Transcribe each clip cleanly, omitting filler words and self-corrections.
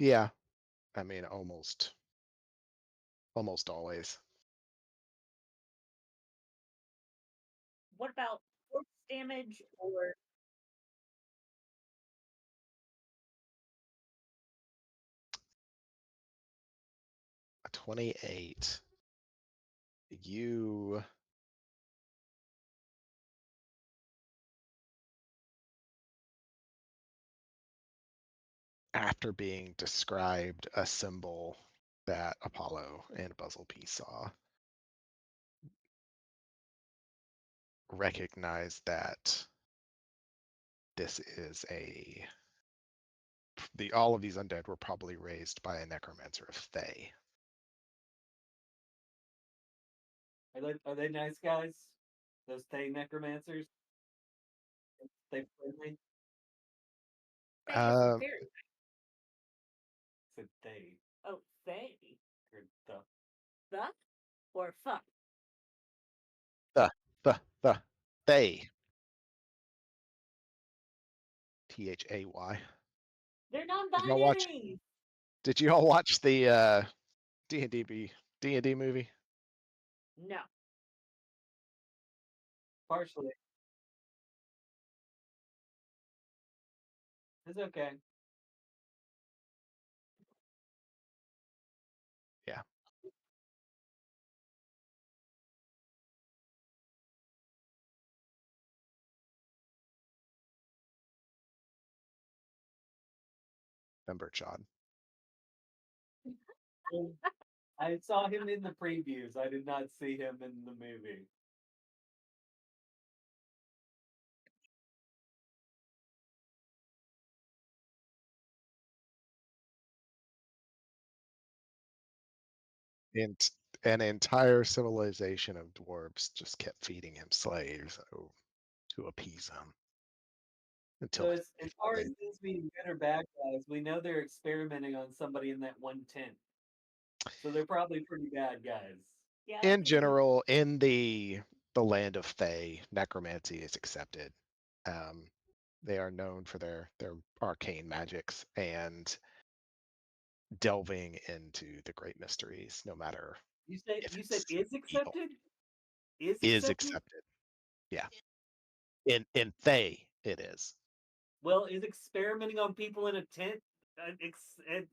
Yeah, I mean almost always. What about force damage or A 28. You after being described a symbol that Apollo and Buzzlepi saw, recognize that this is all of these undead were probably raised by a necromancer of Thay. Are they nice guys? Those Thay necromancers? They friendly? Fae is Um, very Said Thay. oh Fae. Or the. The or fuck. the Thay. Thay. They're Did y'all watch? non-binary. Did you all watch the D&D movie? No. Partially. It's okay. Yeah. Remember Chad? I saw him in the previews. I did not see him in the movie. And an entire civilization of dwarves just kept feeding him slaves to appease him until So he as far as finally. these being good or bad guys, we know they're experimenting on somebody in that one tent. So they're probably pretty bad guys. Yeah. In general, in the land of Thay, necromancy is accepted. Um, they are known for their arcane magics and delving into the great mysteries, no matter You said if you said it's is evil. accepted? Is Is accepted? accepted. Yeah. In Thay, it is. Well, is experimenting on people in a tent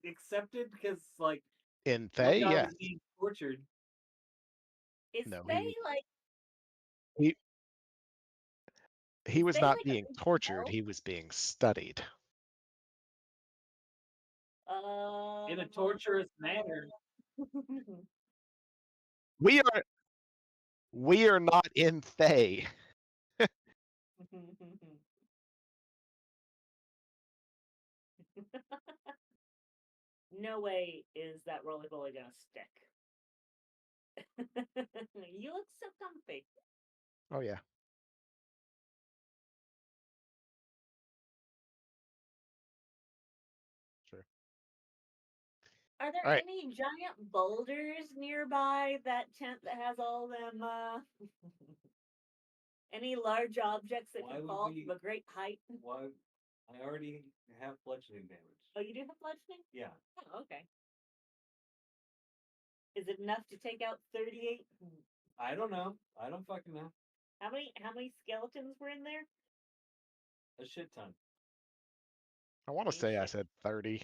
accepted? Because like In one Thay, guy yeah. was being tortured. Is No, Fae like he he is was Fae not like a being big tortured, spell? he was being studied. In a torturous manner. We are not in Thay. No way is that roly poly gonna stick. You look so comfy. Oh yeah. Sure. Are there All right. any giant boulders nearby that tent that has all them any large objects that Why can would fall we- from a great height? Why? I already have bludgeoning damage. Oh, you do have bludgeoning? Yeah. Oh, okay. Is it enough to take out 38? I don't know. I don't fucking know. How many skeletons were in there? A shit ton. I want to Holy say I shit. said 30.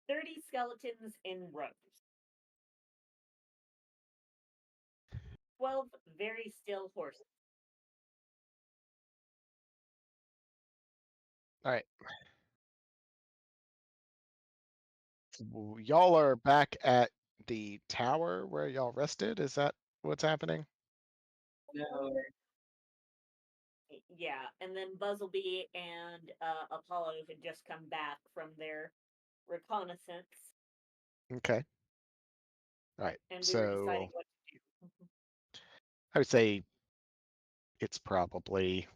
30 skeletons in rows. 12 very still horses. All right. Y'all are back at the tower where y'all rested. Is that what's happening? No. Yeah, and then Buzzlebee and Apollo had just come back from their reconnaissance, Okay. All right. and we were deciding So what to do. I would say it's probably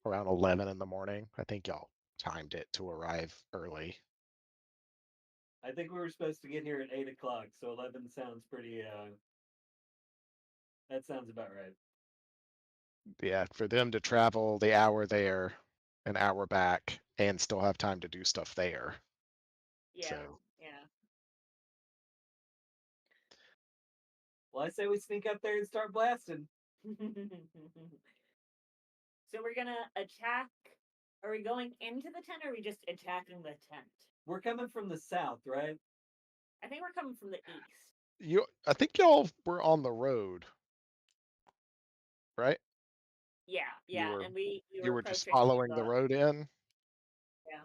around 11 in the morning. I think y'all timed it to arrive early. I think we were supposed to get here at 8 o'clock, so 11 sounds pretty. That sounds about right. Yeah, for them to travel the hour there, an hour back, and still have time to do stuff there. Yeah, So yeah. Well, I say we sneak up there and start blasting. So we're gonna attack. Are we going into the tent or are we just attacking the tent? We're coming from the south, right? I think we're coming from the east. I think y'all were on the road, right? Yeah, You yeah, were and we you were were just approaching following the the road in. yeah.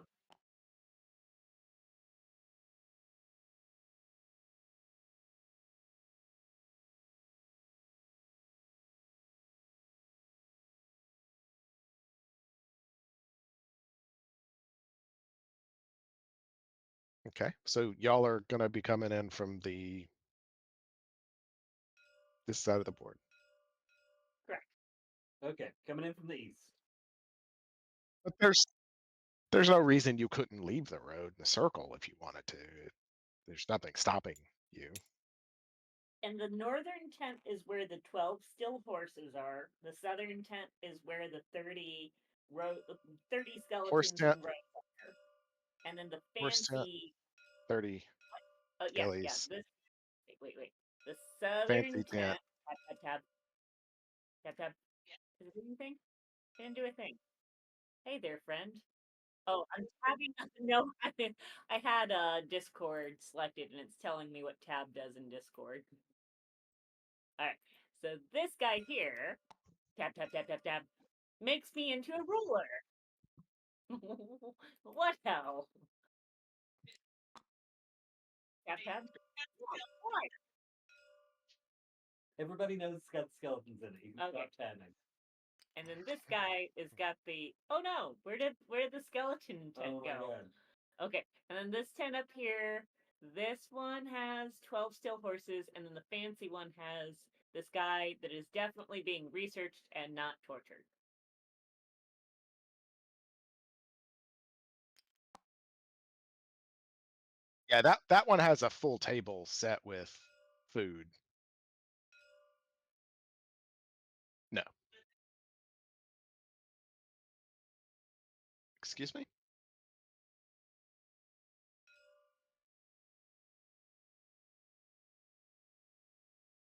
Okay, so y'all are gonna be coming in from this side of the board. Correct. Okay, coming in from the east. But there's no reason you couldn't leave the road in a circle if you wanted to. There's nothing stopping you. And the northern tent is where the 12 still horses are. The southern tent is where the 30 Horse skeletons tent, and rows are. And then the horse tent, fancy 30 oh yeah, yeah. skellies. This wait. The southern Fancy tent. tent tab. Is it anything? Didn't do a thing. Hey there, friend. Oh, I'm having no. I had Discord selected, and it's telling me what tab does in Discord. All right, so this guy here, tab, makes me into a ruler. What hell? Tab. Why? Everybody knows it's got skeletons in it. You can Okay, stop tabbing. and then this guy has got the. Oh no, where did the skeleton tent Oh my go? god. Okay, and then this tent up here, this one has 12 still horses, and then the fancy one has this guy that is definitely being researched and not tortured. Yeah, that one has a full table set with food. No. Excuse me?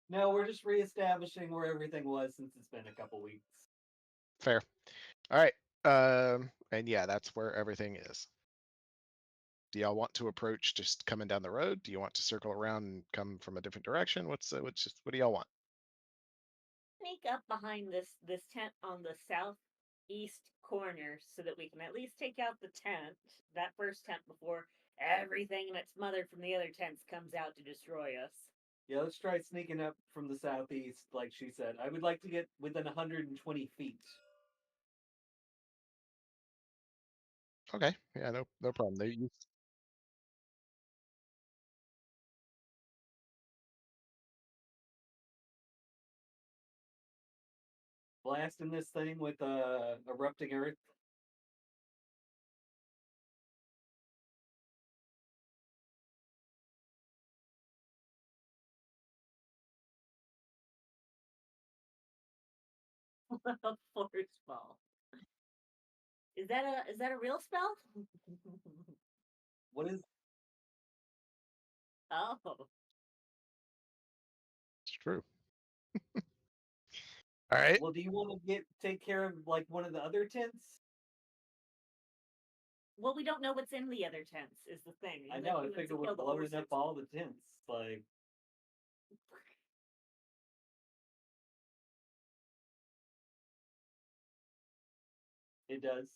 No, we're just reestablishing where everything was since it's been a couple weeks. Fair. All right. And yeah, that's where everything is. Do y'all want to approach just coming down the road? Do you want to circle around and come from a different direction? What do y'all want? Sneak up behind this tent on the southeast corner so that we can at least take out the tent, that first tent, before everything and its mother from the other tents comes out to destroy us. Yeah, let's try sneaking up from the southeast, like she said. I would like to get within 120 feet. Okay. Yeah, no problem. Blasting this thing with erupting earth. Force ball. Is that a real spell? What is? Oh. It's true. All right. Well, do you want to take care of like one of the other tents? Well, we don't know what's in the other tents, is the thing. I And know. then I he wants figure to we're kill the blowing up horses. all the tents. Like it does.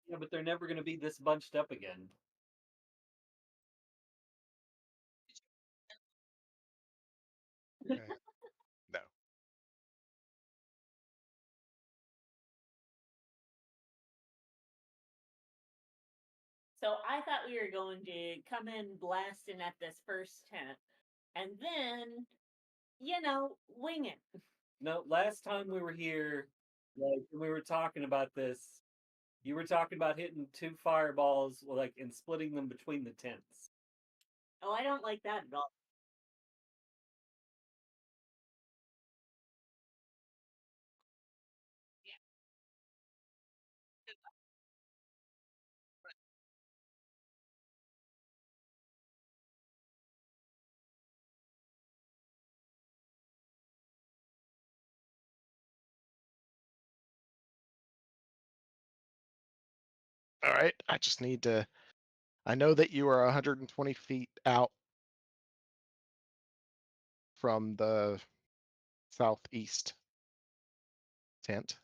Yeah, but they're never going to be this bunched up again. Okay. No. So I thought we were going to come in blasting at this first tent and then, wing it. No, last time we were here, like we were talking about this, You were talking about hitting 2 fireballs, like, and splitting them between the tents. Oh, I don't like that at all. All right. I just need to. I know that you are 120 feet out from the southeast tent.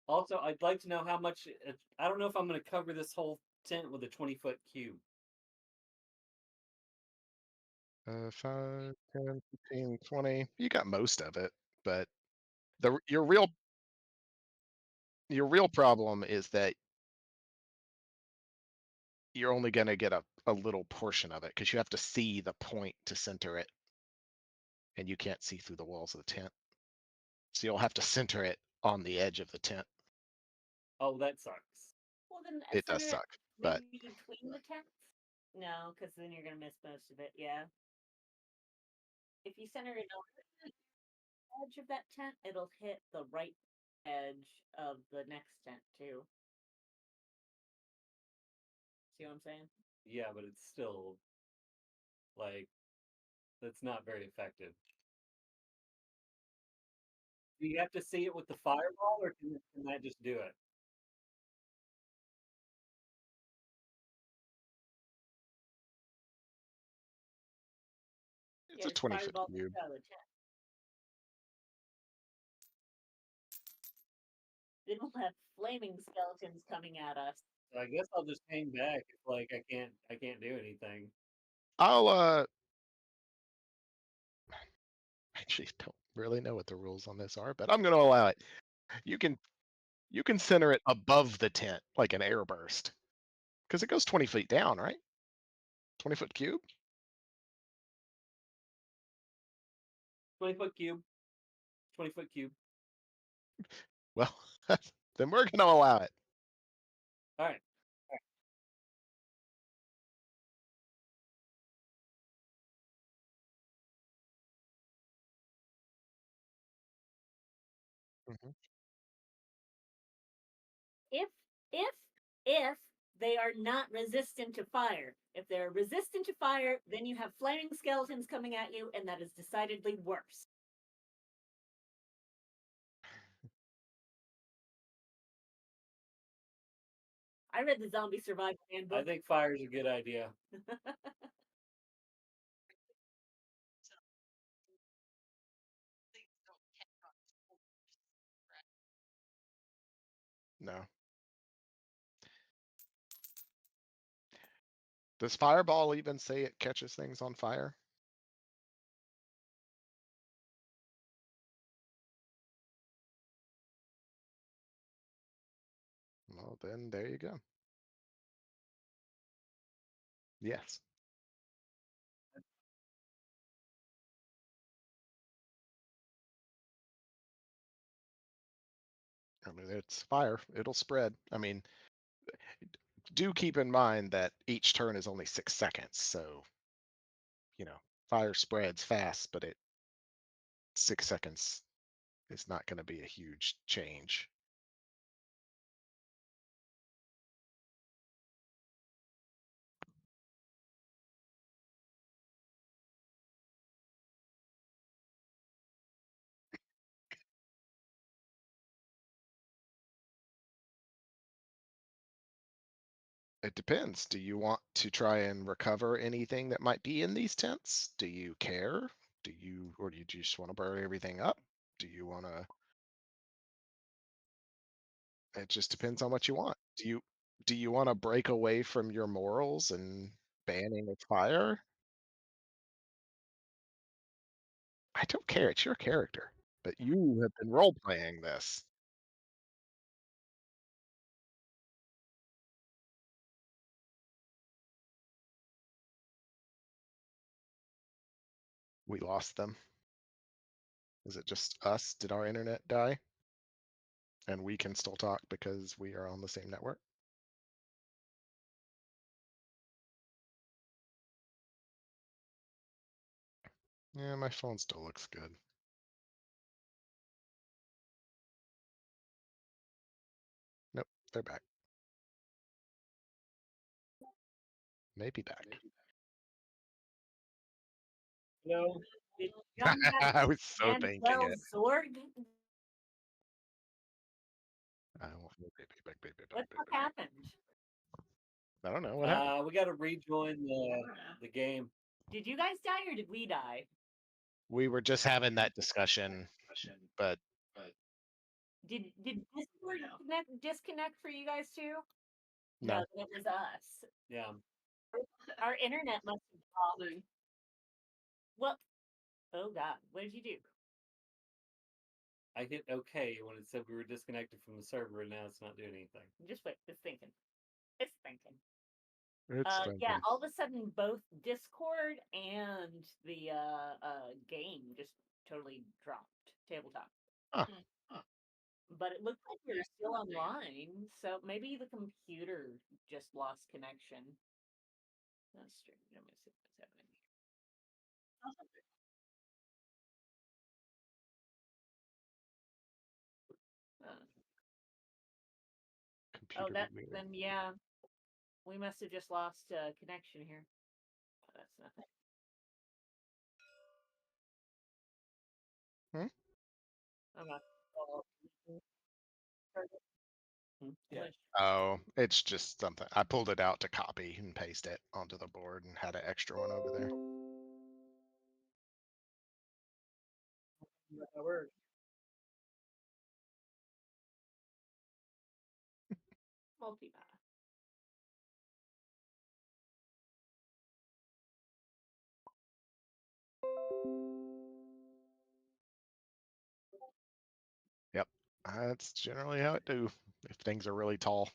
Also, I'd like to know how much I don't know if I'm gonna cover this whole tent with a 20-foot cube. 5, 10, 15, 20. You got most of it, but your real problem is that you're only going to get a little portion of it because you have to see the point to center it, and you can't see through the walls of the tent. So you'll have to center it on the edge of the tent. Oh, that sucks. Well, then It does center it suck, but maybe between the tents. No, because then you're gonna miss most of it. Yeah. If you center it on the edge of that tent, it'll hit the right edge of the next tent too. See what I'm saying? Yeah, but it's still, like, that's not very effective. Do you have to see it with the fireball, or can that just do it? it's Yeah, a just 20-foot fireball cube. out of the tent. Then we'll have flaming skeletons coming at us. So I guess I'll just hang back if, like, I can't do anything. I'll actually don't really know what the rules on this are, but I'm going to allow it. You can you can center it above the tent like an airburst because it goes 20 feet down, right? 20-foot cube. 20-foot cube, 20-foot cube. Well, then we're going to allow it. All right. Mhm. If if if they are not resistant to fire. If they're resistant to fire, then you have flaming skeletons coming at you, and that is decidedly worse. I read the zombie survival I handbook. think fire's a good idea. No. Does Fireball even say it catches things on fire? Well, then there you go. Yes. I mean, it's fire. It'll spread. I mean, do keep in mind that each turn is only 6 seconds. So, you know, fire spreads fast, but 6 seconds is not going to be a huge change. It depends. Do you want to try and recover anything that might be in these tents? Do you care? Or do you just want to burn everything up? Do you want to? It just depends on what you want. Do you want to break away from your morals and banning of fire? I don't care. It's your character, but you have been role playing this. We lost them. Is it just us? Did our internet die? and we can still talk because we are on the same network. Yeah, my phone still looks good. Nope, they're back. Maybe back. No. Did John have I was so thinking it. Mandel's sword? What the fuck happened? I don't know what happened. We got to rejoin the game. Did you guys die or did we die? We were just having that discussion, but Did Discord disconnect for you guys too? no. It was us. Yeah. Our internet must have dropped. Well, oh god, what did you do? I hit OK when it said we were disconnected from the server, and now it's not doing anything. Just wait, it's thinking. It's thinking. It's Yeah, thinking. all of a sudden both Discord and the game just totally dropped. Tabletop. Huh. But it looked like we were still online, so maybe the computer just lost connection. That's strange. Let me see what's happening here. Computer weird. Then yeah, we must have just lost connection here. Oh, that's nothing. Hmm? I'm not. Yeah. Oh, it's just something. I pulled it out to copy and paste it onto the board and had an extra one over there. Multipath. Yep. That's generally how it do if things are really tall.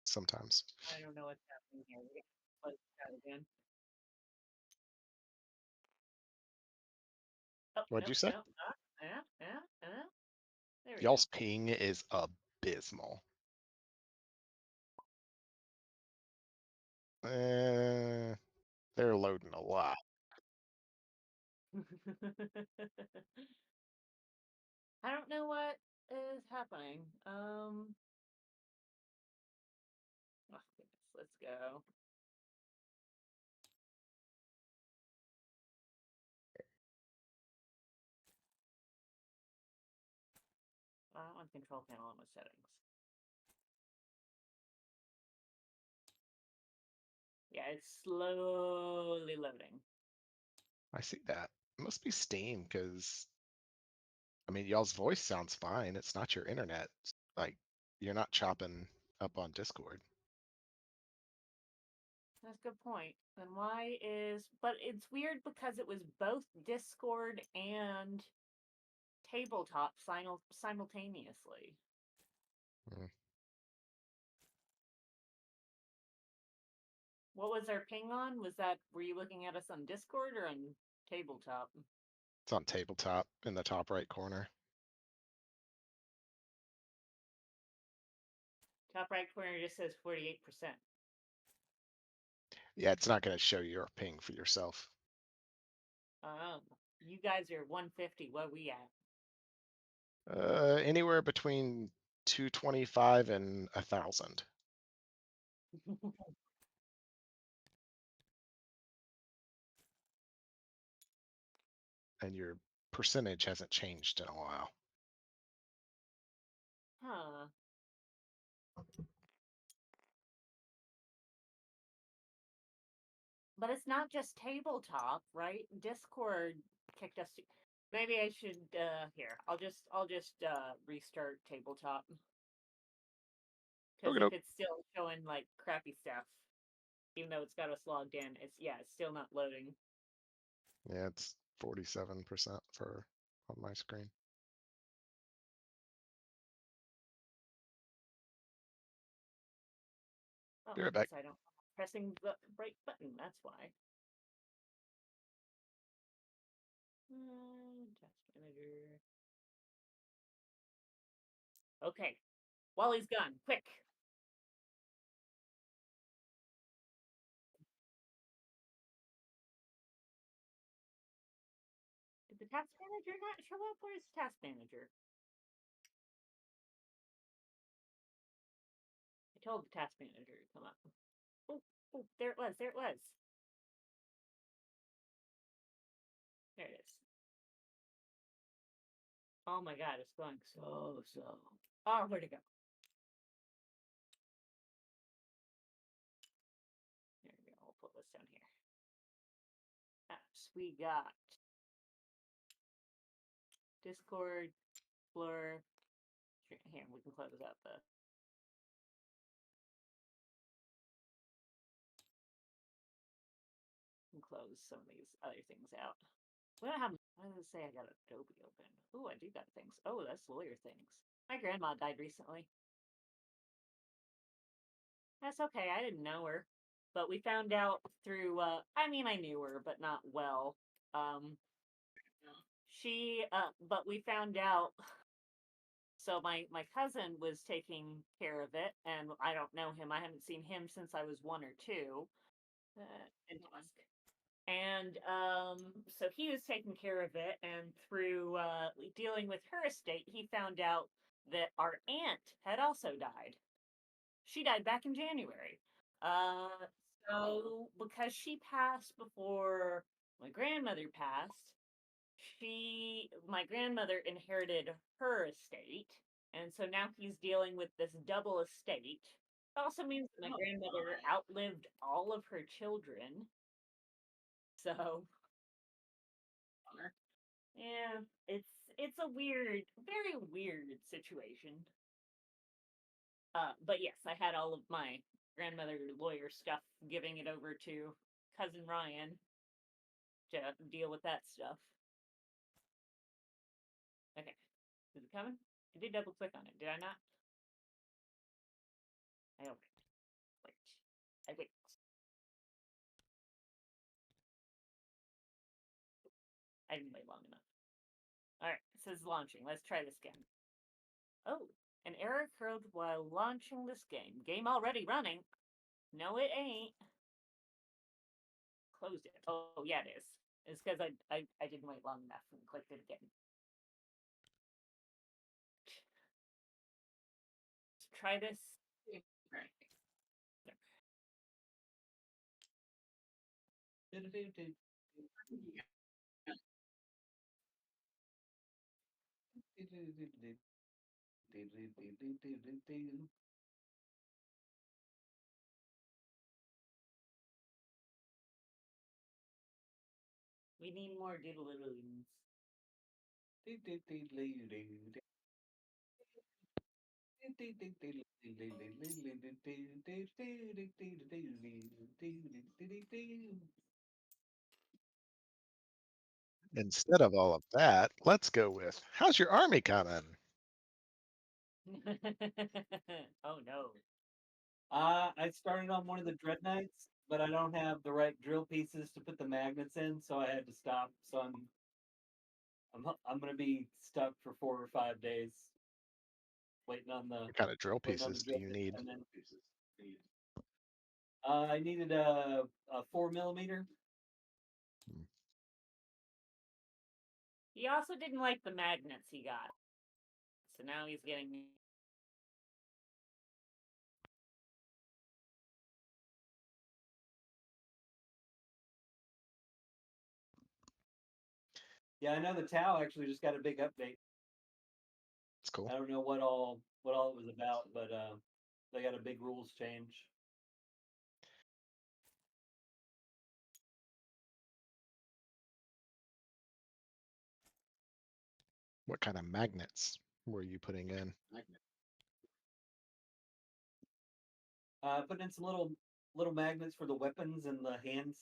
Sometimes. I don't know what's happening here. Let's try again. Oh, What'd you say? No. There we go. Y'all's ping is abysmal. They're loading a lot. I don't know what is happening. Oh, goodness, let's go. I don't want control panel on my settings. Yeah, it's slowly loading. I see that. It must be Steam because I mean y'all's voice sounds fine. It's not your internet. Like you're not chopping up on Discord. That's a good point. Then why is but it's weird because it was both Discord and tabletop simultaneously. Hmm. What was our ping on? Were you looking at us on Discord or on tabletop? It's on tabletop in the top right corner. Top right corner just says 48%. Yeah, it's not going to show your ping for yourself. You guys are 150. What are we at? Anywhere between 225 and 1,000. And your percentage hasn't changed in a while. Huh. But it's not just tabletop, right? Discord kicked us. Maybe I should. Here, I'll just restart tabletop because Okay, if it's still showing like crappy stuff, even though it's got us logged in, it's still not loading. yeah, it's 47% for on my screen. Oh, Be right back. I don't pressing the right button. That's why. Task manager. Okay. While he's gone, quick. Did the task manager not show up? Where's the task manager? I told the task manager to come up. Oh, oh, there it was. There it was. There it is. Oh my god, it's going so slow. Oh, where'd it go? There we go. I'll put this down here. Apps. We got Discord, Blur. Here, we can close out the. And close some of these other things out. We don't have. Why does it say I got Adobe open? Oh, I do got things. Oh, that's lawyer things. My grandma died recently. That's okay. I didn't know her, but we found out through. I mean, I knew her, but not well. Um, but we found out. So my cousin was taking care of it, and I don't know him. I haven't seen him since I was 1 or 2. In Tusk. And so he was taking care of it, and through dealing with her estate, he found out that our aunt had also died. She died back in January. Uh, so because she passed before my grandmother passed, my grandmother inherited her estate, and so now he's dealing with this double estate. It also means that my grandmother outlived all of her children. So yeah, it's a weird, very weird situation. But yes, I had all of my grandmother lawyer stuff, giving it over to cousin Ryan to deal with that stuff. Okay, is it coming? I did double click on it, did I not? I opened. Wait. I wait. I didn't wait long enough. Alright, it says launching. Let's try this again. Oh, an error occurred while launching this game. Game already running. No, it ain't. Closed it. Oh, yeah, it is. It's because I didn't wait long enough and clicked it again. Let's try this. We need more diddle-diddles. Instead of all of that, let's go with how's your army coming? Oh no. I started on one of the dreadnoughts, but I don't have the right drill pieces to put the magnets in, so I had to stop. So I'm gonna be stuck for 4 or 5 days waiting on the What kind of drill waiting on the pieces do drill you bit to need? come in. I needed a 4 millimeter. Hmm. He also didn't like the magnets he got. So now he's getting. Yeah, I know the Tau actually just got a big update. It's cool. I don't know what all it was about, but they got a big rules change. What kind of magnets were you putting in? Putting in some little magnets for the weapons and the hands,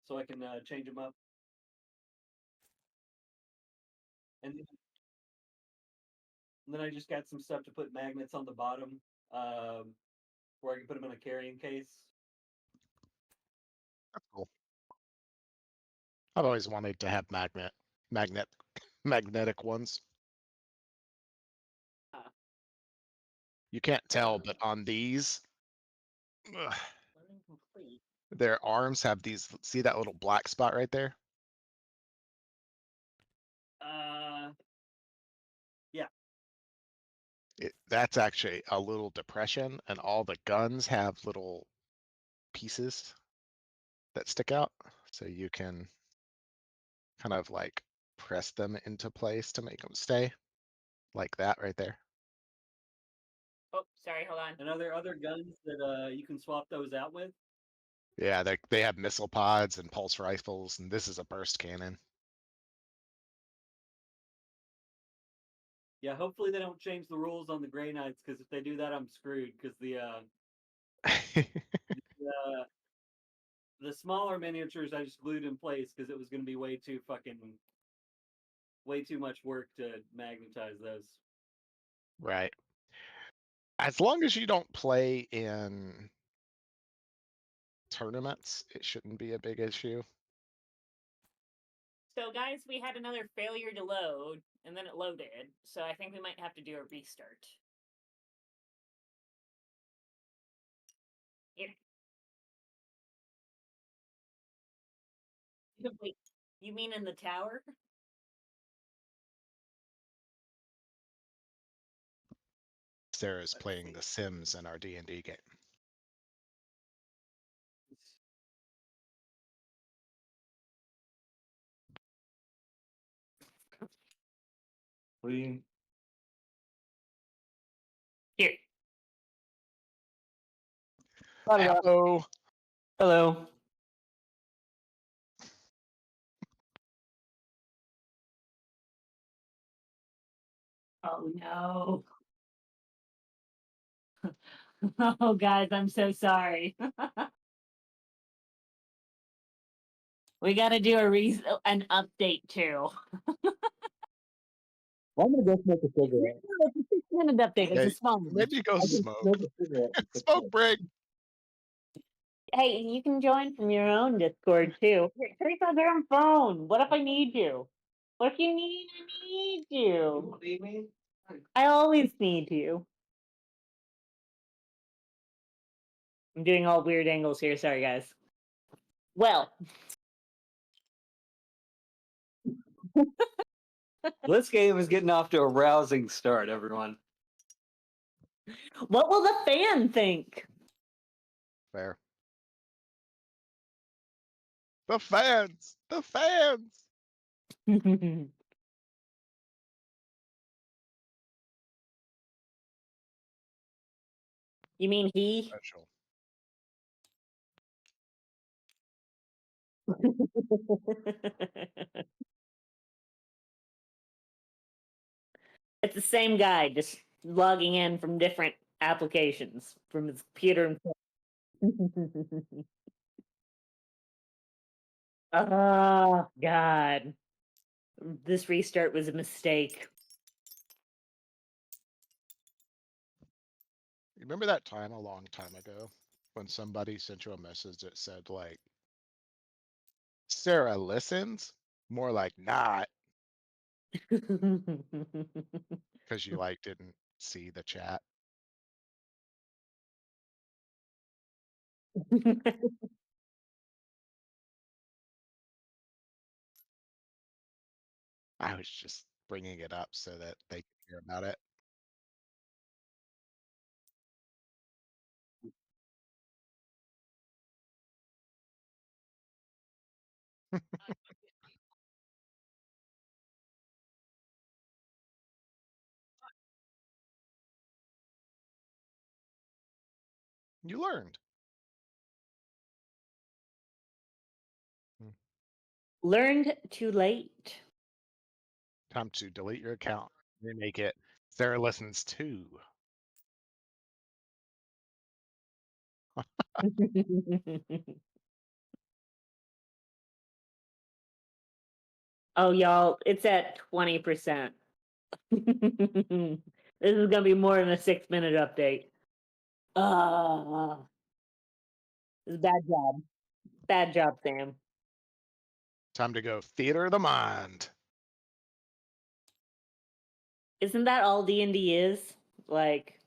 so I can change them up. And then I just got some stuff to put magnets on the bottom, where I can put them in a carrying case. That's cool. I've always wanted to have magnetic ones. You can't tell, but on these, ugh, Learning complete. their arms have these. See that little black spot right there? Uh, That's actually a little depression, and all the guns have little pieces that stick out, so you can kind of like press them into place to make them stay, like that right there. Oh, sorry, hold on. and are there other guns that you can swap those out with? Yeah, they have missile pods and pulse rifles, and this is a burst cannon. Yeah, hopefully they don't change the rules on the Grey Knights, because if they do that, I'm screwed. Because the smaller miniatures I just glued in place because it was going to be way too much work to magnetize those. Right. As long as you don't play in tournaments, it shouldn't be a big issue. So, guys, we had another failure to load, and then it loaded. So I think we might have to do a restart. Here. Wait, you mean in the tower? Sarah's Let's playing see. The Sims in our D&D game. We Here. Hello. Hello. Oh no. Oh, guys, I'm so sorry. We got to do an update too. I'm gonna go smoke a cigarette. It's a 6-minute update. It's Hey, a small one. maybe go I can smoke. smoke a cigarette. Smoke break. Hey, you can join from your own Discord too. Trace on their own phone. What if I need you? What if you need? I need you. Leave me? I always need you. I'm doing all weird angles here. Sorry, guys. Well, This game is getting off to a rousing start, everyone. what will the fan think? Fair. The fans. The fans. You mean he? Special. It's the same guy, just logging in from different applications from his computer and phone. Oh God. This restart was a mistake. You remember that time a long time ago when somebody sent you a message that said like, Sarah listens? More like not, because you like didn't see the chat. I was just bringing it up so that they could hear about it. You learned. Hmm. Learned too late. Time to delete your account. Remake it. Sarah listens too. Oh, y'all, it's at 20%. This is gonna be more than a 6-minute update. This is a bad job. Bad job, Sam. Time to go theater of the mind. Isn't that all D&D is? Like,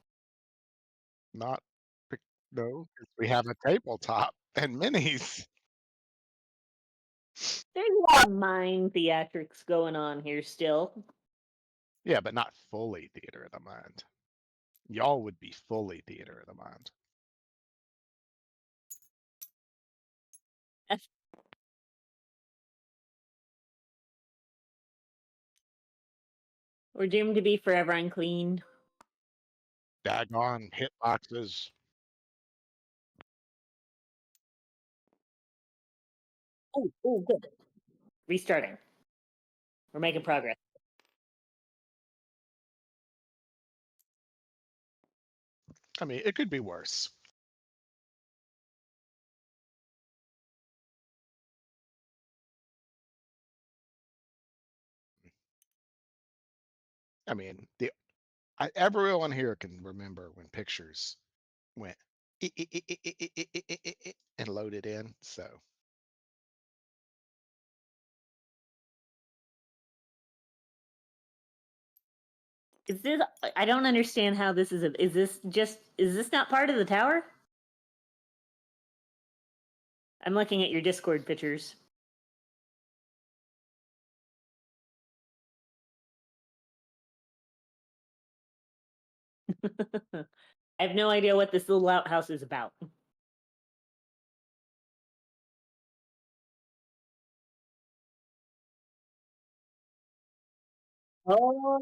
Not pic no, 'cause we have a tabletop and minis. There's a lot of mime theatrics going on here still. Yeah, but not fully theater of the mind. Y'all would be fully theater of the mind. We're doomed to be forever unclean. Daggone hitboxes. Oh, oh, good. Restarting. We're making progress. I mean, it could be worse. I mean, everyone here can remember when pictures went and loaded in. So Is this? I don't understand how this is. Is this just? Is this not part of the tower? I'm looking at your Discord pictures. I have no idea what this little outhouse is about. Oh,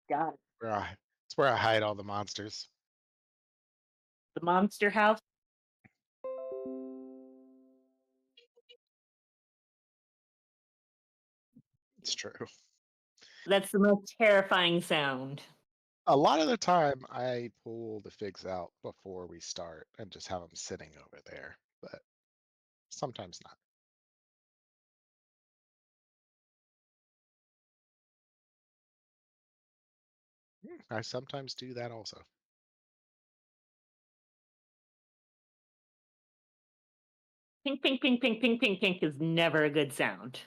got it. it's where I hide all the monsters. The monster house. It's true. That's the most terrifying sound. A lot of the time, I pull the figs out before we start and just have them sitting over there, but sometimes not. I sometimes do that also. Pink, pink, pink, pink, pink, pink, pink is never a good sound.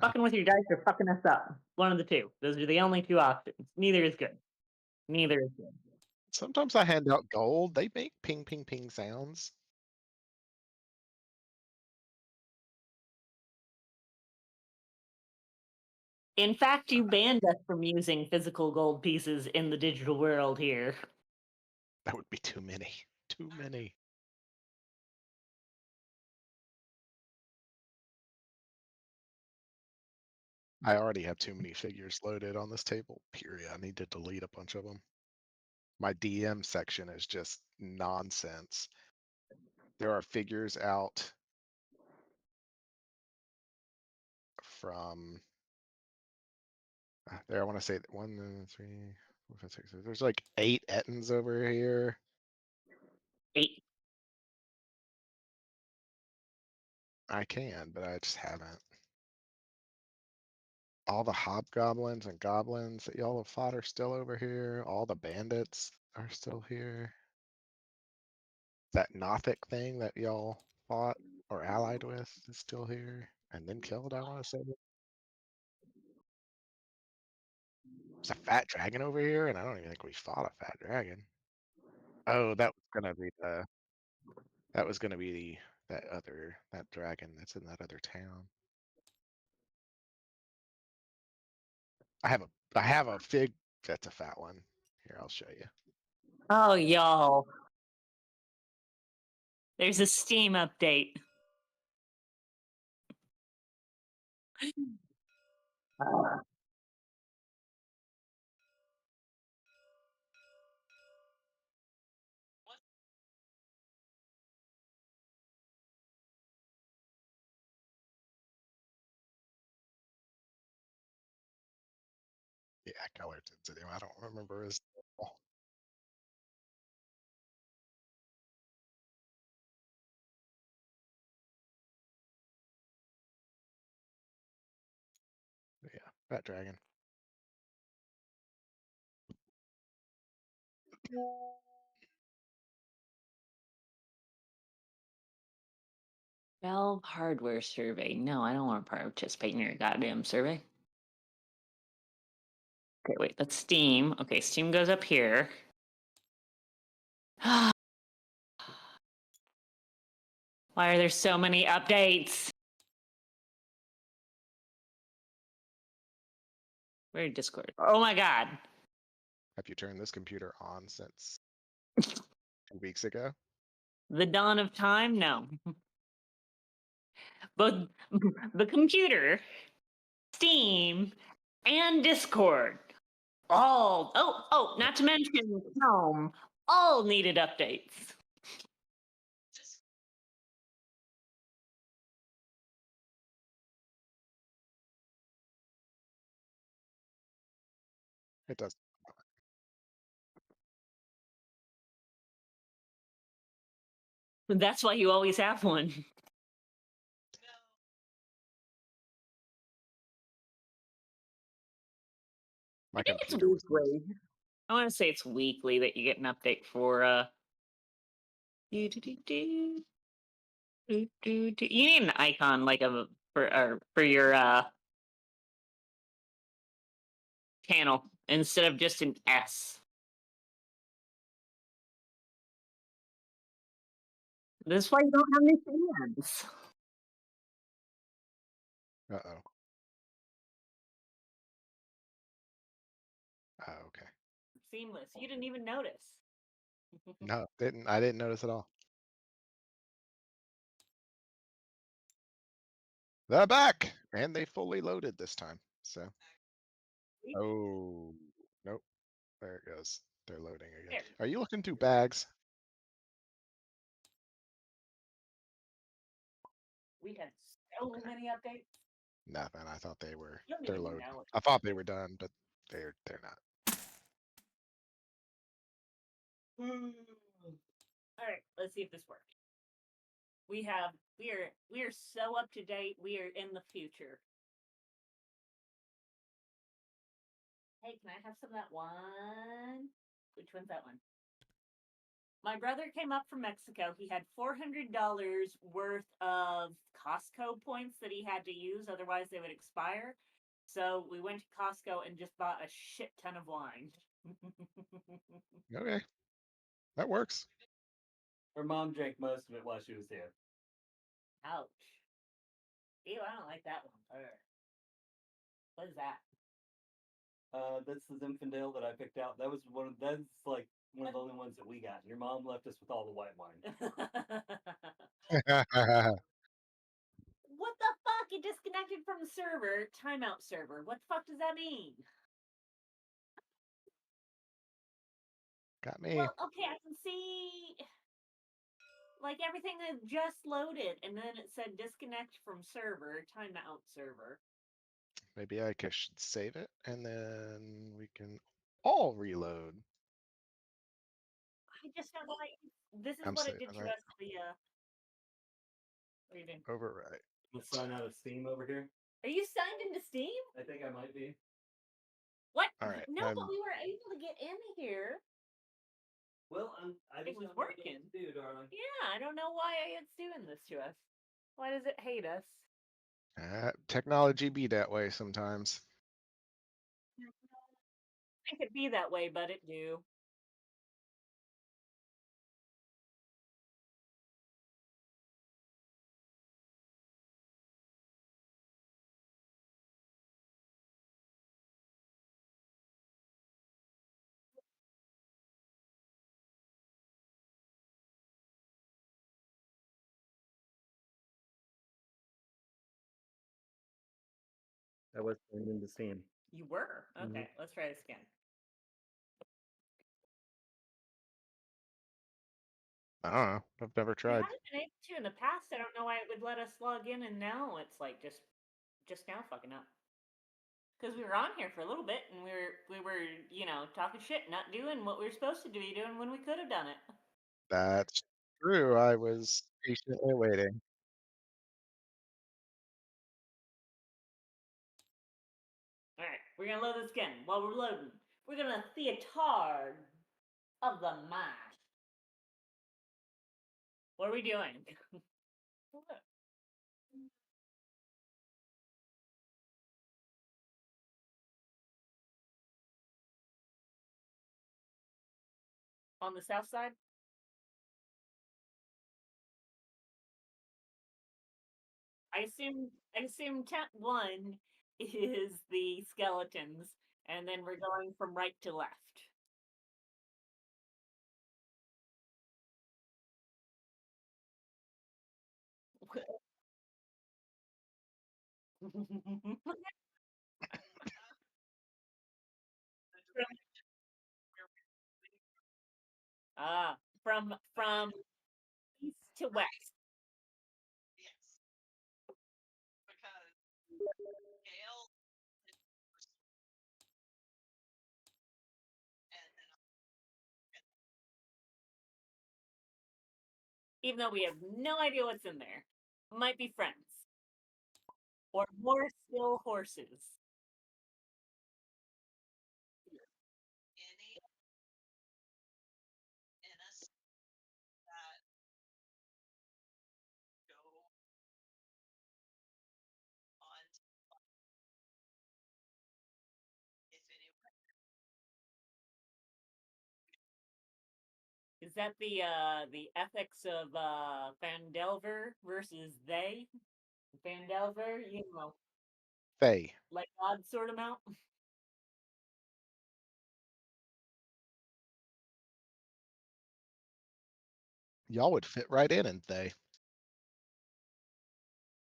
Fucking with your dice or fucking us up. One of the two. Those are the only two options. Neither is good. Neither is good. Sometimes I hand out gold. They make ping, ping, ping sounds. In fact, you banned us from using physical gold pieces in the digital world here. That would be too many. Too many. I already have too many figures loaded on this table. Period. I need to delete a bunch of them. My DM section is just nonsense. There are figures out from there. I want to say that 1, 3, 4, 5, 6. There's like 8 Ettins over here. 8. I can, but I just haven't. All the hobgoblins and goblins that y'all have fought are still over here. All the bandits are still here. That Nothic thing that y'all fought or allied with is still here and then killed, I want to say. There's a fat dragon over here, and I don't even think we fought a fat dragon. Oh, that was gonna be that dragon that's in that other town. I have a fig that's a fat one. Here, I'll show you. Oh, y'all. There's a Steam update. Yeah, color sensitive. I don't remember his. Oh, yeah, fat dragon. Valve hardware survey. No, I don't want to participate in your goddamn survey. Okay, wait, that's Steam. Okay, Steam goes up here. Why are there so many updates? Where did Discord? Oh my god. Have you turned this computer on since 2 weeks ago? The dawn of time? No. Both the computer, Steam, and Discord. Not to mention Chrome, all needed updates. It does. That's why you always have one. My I think it's computer was weekly. I want to say it's weekly that you get an update for you need an icon like for your channel instead of just an S. This is why you don't have any fans. Uh-oh. Oh, okay. Seamless. You didn't even notice. No, I didn't notice at all. They're back! And they fully loaded this time. So. Oh, nope. There it goes. They're loading again. There. Are you looking through bags? We had so many updates. Nothing. I thought they were. You don't They're even loading. know it. I thought they were done, but they're not. All right, let's see if this works. We are so up to date. We are in the future. Hey, can I have some of that one? Which one's that one? My brother came up from Mexico. He had $400 worth of Costco points that he had to use, otherwise they would expire. So we went to Costco and just bought a shit ton of wine. Okay. That works. Her mom drank most of it while she was here. Ouch. Ew, I don't like that one. What is that? That's the Zinfandel that I picked out. That's like one of the only ones that we got. Your mom left us with all the white wine. What the fuck? It disconnected from the server. Timeout server. What the fuck does that mean? Got me. Well, okay, I can see like everything that just loaded, and then it said disconnect from server, timeout server. Maybe I should save it and then we can all reload. I just don't know. This is I'm what it saving, did to right? us. What are you doing? Override. Let's sign out of Steam over here. Are you signed into Steam? I think I might be. What? All right. No, but we were able to get in here. Well, I It just was don't know what working. to do, darling. Yeah, I don't know why it's doing this to us. Why does it hate us? Technology be that way sometimes. It could be that way, but it do. I was signed into Steam. You were? Okay, let's try this again. I don't know. I've never We tried. haven't been able to in the past. I don't know why it would let us log in, and now it's like just now fucking up. Because we were on here for a little bit, and we were talking shit, not doing what we were supposed to be doing when we could have done it. That's true. I was patiently waiting. All right, we're gonna load this again. While we're loading, we're gonna theatard of the mind. What are we doing? On the south side? I assume tent one is the skeletons, and then we're going from right to left. From east to west. Even though we have no idea what's in there. Might be friends. Or more still horses. Is that the ethics of Fandelver versus they? Fandelver, Faye. like God sort them out? Y'all would fit right in they.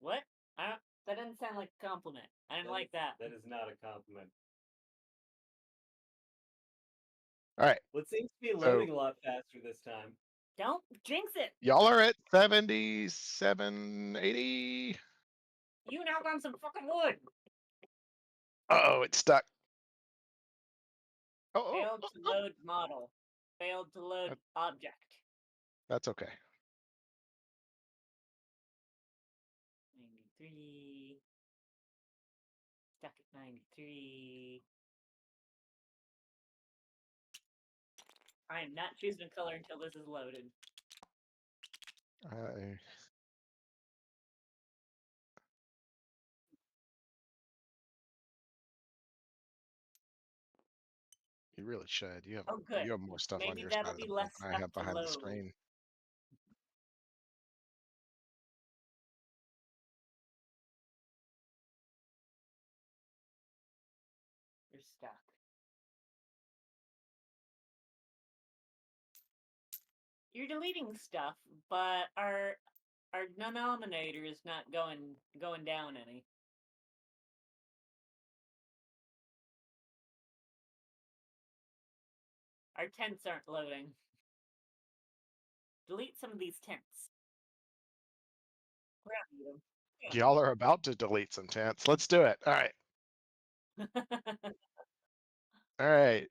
What? That doesn't sound like a compliment. I didn't like that. That is not a compliment. All right. Well, it seems to be So loading a lot faster this time. Don't jinx it. y'all are at 77, 80. You knock on some fucking wood. Oh, it's stuck. Oh, Failed to load model. Failed to load object. that's okay. 93. Stuck at 93. I am not choosing a color until this is loaded. You really should. Oh, good. You have more stuff on Maybe your that'll side of be the less board than I stuff have to behind the load. screen. You're stuck. You're deleting stuff, but our denominator is not going down any. Our tents aren't loading. Delete some of these tents. Grab them. Y'all are about to delete some tents. Let's do it. All right. All right.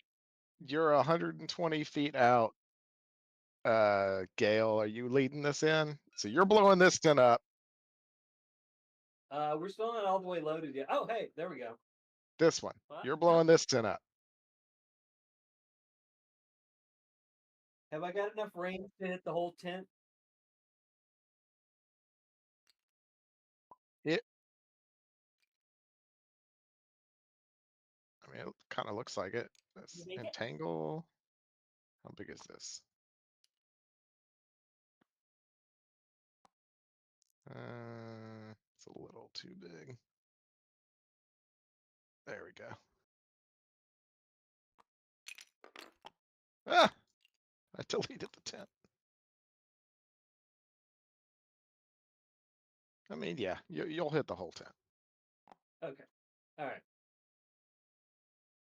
You're 120 feet out. Gail, are you leading this in? So you're blowing this tent up. We're still not all the way loaded yet. Oh, hey, there we go. This one. What? You're blowing this tent up. Have I got enough range to hit the whole tent? It. I mean, it kind of looks like it. Let's You make it? entangle. How big is this? It's a little too big. There we go. Ah! I deleted the tent. I mean, yeah, you'll hit the whole tent. Okay. All right.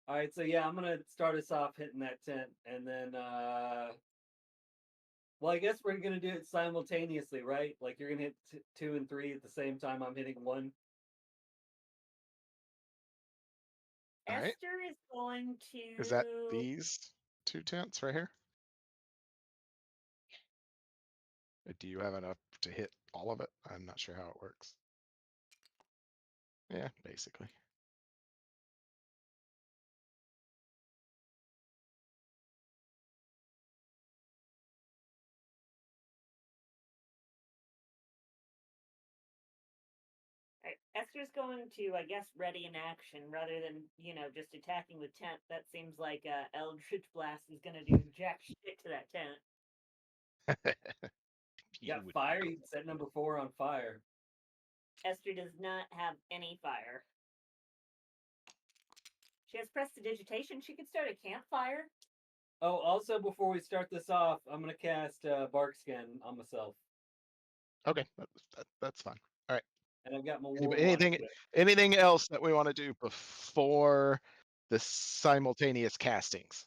All right. So yeah, I'm gonna start us off hitting that tent, and then well, I guess we're gonna do it simultaneously, right? Like you're gonna hit 2 and 3 at the same time. I'm hitting 1. All right. Esther is going Is that to. these two tents right here? Do you have enough to hit all of it? I'm not sure how it works. Yeah, basically. Alright, Esther's going to, I guess, ready in action rather than, just attacking the tent. That seems like Eldritch Blast is going to do jack shit to that tent. You You got would fire. go. You can set number 4 on fire. Esther does not have any fire. She has prestidigitation. She could start a campfire. Oh, also before we start this off, I'm gonna cast Bark Skin on myself, Okay, that's fine. All right. and I've got my Anybody, War One equipped. anything else that we want to do before the simultaneous castings?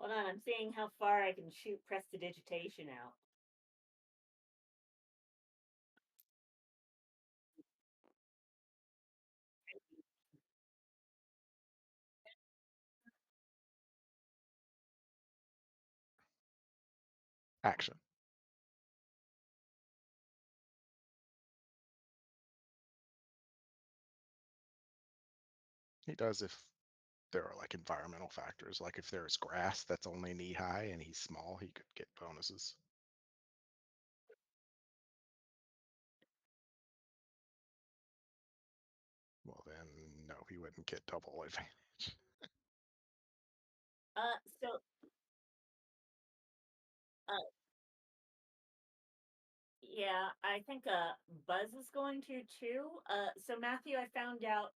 Hold on, I'm seeing how far I can shoot prestidigitation out. Action. He does if there are like environmental factors, like if there's grass that's only knee high and he's small, he could get bonuses. Well, then no, he wouldn't get double advantage. So, uh, yeah, I think Buzz is going to too. So Matthew, I found out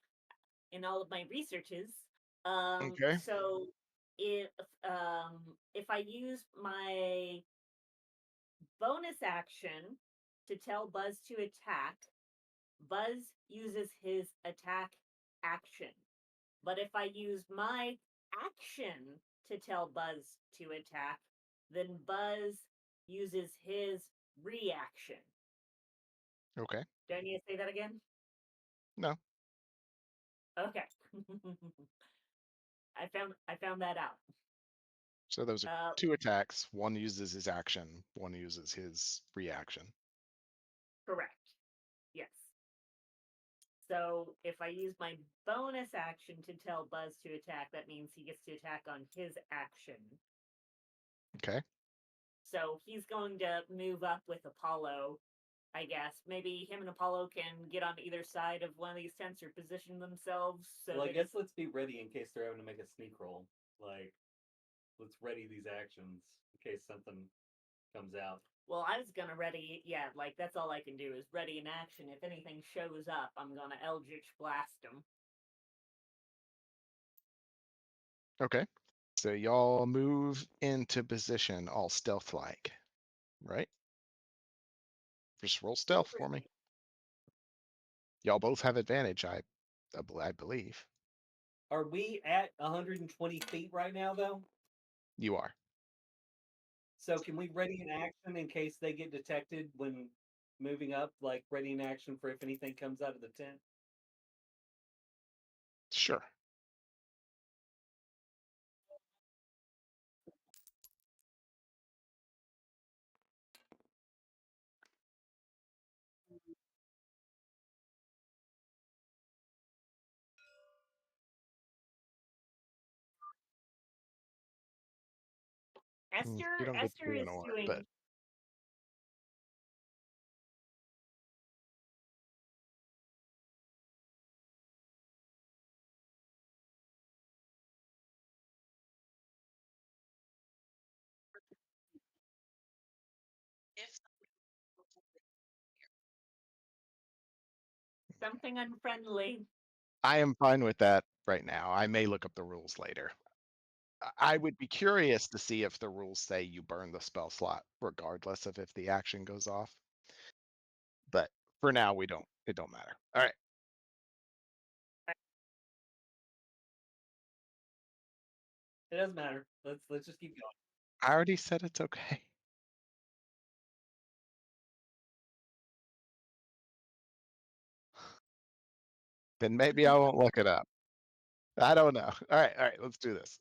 in all of my researches. Okay. So if I use my bonus action to tell Buzz to attack, Buzz uses his attack action. But if I use my action to tell Buzz to attack, then Buzz uses his reaction. Okay. Do I need to say that again? No. Okay. I found that out. So those are Uh, two attacks. One uses his action, one uses his reaction. correct. Yes. So if I use my bonus action to tell Buzz to attack, that means he gets to attack on his action. Okay. So he's going to move up with Apollo, I guess. Maybe him and Apollo can get on either side of one of these tents or position themselves so Well, I that guess let's be ready in case they're having to make a sneak roll. Like, let's ready these actions in case something comes out. well, I was gonna ready, yeah, like that's all I can do is ready in action. If anything shows up, I'm gonna Eldritch Blast them. Okay. So y'all move into position all stealth like, right? Just roll stealth for me. Y'all both have advantage, I believe. Are we at 120 feet right now, though? You are. So can we ready in action in case they get detected when moving up? Like ready in action for if anything comes out of the tent. Sure. You don't get Esther two in is order, but doing something unfriendly. I am fine with that right now. I may look up the rules later. I would be curious to see if the rules say you burn the spell slot regardless of if the action goes off. But for now, we don't. It don't matter. All right. It doesn't matter. Let's just keep going. I already said it's okay. Then maybe I won't look it up. I don't know. All right. All right. Let's do this.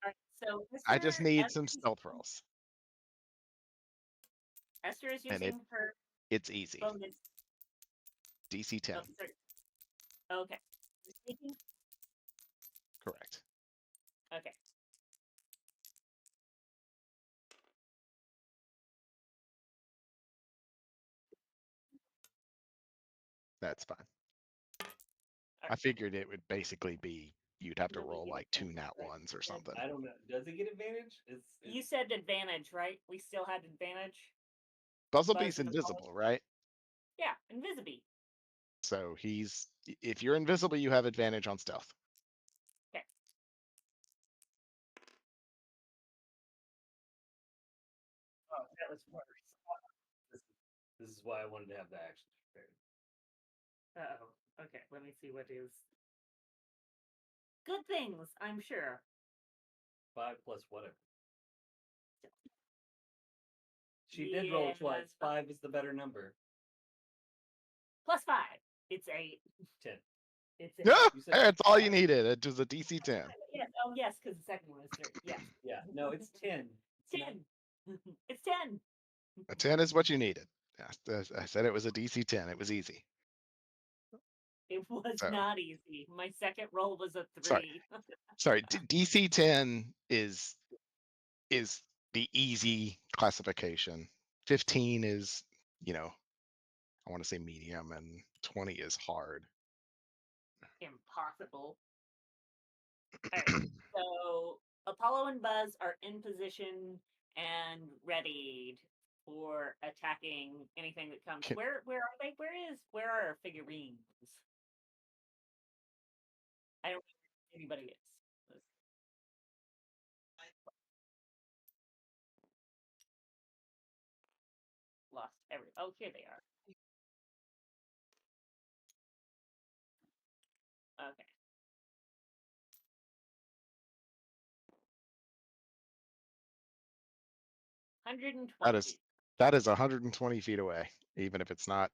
All right, so I just need some stealth rolls, Esther is and using her it's easy. bonus. DC Oh, 10. sorry. Okay. Sneaking? Correct. Okay. That's fine. I Alright. figured it would basically be you'd have to Really roll get like 2 advantage, nat right? ones or something. I don't know. Does he get advantage? You said advantage, right? We still had advantage. Buzzlebee's Buzz and Apollo. invisible, right? Yeah, invisible. So if you're invisible, you have advantage on stealth. Okay. Oh, that was worse. This is why I wanted to have the action prepared. Oh, okay. Let me see what is. Good things, I'm sure. 5 plus whatever. She did roll twice. 5 is the better number. Plus 5. It's 8. 10. It's 8. Yeah, You said that's all you 5? needed. It was a DC 10. Yes. Oh, yes, because the second one is 3. Yes. Yeah. No, it's 10. 10. It's 10. A 10 is what you needed. I said it was a DC 10. It was easy. It was So not easy. My second roll was a sorry, 3. sorry. DC 10 is the easy classification. 15 is, I want to say medium, and 20 is hard. Impossible. Alright. So Apollo and Buzz are in position and readied for attacking anything that comes. Can- Where are they? Where are our figurines? I don't know where anybody is. Lost every. Oh, here they are. Okay. Hundred and That twenty is feet. that is 120 feet away, even if it's not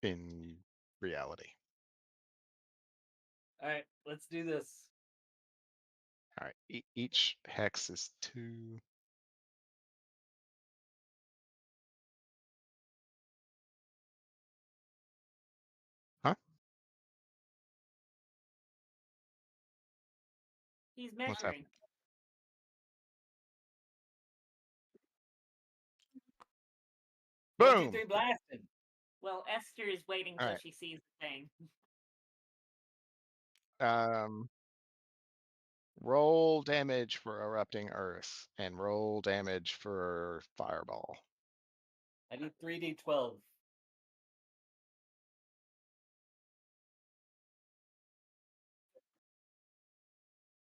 in reality. All right, let's do this. All right, each hex is 2. Huh? He's What's measuring. happening? One, two, Boom! three, blasting. Well, Esther is waiting All till right. she sees the thing. Roll damage for erupting earth and roll damage for fireball. I need 3d12.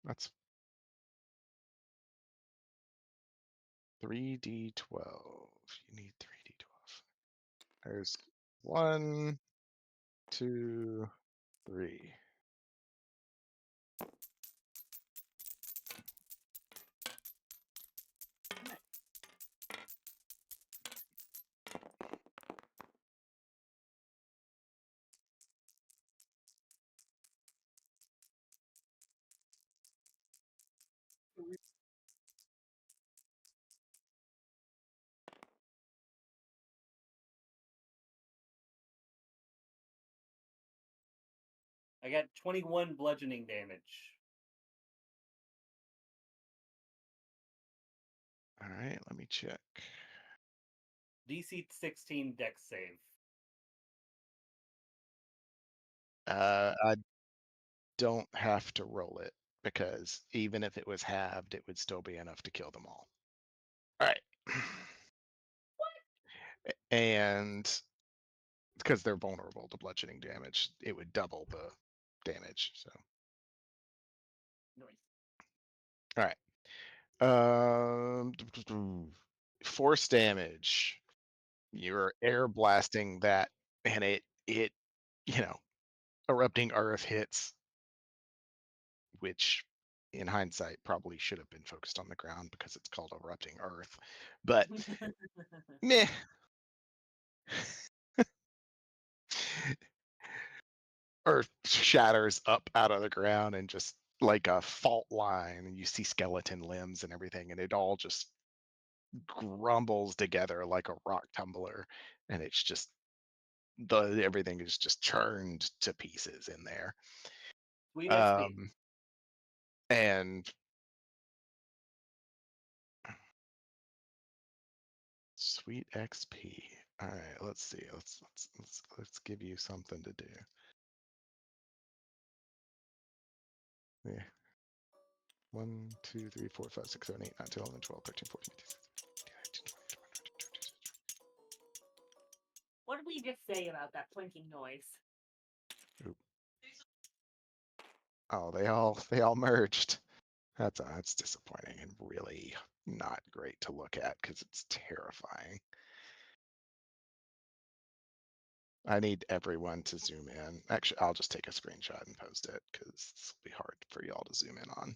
That's 3d12. You need 3d12. There's 1, 2, 3. I got 21 bludgeoning damage. All right, let me check. DC 16 dex save. I don't have to roll it because even if it was halved, it would still be enough to kill them all. All right. And because they're vulnerable to bludgeoning damage, it would double the damage. So, Noise. all right. Force damage. You're air blasting that, and it erupting earth hits, which in hindsight probably should have been focused on the ground because it's called erupting earth. But meh. Earth shatters up out of the ground and just like a fault line, and you see skeleton limbs and everything, and it all just grumbles together like a rock tumbler, and it's just everything is just churned to pieces in there. Sweet XP. And sweet XP. All right, let's see. Let's give you something to do. Yeah. 1, 2, 3, 4, 5, 6, 7, 8, 9, 10, 11, 12, 13, 14, 15, 16, 17, 18, 19, 20, 21, 22, 23, 24, 25, 26, 27, 28, 29, 30. What did we just say about that plinking noise? Oop. Oh, they all merged. That's disappointing and really not great to look at because it's terrifying. I need everyone to zoom in. Actually, I'll just take a screenshot and post it because this will be hard for y'all to zoom in on.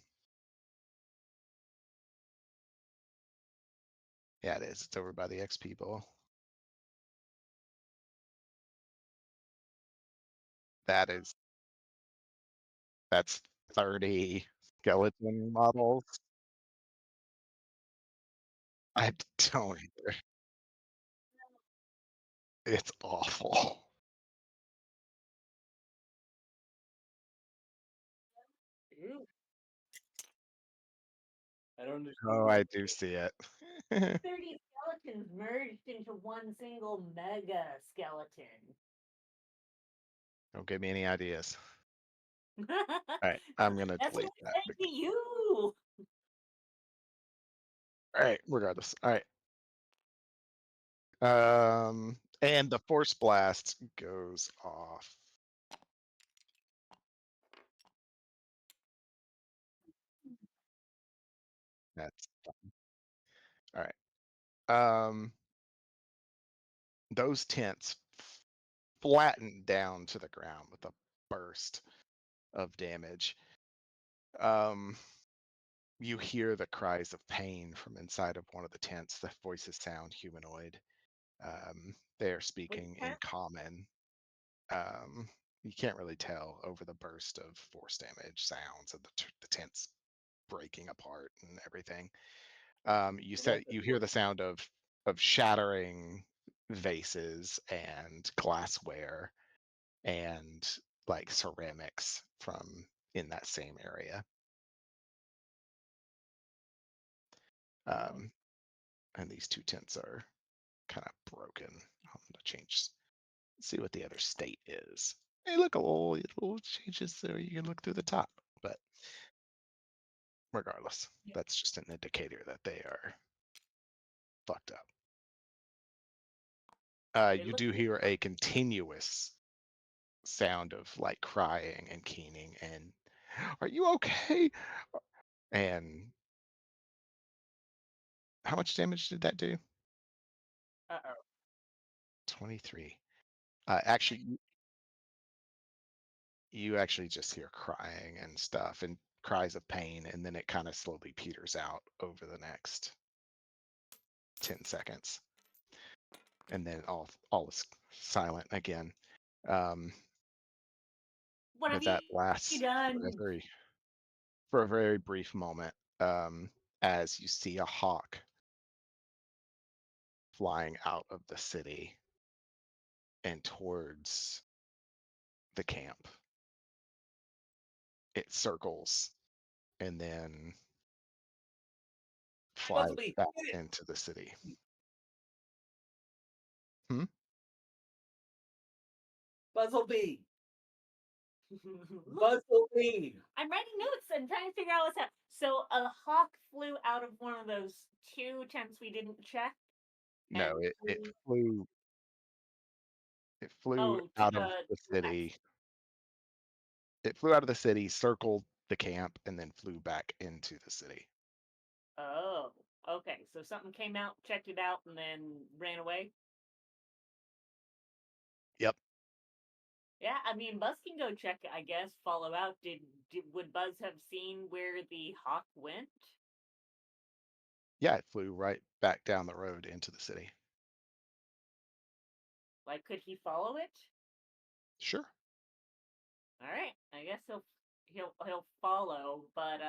Yeah, it is. It's over by the XP bowl. That's 30 skeleton models. I don't either. It's awful. Ew. I don't understand. Oh, I do see it. 30 skeletons merged into one single mega skeleton. Don't give me any ideas. All right, I'm gonna That's what delete I that. said to you. All right, regardless. All right. And the force blast goes off. That's all right. Those tents flatten down to the ground with a burst of damage. You hear the cries of pain from inside of one of the tents. The voices sound humanoid. They're Which speaking in tent? common. You can't really tell over the burst of force damage sounds of the tents breaking apart and everything. Is that the You hear the sound of shattering vases and glassware and like ceramics from in that same area. oh, Um, and these two tents are kind of broken. I'm gonna change, see what the other state is. Hey, look, a little changes so you can look through the top. But regardless, Yeah. that's just an indicator that they are fucked up. It You looks do hear a continuous sound of like crying and keening and are you okay? And how much damage did that do? uh-oh. 23. Actually, you actually just hear crying and stuff and cries of pain, and then it kind of slowly peters out over the next 10 seconds. And then all is silent again. Um, What have but you that lasts done? for a very brief moment, as you see a hawk flying out of the city and towards the camp. It circles and then flies Buzzlebee, back get it! into the city. Hmm? Buzzlebee! Buzzlebee! I'm writing notes and trying to figure out what's up. So a hawk flew out of one of those two tents we didn't check No, and it flew, flew oh, to out of the the west. city. It flew out of the city, circled the camp, and then flew back into the city. Oh, okay. So something came out, checked it out, and then ran away. Yep. Yeah, I mean, Buzz can go check, I guess, follow out. Would Buzz have seen where the hawk went? Yeah, it flew right back down the road into the city. Like, could he follow it? Sure. All right, I guess he'll follow, but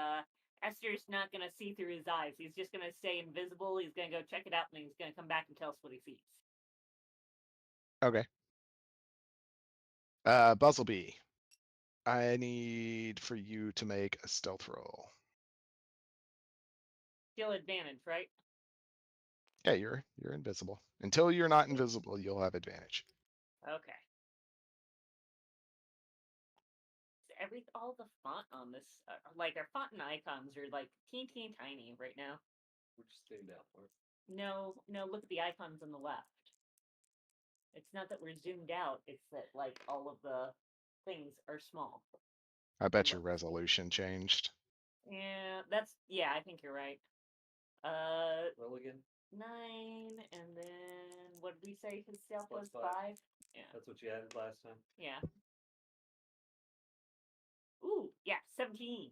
Esther's not gonna see through his eyes. He's just gonna stay invisible. He's gonna go check it out, and he's gonna come back and tell us what he sees. Okay. Buzzlebee, I need for you to make a stealth roll. Still advantage, right? Yeah, you're invisible. Until you're not invisible, you'll have advantage. Okay. All the font on this, like our font and icons are like teeny tiny right now. Which stand out for? No, no, look at the icons on the left. It's not that we're zoomed out, it's that like all of the things are small. I bet your Look. resolution changed. Yeah, I think you're right. Roll again. 9, and then what did we say his self Plus was? 5. 5? Yeah. That's what you added last time. Yeah. Ooh, yeah, 17.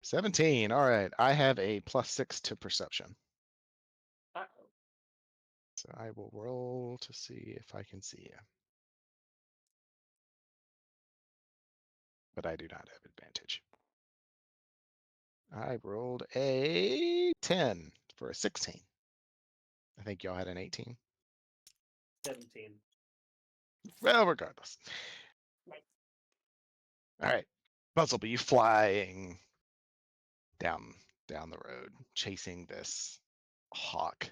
17. All right. I have a +6 to perception. Uh-oh. So I will roll to see if I can see you. But I do not have advantage. I rolled a 10 for a 16. I think y'all had an 18. 17. Well, regardless. Nice. All right. Buzzlebee flying down the road, chasing this hawk.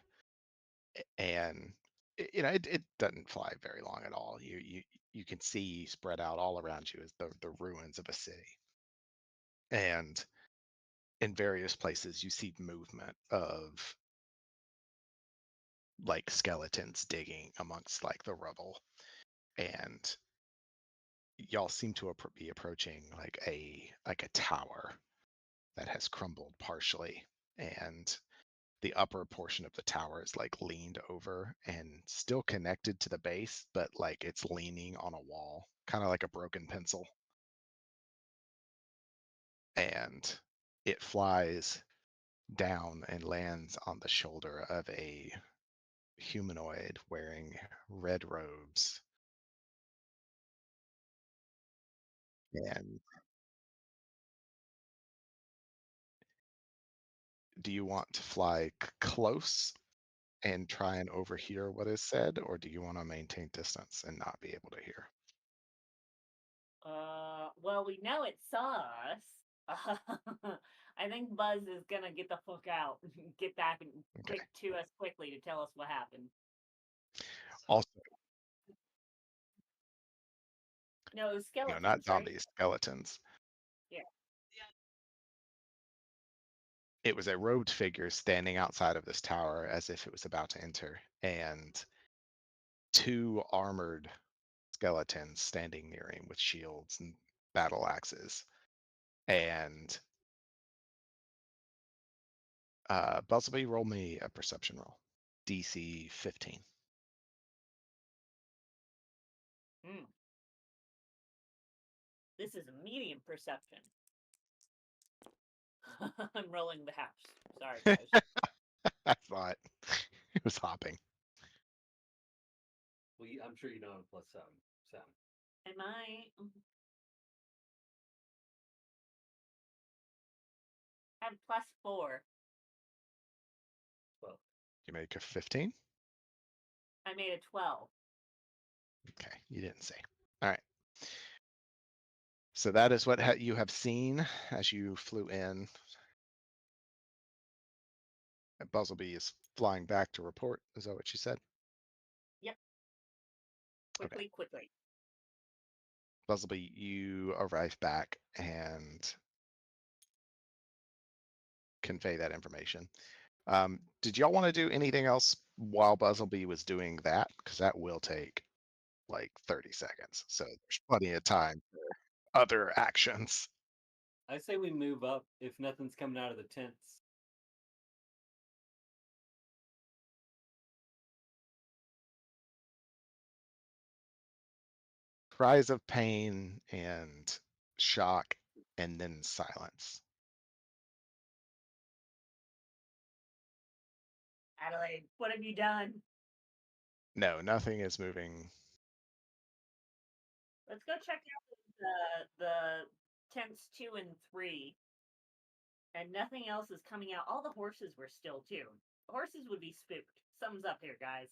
And it doesn't fly very long at all. You can see spread out all around you is the ruins of a city. And in various places you see movement of like skeletons digging amongst like the rubble, and y'all seem to be approaching like a tower that has crumbled partially, and the upper portion of the tower is like leaned over and still connected to the base, but like it's leaning on a wall, kind of like a broken pencil. And it flies down and lands on the shoulder of a humanoid wearing red robes. And do you want to fly close and try and overhear what is said, or do you want to maintain distance and not be able to hear? Well, we know it saw us. I think Buzz is gonna get the fuck out, get back and Okay. quick to us quickly to tell us what happened. Also, No, it was not skeletons, right? zombies, skeletons. Yeah. It was a robed figure standing outside of this tower as if it was about to enter, and two armored skeletons standing near him with shields and battle axes. And Buzzlebee, roll me a perception roll. DC 15. Hmm. This is a medium perception. I'm rolling the house. Sorry, guys. I thought it was hopping. Well, I'm sure you don't have a +7. Am I? I have +4. Well, You make a 15? I made a 12. Okay, you didn't say. All right. So that is what you have seen as you flew in. Buzzlebee is flying back to report. Is that what you said? Yep. Okay. Quickly. Buzzlebee, you arrive back and convey that information. Did y'all want to do anything else while Buzzlebee was doing that? Because that will take like 30 seconds. So there's plenty of time for other actions. I say we move up if nothing's coming out of the tents. Cries of pain and shock, and then silence. Adelaide, what have you done? No, nothing is moving. Let's go check out the tents 2 and 3. And nothing else is coming out. All the horses were still too. Horses would be spooked. Something's up here, guys.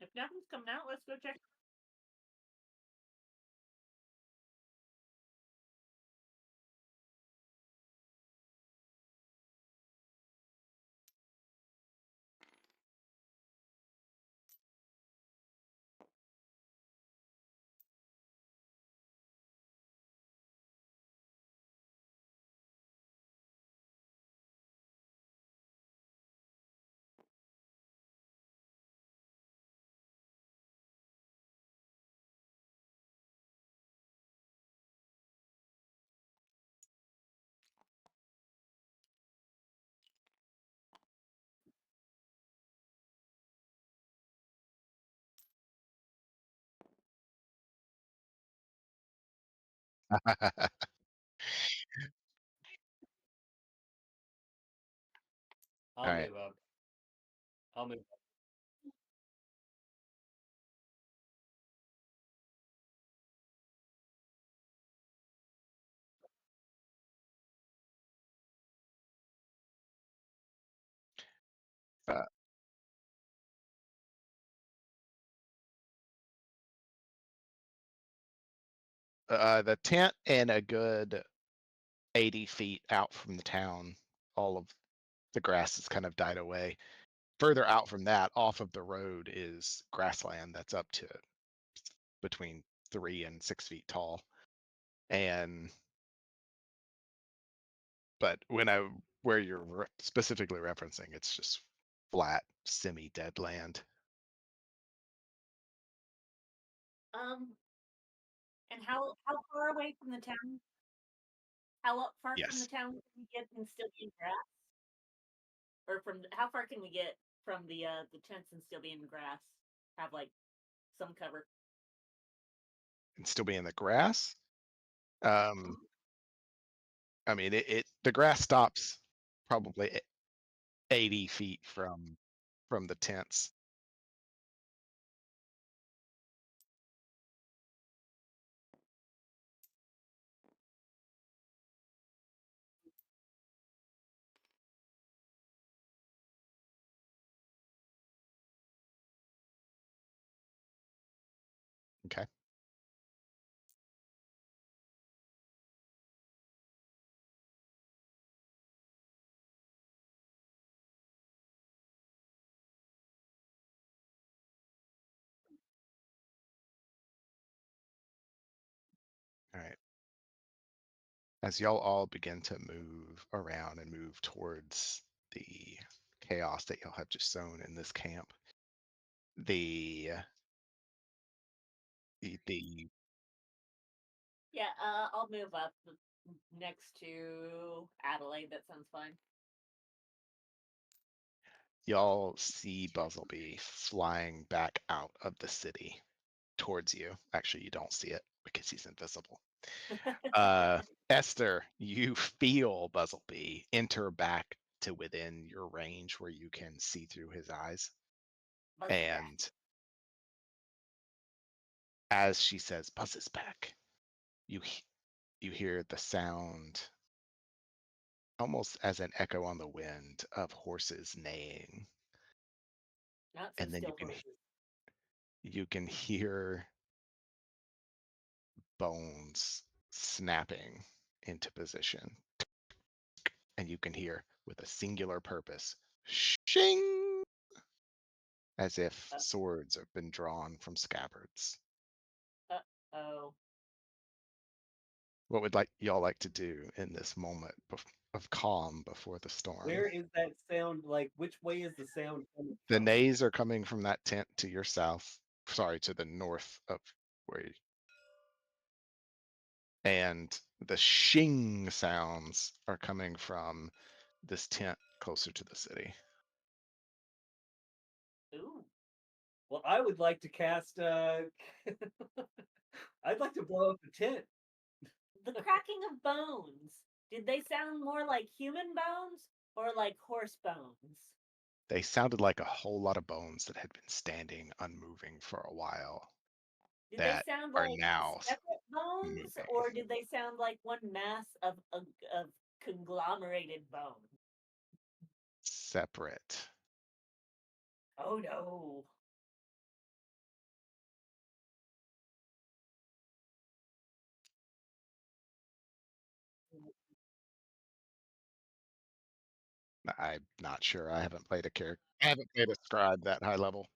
If nothing's coming out, let's go check. I'll All right. move up. I'll move up. Uh, the tent and a good 80 feet out from the town, all of the grass has kind of died away. Further out from that, off of the road, is grassland that's up to between 3 and 6 feet tall. And but where you're specifically referencing, it's just flat, semi-dead land. Um, and how far away from the town? Far from the Yes, town can we get and still be in grass? Or how far can we get from the tents and still be in grass? Have like some cover. and still be in the grass. Mhm. I mean, the grass stops probably 80 feet from the tents. Okay. All right. As y'all all begin to move around and move towards the chaos that y'all have just sown in this camp, the the Yeah, I'll move up next to Adelaide. That sounds fine. y'all see Buzzlebee flying back out of the city towards you. Actually, you don't see it because he's invisible. Esther, you feel Buzzlebee enter back to within your range where you can see through his eyes. Buzz is back. And as she says, Buzz is back, you you hear the sound almost as an echo on the wind of horses neighing. Not so And then still horses. you can hear bones snapping into position. And you can hear with a singular purpose, shing, as if Uh, swords have been drawn from scabbards. oh. What would y'all like to do in this moment of calm before the storm? Where is that sound? Like, which way is the sound coming The from? neighs are coming from that tent to your south, sorry, to the north of where you, and the shing sounds are coming from this tent closer to the city. Ooh. Well, I would like to cast. I'd like to blow up the tent. The cracking of bones. Did they sound more like human bones or like horse bones? They sounded like a whole lot of bones that had been standing unmoving for a while Did they that sound are like now separate bones moving. or did they sound like one mass of conglomerated bone? Separate. Oh no. I'm not sure. I haven't played a character. I haven't played a scribe that high level.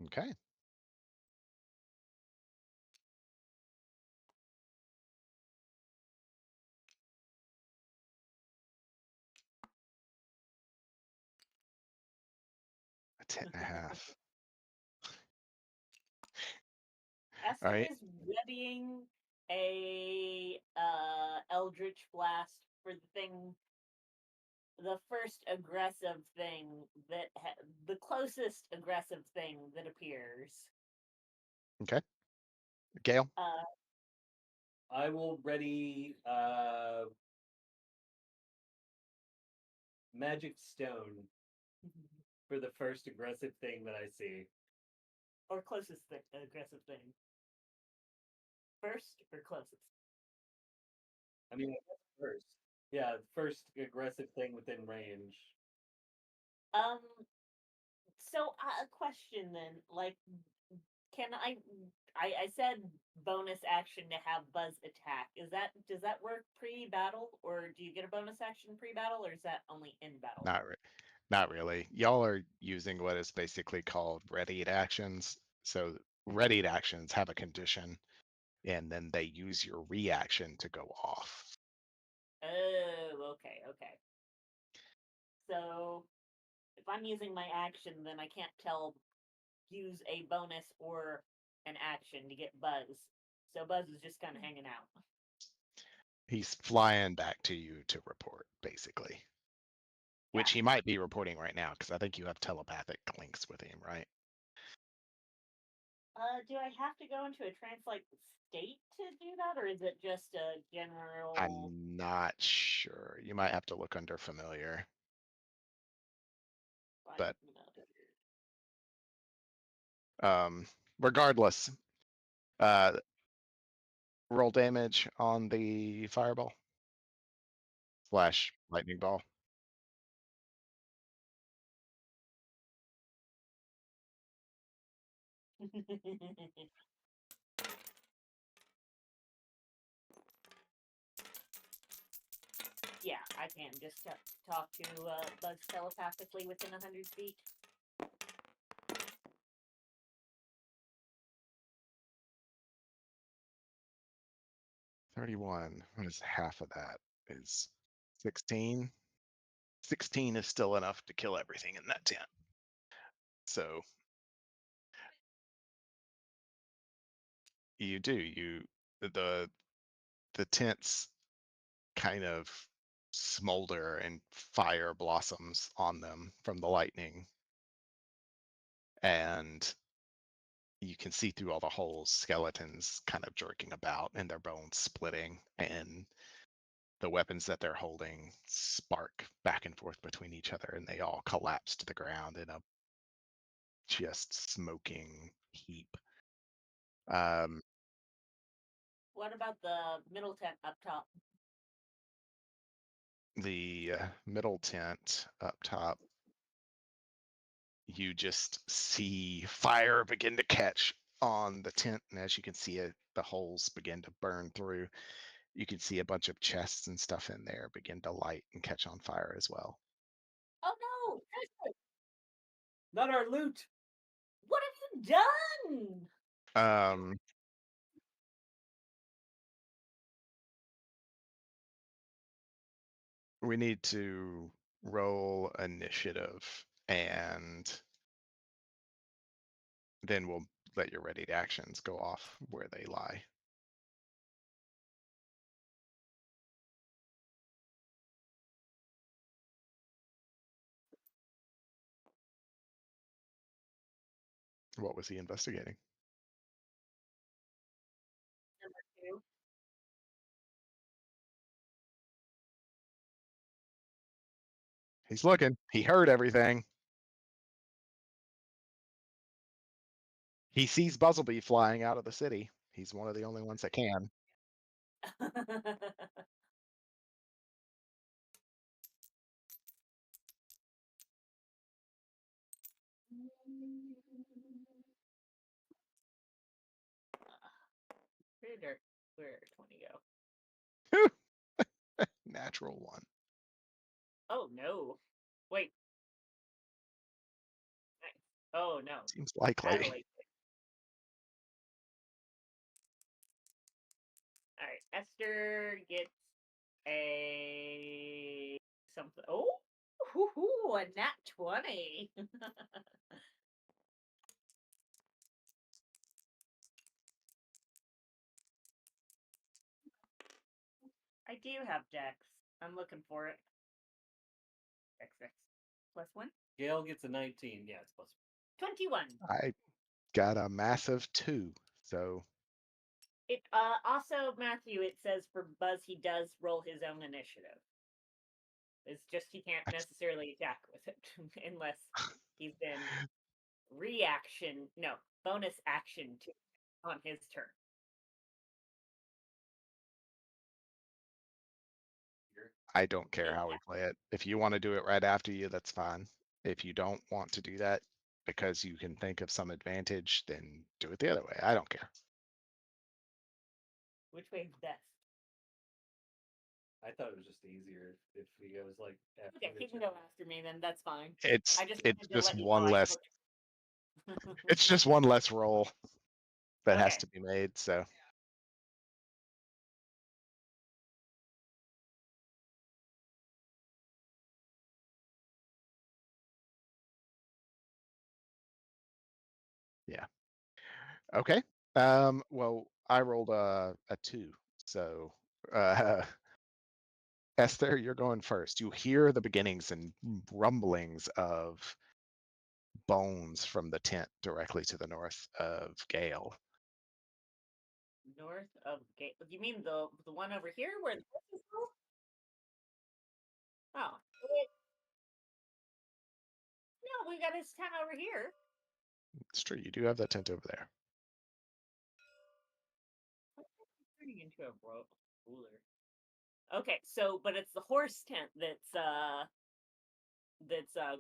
Okay. A 10.5. All Esther right. is readying a Eldritch Blast for the first aggressive thing the closest aggressive thing that appears. Okay. Gale. Uh, I will ready magic stone for the first aggressive thing that I see. or closest aggressive thing. First or closest? I mean, I guess first. Yeah, first aggressive thing within range. Um. So a question then, like, can I said bonus action to have Buzz attack. Does that work pre-battle, or do you get a bonus action pre-battle, or is that only in battle? Not re- not really. Y'all are using what is basically called readied actions. So readied actions have a condition, and then they use your reaction to go off. Oh, okay, okay. So if I'm using my action, then I can't use a bonus or an action to get Buzz. So Buzz is just kind of hanging out. He's flying back to you to report, basically, which Got he it. might be reporting right now because I think you have telepathic links with him, right? Do I have to go into a trance-like state to do that, or is it just a general? I'm not sure. You might have to look under familiar, Find but another. um, regardless, uh, roll damage on the fireball slash lightning ball. Yeah, I can just talk to Buzz telepathically within 100 feet. 31. What is half of that? Is 16. 16 is still enough to kill everything in that tent. So you do. The the tents kind of smolder and fire blossoms on them from the lightning. And you can see through all the holes, skeletons kind of jerking about and their bones splitting. And the weapons that they're holding spark back and forth between each other, and they all collapse to the ground in a just smoking heap. Um, What about the middle tent up top? the middle tent up top, you just see fire begin to catch on the tent, and as you can see it, the holes begin to burn through. You can see a bunch of chests and stuff in there begin to light and catch on fire as well. Oh no, Tristan, Not our loot! what have you done? Um, we need to roll initiative, and then we'll let your ready actions go off where they lie. What was he investigating? Number two. He's looking. He heard everything. He sees Buzzlebee flying out of the city. He's one of the only ones that can. Where did where 20 go? Natural one. Oh no. Wait. Nice. Oh no. Seems likely. Adelaide. All right. Esther gets a something. Oh, a nat 20. I do have Dex. I'm looking for it. Dex plus one. Gail gets a 19. Yeah, it's plus 21. I got a massive 2. So It also, Matthew, it says for Buzz he does roll his own initiative. It's just he can't necessarily attack with it unless he's been bonus action to on his turn. I don't care how we Exactly. play it. If you want to do it right after you, that's fine. If you don't want to do that because you can think of some advantage, then do it the other way. I don't care. Which way is best? I thought it was just easier if he goes like after Okay, he each can other. go after me then. That's fine. It's I just it's wanted to just let you know one I less took. it's just one less roll that has Okay. to be made. So yeah. Okay. Well, I rolled a 2. So Esther, you're going first. You hear the beginnings and rumblings of bones from the tent directly to the north of Gale. North of Gate. You mean the one over here where the horses go? Oh. No, we got his tent over here. It's true. You do have that tent over there. Turning into a ruler. Okay, so but it's the horse tent that's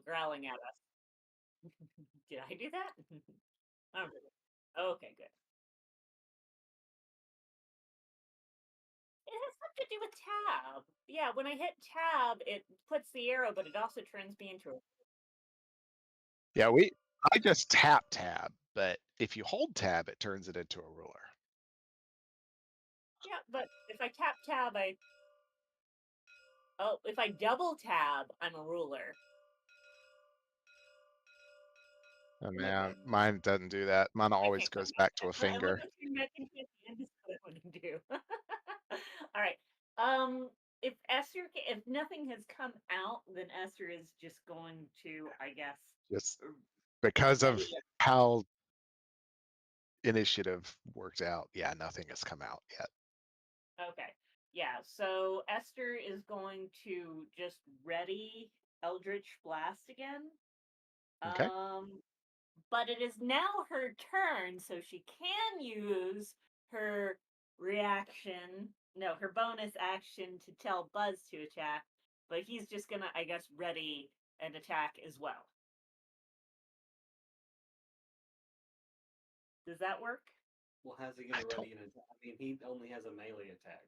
growling at us. Did I do that? I don't know. Okay, good. It has something to do with tab. Yeah, when I hit tab, it puts the arrow, but it also turns me into a. Yeah, I just tap tab, but if you hold tab, it turns it into a ruler. Yeah, but if I tap tab, if I double tab, I'm a ruler. Oh man, mine doesn't do that. Mine I always can't goes command back to a that. I'm finger. looking through Megan and just what I want to do. All right. If if nothing has come out, then Esther is just going to, I guess, Just because of ready. how initiative worked out. Yeah, nothing has come out yet. Okay. Yeah. So Esther is going to just ready Eldritch Blast again. Okay. But it is now her turn, so she can use her her bonus action to tell Buzz to attack, but he's just gonna, I guess, ready an attack as well. Does that work? Well, how's he I gonna don't. ready an attack? I mean, he only has a melee attack.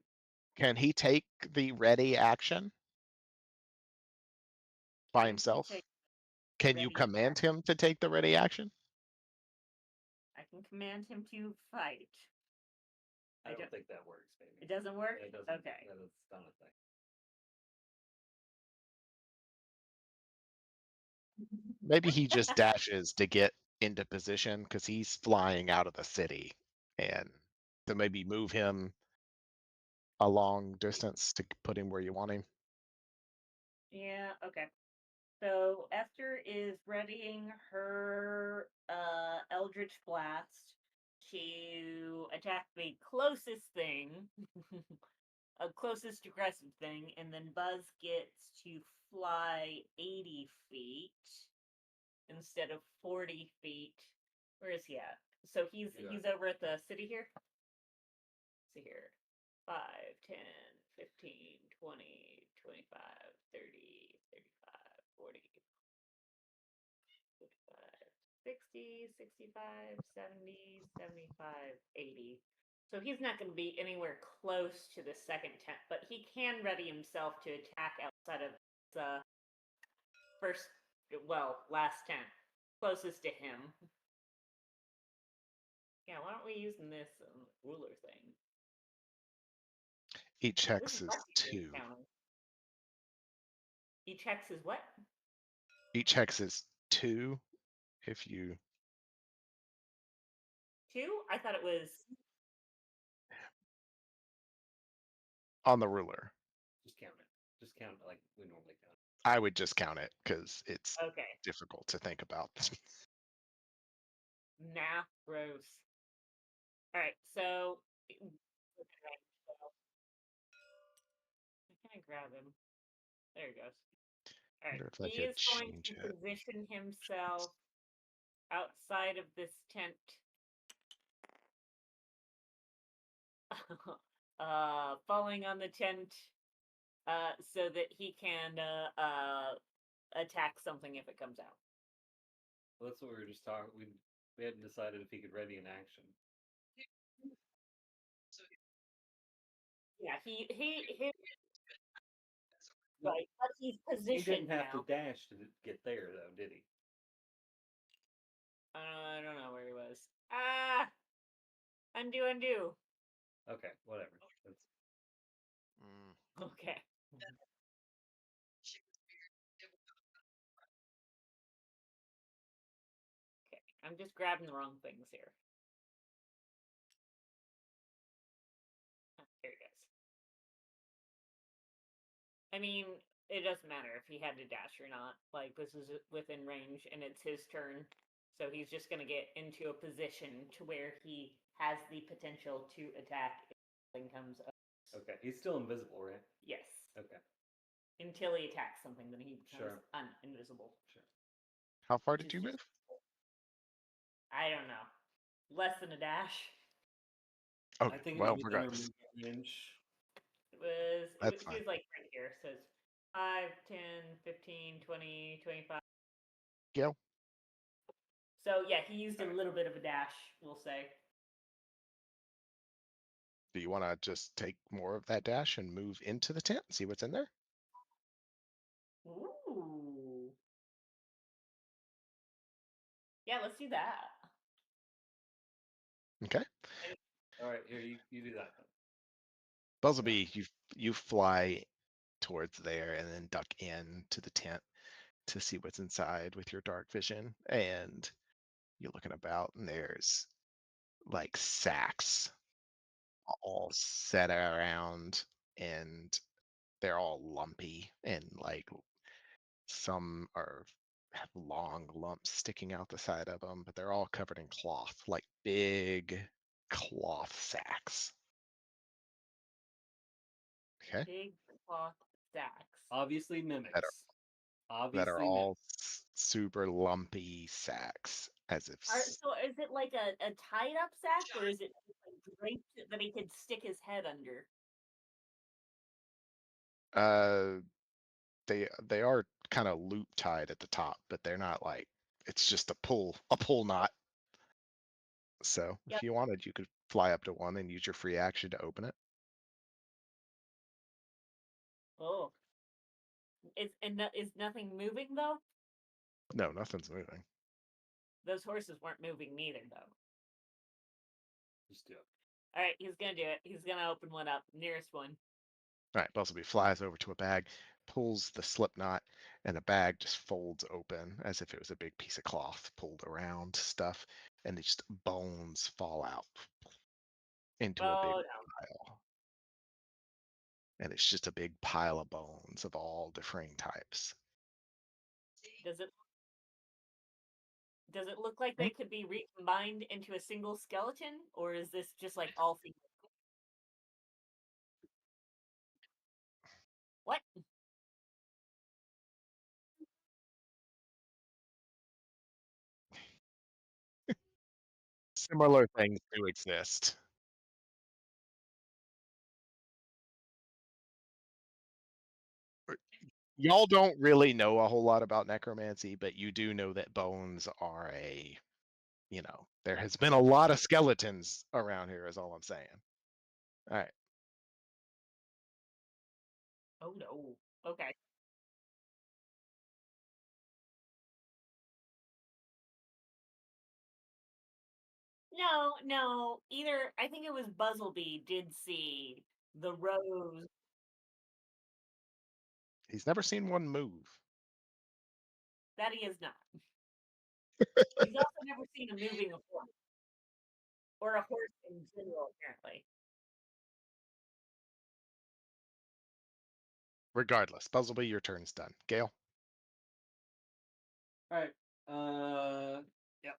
Can he take the ready action by Can he himself? take Can you ready command action? him to take the ready action? I can command him to fight. I don't think that works, maybe. It doesn't work? It doesn't. Okay. That's not a thing. Maybe he just dashes to get into position because he's flying out of the city, and to maybe move him a long distance to put him where you want him. Yeah, okay. So Esther is readying her Eldritch Blast to attack the closest thing, a closest aggressive thing, and then Buzz gets to fly 80 feet instead of 40 feet. Where is he at? So he's over at the city here. See here. 5, 10, 15, 20, 25, 30, 35, 40, 55, 60, 65, 70, 75, 80. So he's not going to be anywhere close to the second tent, but he can ready himself to attack outside of the first, well, last tent, closest to him. Yeah, why aren't we using this ruler thing? Each This hex is is lucky for 2. counting. Each hex is what? Each hex is 2 if you 2? I thought it was. on the ruler. Just count it. Just count it like we normally count. I would just count it because it's Okay. difficult to think about. Math gross. Alright, so. How can I grab him? There he goes. Alright, Wonder if I he could is going change to it. position himself outside of this tent. Falling on the tent so that he can attack something if it comes out. Well, that's what we were just talking. We hadn't decided if he could ready an action. Yeah, he right, but he's He positioned didn't have now. to dash to get there, though, did he? I don't know where he was. Ah, undo. Okay, whatever. That's Mm, Okay. Okay, I'm just grabbing the wrong things here. There he goes. I mean, it doesn't matter if he had to dash or not. Like, this is within range, and it's his turn. So he's just going to get into a position to where he has the potential to attack if something comes up. okay. He's still invisible, right? Yes. Okay, Until he attacks something, then he becomes sure. invisible. Sure. How far Which did is you just, move? I don't know, less than a dash. I Okay, think it was well, within our regardless, movement range. that's He fine. was like right here. It says 5, 10, 15, 20, 25. Gil, So yeah, he used a Alright. little bit of a dash, we'll say. do you want to just take more of that dash and move into the tent and see what's in there? Ooh. Yeah, let's do that. Okay. All right, here you do that then. Buzzlebee, you fly towards there and then duck in to the tent to see what's inside with your dark vision. And you're looking about, and there's like sacks all set around, and they're all lumpy, and like some are have long lumps sticking out the side of them, but they're all covered in cloth, like big cloth sacks. Okay, Big cloth stacks. Obviously that are mimics. that are Obviously mimics. all super lumpy sacks, as if So is it like a tied up sack, or is it like draped that he could stick his head under? uh they are kind of loop tied at the top, but they're not like it's just a pull knot. So if Yep. you wanted, you could fly up to one and use your free action to open it. Oh, is nothing moving though? No, nothing's moving. Those horses weren't moving neither though. Just do it. All right, he's gonna do it. He's gonna open one up, nearest one. All right, Bustleby flies over to a bag, pulls the slip knot, and the bag just folds open as if it was a big piece of cloth pulled around stuff, and just bones fall out into a big Oh no. pile. And it's just a big pile of bones of all differing types. Does it does it look like Mm, they could be recombined into a single skeleton, or is this just like all things? What? Similar things do exist. Y'all don't really know a whole lot about necromancy, but you do know that bones are a there has been a lot of skeletons around here, is all I'm saying. All right. Oh no. Okay. No, no. Either I think it was Buzzlebee did see the rose He's never seen one move. that he is not. He's also never seen a moving horse or a horse in general, apparently. Regardless, Buzzlebee, your turn's done. Gale. All right. Yep.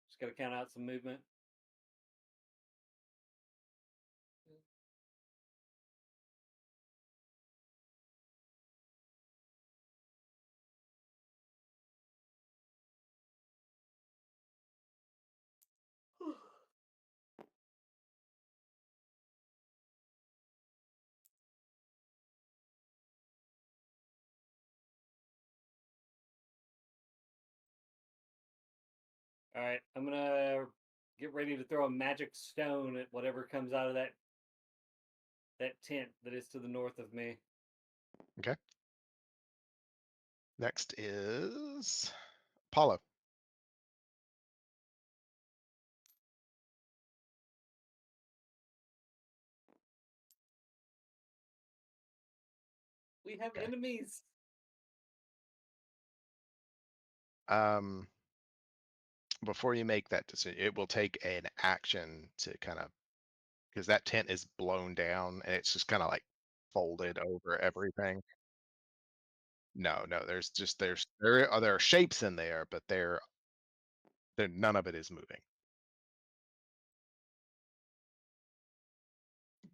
Just gotta count out some movement. All right, I'm gonna get ready to throw a magic stone at whatever comes out of that tent that is to the north of me. Okay. Next is Apollo. We have Okay. enemies. Um, before you make that decision, it will take an action to kind of because that tent is blown down and it's just kind of like folded over everything. No, no, there are shapes in there, but there none of it is moving.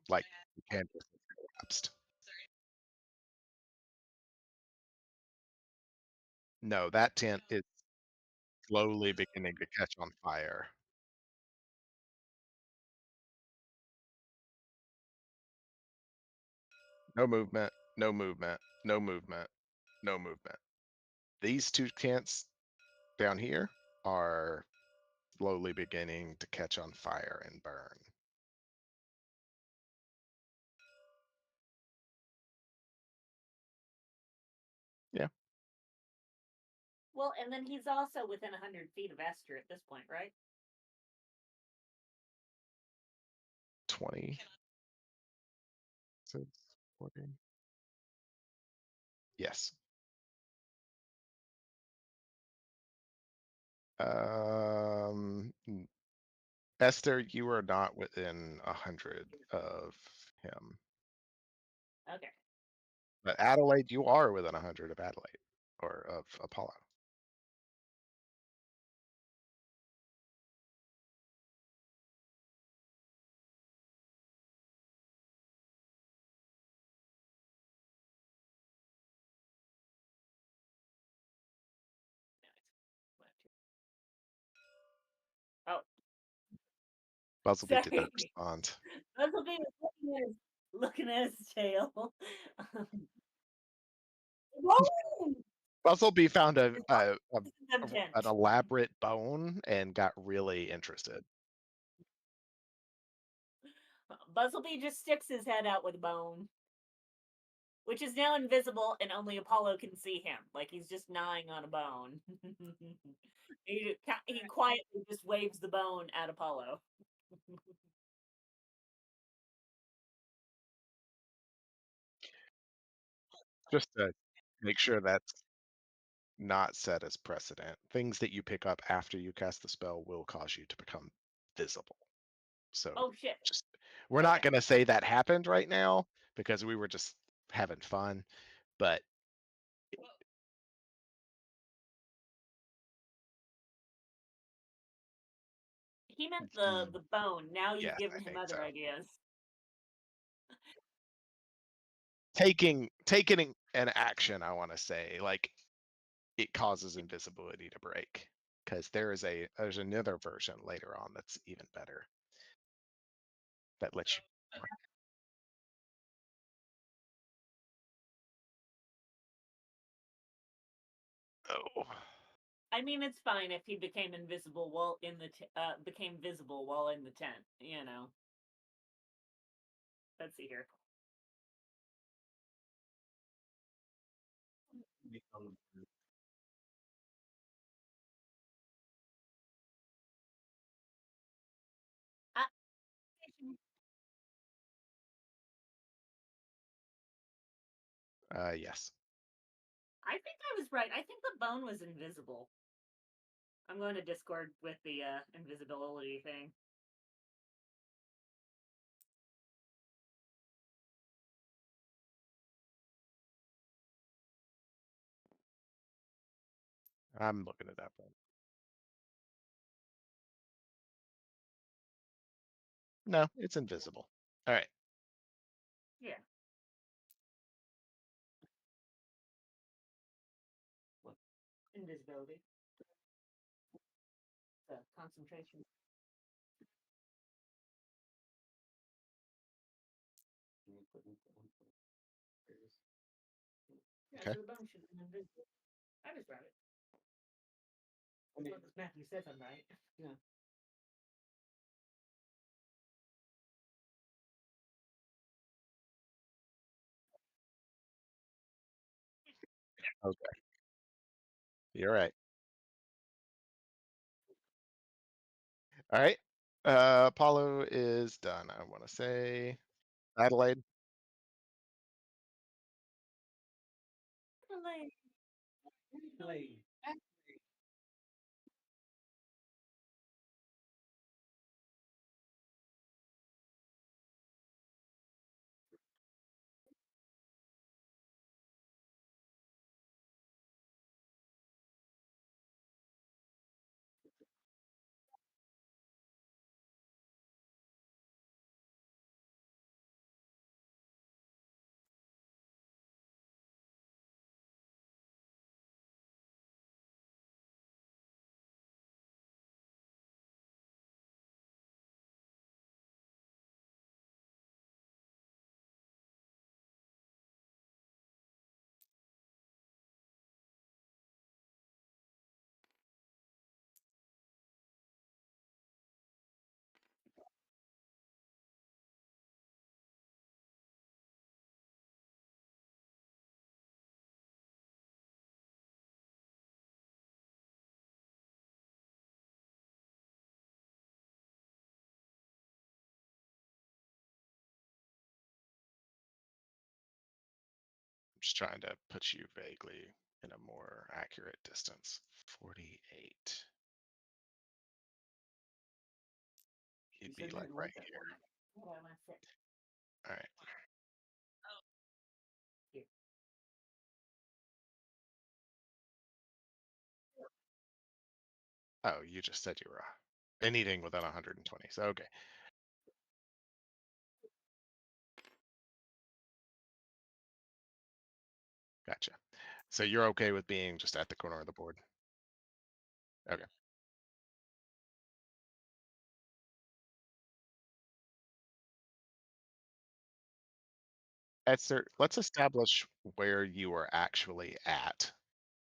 Like the canvas is collapsed. No, that tent is slowly beginning to catch on fire. No movement, no movement, no movement, no movement. These two tents down here are slowly beginning to catch on fire and burn. Yeah, Well, and then he's also within 100 feet of Esther at this point, right? 20, 40. Yes. N- Esther, you are not within 100 of him. Okay. But Adelaide, you are within 100 of Adelaide or of Apollo. Oh, Buzzleby did not sorry. respond. Bumblebee was looking at his tail. Whoa! Buzzleby found It's not an tent. elaborate bone and got really interested. Buzzlebee just sticks his head out with a bone, which is now invisible, and only Apollo can see him. Like he's just gnawing on a bone. He quietly just waves the bone at Apollo. Just to make sure that's not set as precedent. Things that you pick up after you cast the spell will cause you to become visible. So Oh shit. just we're not Okay. going to say that happened right now because we were just having fun, but He meant the ye- the bone. Now you've yes, I given him think other so. ideas. Taking an action, I want to say, like it causes invisibility to break because there's another version later on that's even better that lets you. Oh. I mean, it's fine if he became invisible while in the became visible while in the tent. You know. Let's see here. I, Yes. I think I was right. I think the bone was invisible. I'm going to Discord with the invisibility thing. I'm looking it up. No, it's invisible. All right. Yeah. Invisibility. Concentration. Yeah, Okay. so the bone should have been invisible. I just read it. That's what this Matthew says I'm right. Yeah. Okay. You're right. All right. Apollo is done. I want to say Adelaide. Like, Play. I'm just trying to put you vaguely in a more accurate distance. 48. You You'd be said you like didn't right want that here. one. what am I saying? All right. Here. Oh, you just said you were anything within 120. So okay. Gotcha. So you're okay with being just at the corner of the board? Okay. Let's establish where you are actually at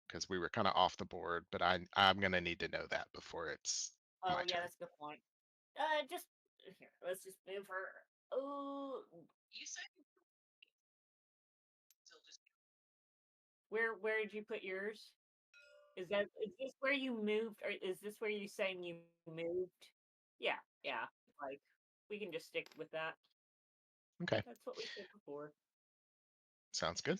because we were kind of off the board, but I'm gonna need to know that before it's Oh my yeah, turn. that's a good point. Just here. Let's just move her. Oh, where did you put yours? Is this where you moved, or is this where you saying you moved? Yeah, yeah. Like we can just stick with that. Okay. That's what we said before. Sounds good.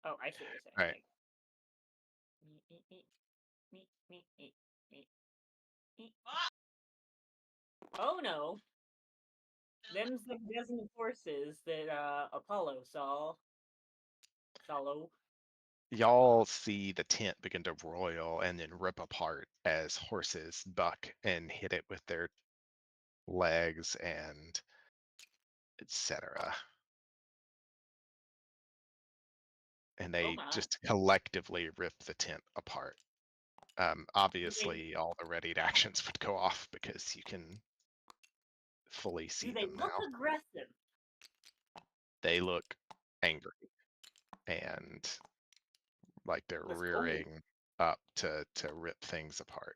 Oh, I see what you're saying. All right. Like me, me, me, me, me, me, me, me. Oh no, them's the dozen horses that Apollo saw. Solo. Y'all see the tent begin to roil and then rip apart as horses buck and hit it with their legs and etc. And Oh they my. just collectively rip the tent apart. They Obviously, all the readied actions would go off because you can fully Do see they them look now. aggressive? They look angry and like they're Let's go. rearing up to rip things apart.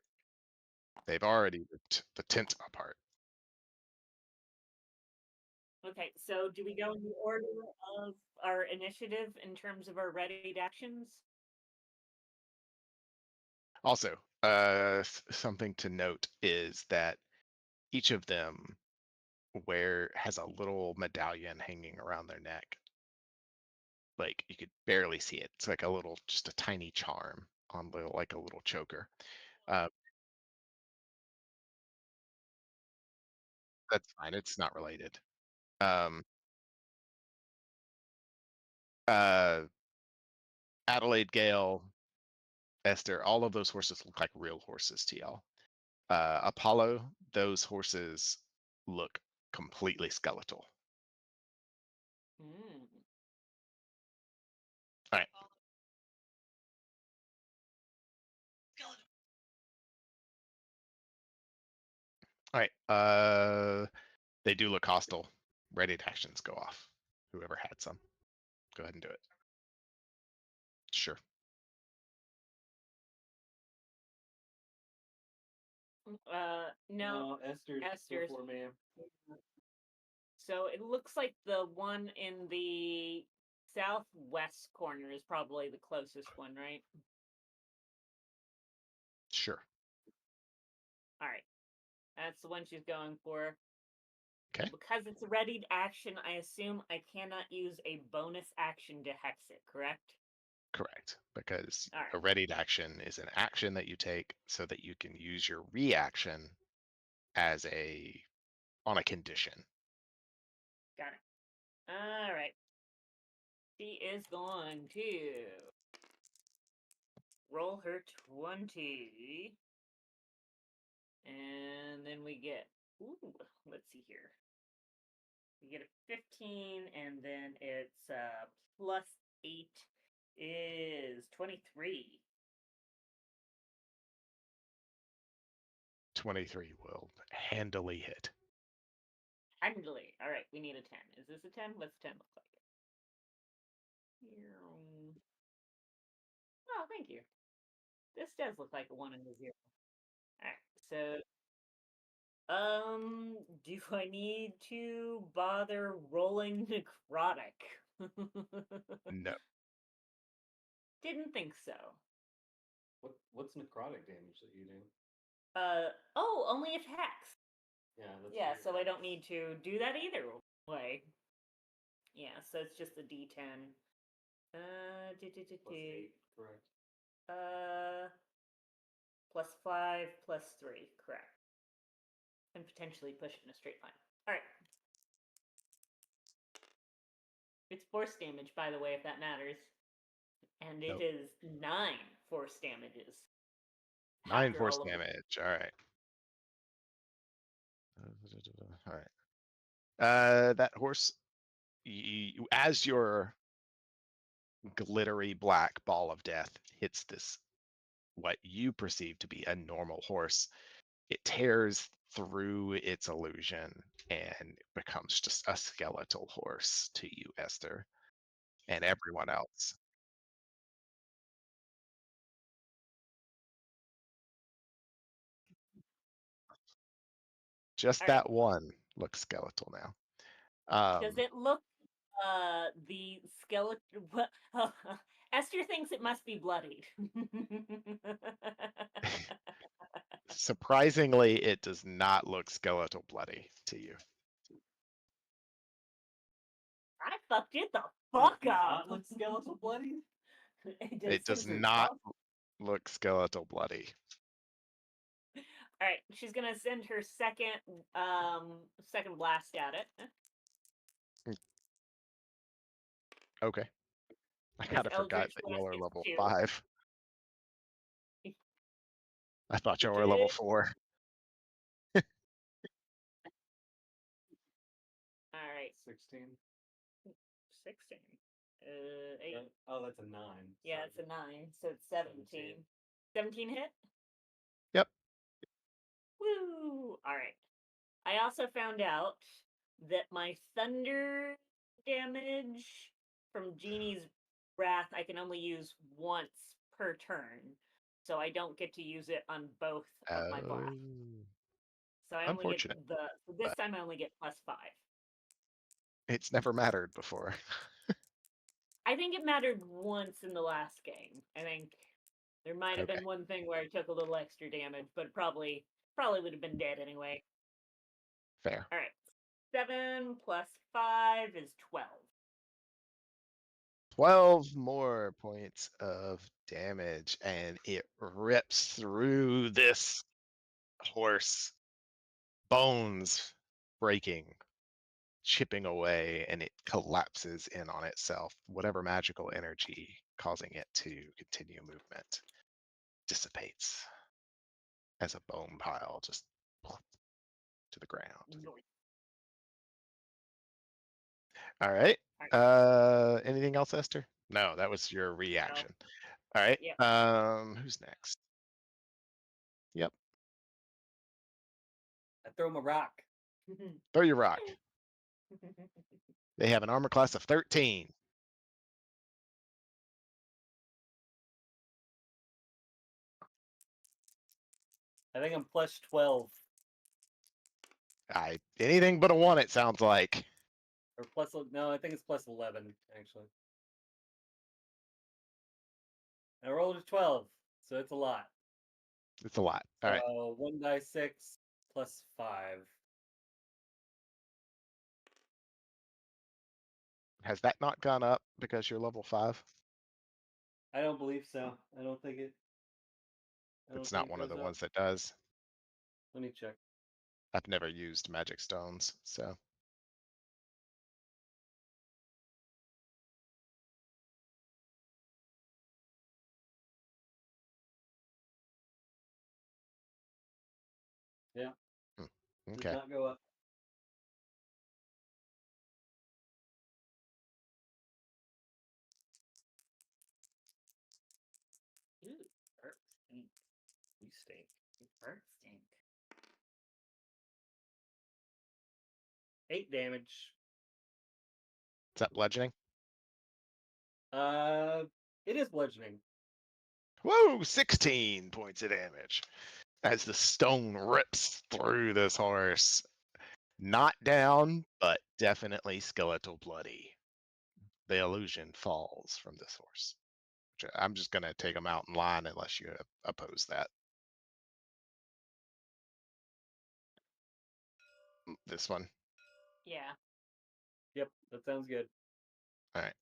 They've already ripped the tent apart. Okay, so do we go in the order of our initiative in terms of our readied actions? Also, something to note is that each of them has a little medallion hanging around their neck. Like you could barely see it. It's like just a tiny charm on like a little choker. Uh, that's fine. It's not related. Um, uh, Adelaide, Gale, Esther, all of those horses look like real horses to y'all. Apollo, those horses look completely skeletal. Mm. All right. All right. They do look hostile. Ready to actions go off. Whoever had some, go ahead and do it. Sure. No, Esther's Esther's. before me. So it looks like the one in the southwest corner is probably the closest one, right? Sure. All right. That's the one she's going for. Okay. Because it's a readied action, I assume I cannot use a bonus action to hex it, correct? Correct. Because All right. a readied action is an action that you take so that you can use your reaction as on a condition. Got it. All right. She is going to roll her 20. And then we get, ooh, let's see here. We get a 15, and then it's plus 8 is 23. 23 will handily hit. Handily. All right, we need a 10. Is this a 10? What's 10 look like? Oh, thank you. This does look like a 1 and a 0. All right, so do I need to bother rolling necrotic? No. Didn't think so. What's necrotic damage that you do? Oh, only if hex. Yeah, that's Yeah, weird. so I don't need to do that either way. Yeah, so it's just a D10. Plus 8, correct. Plus 5, plus 3, correct. And potentially push it in a straight line. All right. It's force damage, by the way, if that matters. And it Nope. is 9 force damages. 9 After force all of the damage. All right. All right. That horse, as your glittery black ball of death hits this, what you perceive to be a normal horse, it tears through its illusion and becomes just a skeletal horse to you, Esther, and everyone else. Just All right. that one looks skeletal now. Does it look the skeleton? Esther thinks it must be bloodied. Surprisingly, it does not look skeletal bloody to you. I fucked it the Does fuck it not up. look skeletal bloody? It does not look skeletal bloody. All right, she's gonna send her second blast at it. Okay. I Because kind of forgot Eldritch that Blast y'all are gets level 2. 5. I thought y'all were level 4. All right, 16. 16. 8. Oh, that's a 9. Yeah, Sorry. it's a 9, so it's 17. 17 hit? Yep. Woo! All right. I also found out that my thunder damage from Genie's Wrath I can only use once per turn. So I don't get to use it on both of my blasts. Oh, So I only get unfortunate. so this But time I only get +5. it's never mattered before. I think it mattered once in the last game. I think there might have Okay, been one thing where I took a little extra damage, but probably would have been dead anyway. fair. All right. 7 plus 5 is 12. 12 more points of damage, and it rips through this horse, bones breaking, chipping away, and it collapses in on itself. Whatever magical energy causing it to continue movement dissipates as a bone pile just to the ground. Noise. All right. All right. Anything else, Esther? No, that was your So, reaction. All right. yeah. Who's next? Yep. I throw him a rock. Throw your rock. They have an armor class of 13. I think I'm plus 12 Anything but a one, it sounds like. or plus. No, I think it's plus 11 actually. I rolled a 12, so it's a lot. It's a lot. All right. So 1d6 plus 5. Has that not gone up because you're level 5? I don't believe so. I don't think it. I don't It's think not it one of goes the up. ones that does. Let me check. I've never used magic stones, so. Yeah, Hmm, does okay. not go up. Ooh, burp stink. You stink. You burp stink. 8 damage. Is that bludgeoning? Uh, it is bludgeoning. Whoa, 16 points of damage as the stone rips through this horse. Not down, but definitely skeletal bloody. The illusion falls from this horse. I'm just going to take them out in line unless you oppose that. This one. Yeah. Yep, that sounds good. All right.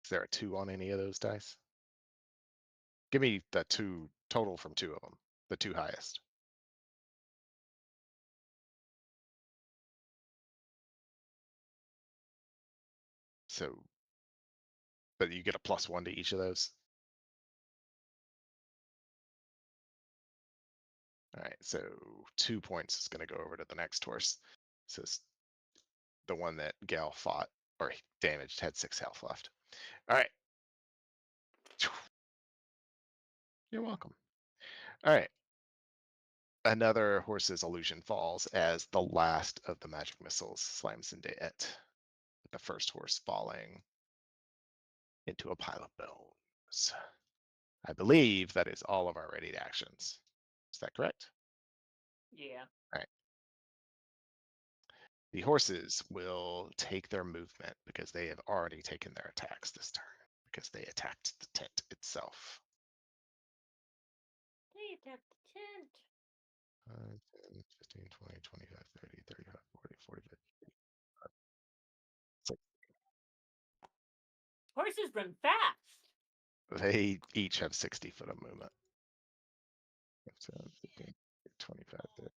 Is there a 2 on any of those dice? Give me the 2 total from 2 of them, the 2 highest. So, but you get a +1 to each of those. All right, so 2 points is going to go over to the next horse. So it's the one that Gal fought or damaged had 6 health left. All right. You're welcome. All right. Another horse's illusion falls as the last of the magic missiles slams into it, with the first horse falling into a pile of bones. I believe that is all of our ready actions. Is that correct? Yeah. All right. The horses will take their movement because they have already taken their attacks this turn because they attacked the tent itself. They attacked the tent. 5, 10, 15, 20, 25, 30, 35, 40, 45, 60. Horses run fast. They each have 60 foot of movement. 7, 15, 25, 30,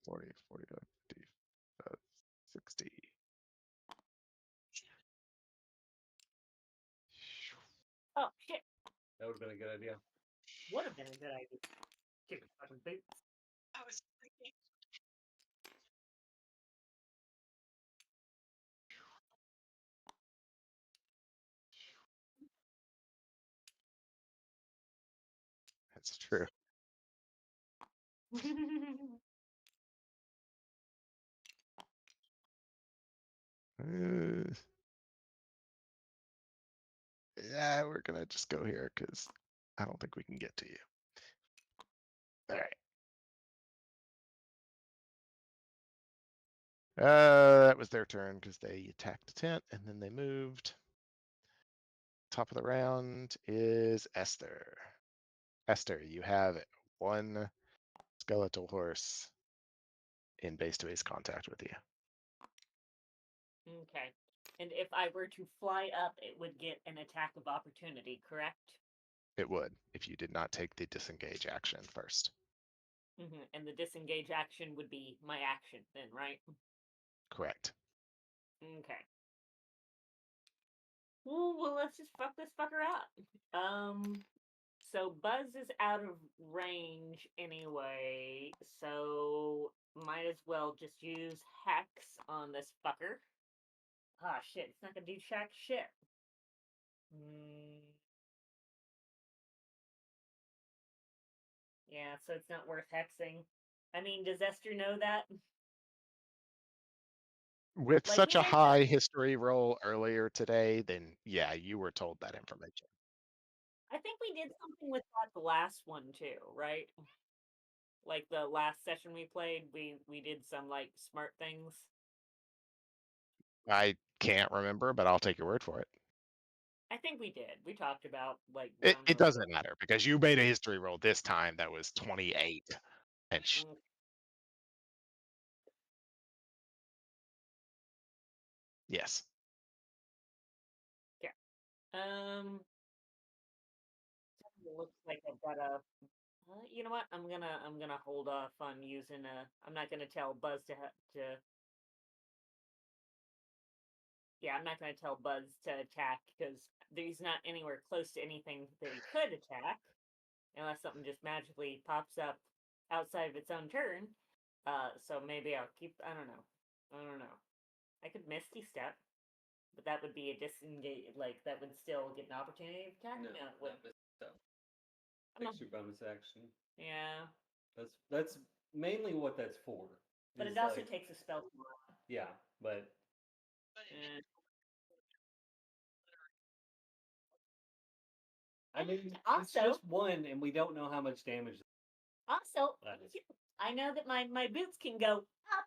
40, 45, 50, 60. Oh shit. That would have been a good idea. Would have been a good idea. Stupid fucking boots. That's true. Uh, yeah, we're gonna just go here because I don't think we can get to you. All right. That was their turn because they attacked the tent and then they moved. Top of the round is Esther. Esther, you have one skeletal horse in base-to-base contact with you. Okay. And if I were to fly up, it would get an attack of opportunity, correct? It would if you did not take the disengage action first. And the disengage action would be my action then, right? Correct. Okay. Well, let's just fuck this fucker up. So Buzz is out of range anyway, so might as well just use Hex on this fucker. Ah, shit, it's not gonna do jack shit. Yeah, so it's not worth hexing. I mean, does Esther know that? With Like, such we a did some. high history roll earlier today, then yeah, you were told that information. I think we did something with that the last one too, right? Like the last session we played, we did some like smart things. I can't remember, but I'll take your word for it. I think we did. We talked about like It rounding doesn't matter because you made a history roll this time that was 28. And yes. Yeah. Looks like I've got a. You know what? I'm gonna hold off on using a. I'm not gonna tell Buzz to. Yeah, I'm not gonna tell Buzz to attack because he's not anywhere close to anything that he could attack, unless something just magically pops up outside of its own turn. So maybe I'll keep. I don't know. I don't know. I could Misty Step, but that would be a disengage. Like that would still get an opportunity of attack. No, it would. not Miss Stuff. I'm not- Takes your bonus action. Yeah, That's mainly what that's for. but Is it also like, takes a spell slot. yeah, but Eh. I mean, it's Also, just one, and we don't know how much damage. Also, That is. I know that my boots can go up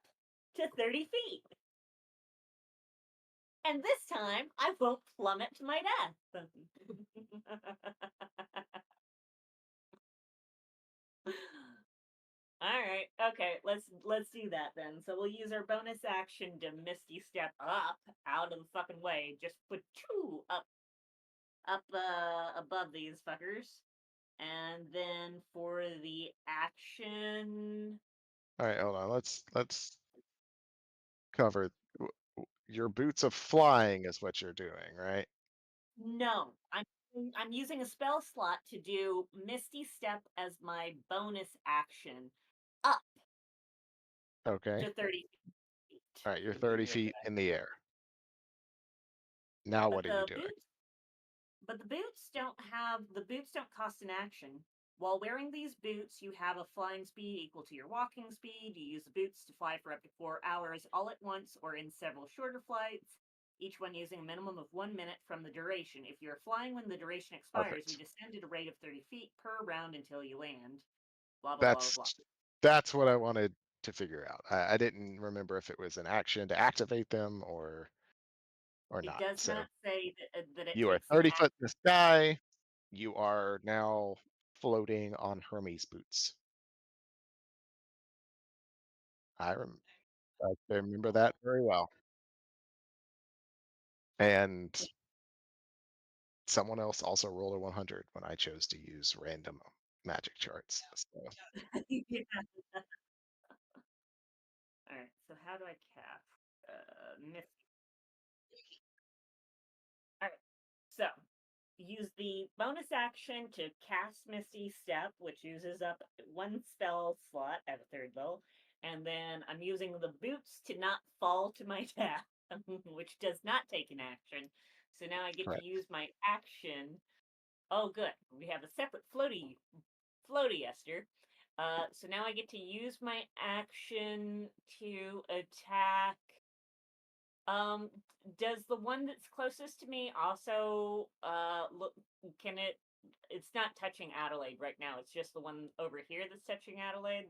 to 30 feet. And this time, I won't plummet to my death. All right. Okay. Let's do that then. So we'll use our bonus action to Misty Step up out of the fucking way. Just put two up above these fuckers. And then for the action, All right, hold on. Let's cover your boots of flying is what you're doing, right? no, I'm using a spell slot to do Misty Step as my bonus action up Okay. to 30 feet. All right, you're And then 30 you feet attack. in the air. Now But what are you the doing? boots the boots don't cost an action. While wearing these boots, you have a flying speed equal to your walking speed. You use the boots to fly for up to 4 hours all at once or in several shorter flights, each one using a minimum of 1 minute from the duration. If you're flying when the duration expires, you Perfect. descend at a rate of 30 feet per round until you land. Blah, blah, blah, blah, That's blah. that's what I wanted to figure out. I didn't remember if it was an action to activate them or It not. does So not say that it you are takes an 30 action. foot in the sky. You are now floating on Hermes boots. I, rem- I remember that very well. And someone else also rolled a 100 when I chose to use random magic charts. So Yeah. All right. So how do I cast? Misty. All right. So use the bonus action to cast Misty Step, which uses up one spell slot at a third level. And then I'm using the boots to not fall to my death, which does not take an action. So now I get to Correct. use my action. Oh, good. We have a separate floaty Esther. So now I get to use my action to attack. Does the one that's closest to me also look? Can it? It's not touching Adelaide right now. It's just the one over here that's touching Adelaide.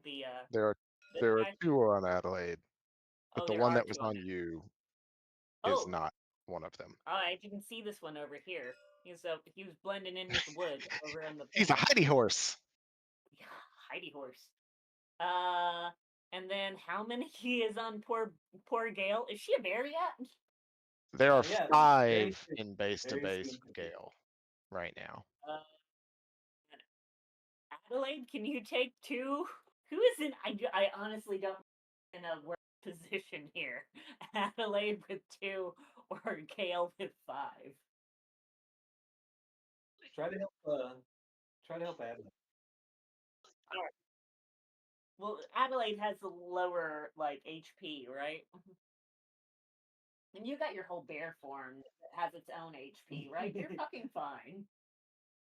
There are This there are guy. two on Adelaide, but Oh, the there one are that was two on on it. you is Oh, not one of them. oh, I didn't see this one over here. He was blending in with the wood over on the He's a pickup. hidey horse. Yeah, Heidi horse. And then how many is on poor Gail? Is she a bear yet? There are Yeah, very 5 soon. in base to Very base soon. Gale right now. Uh, Adelaide, can you take two? Who is in? I honestly don't in a work position here. Adelaide with 2 or Gail with 5. Try to help. Try to help Adam. All right. Well, Adelaide has a lower like HP, right? And you got your whole bear form that has its own HP, right? You're fucking fine.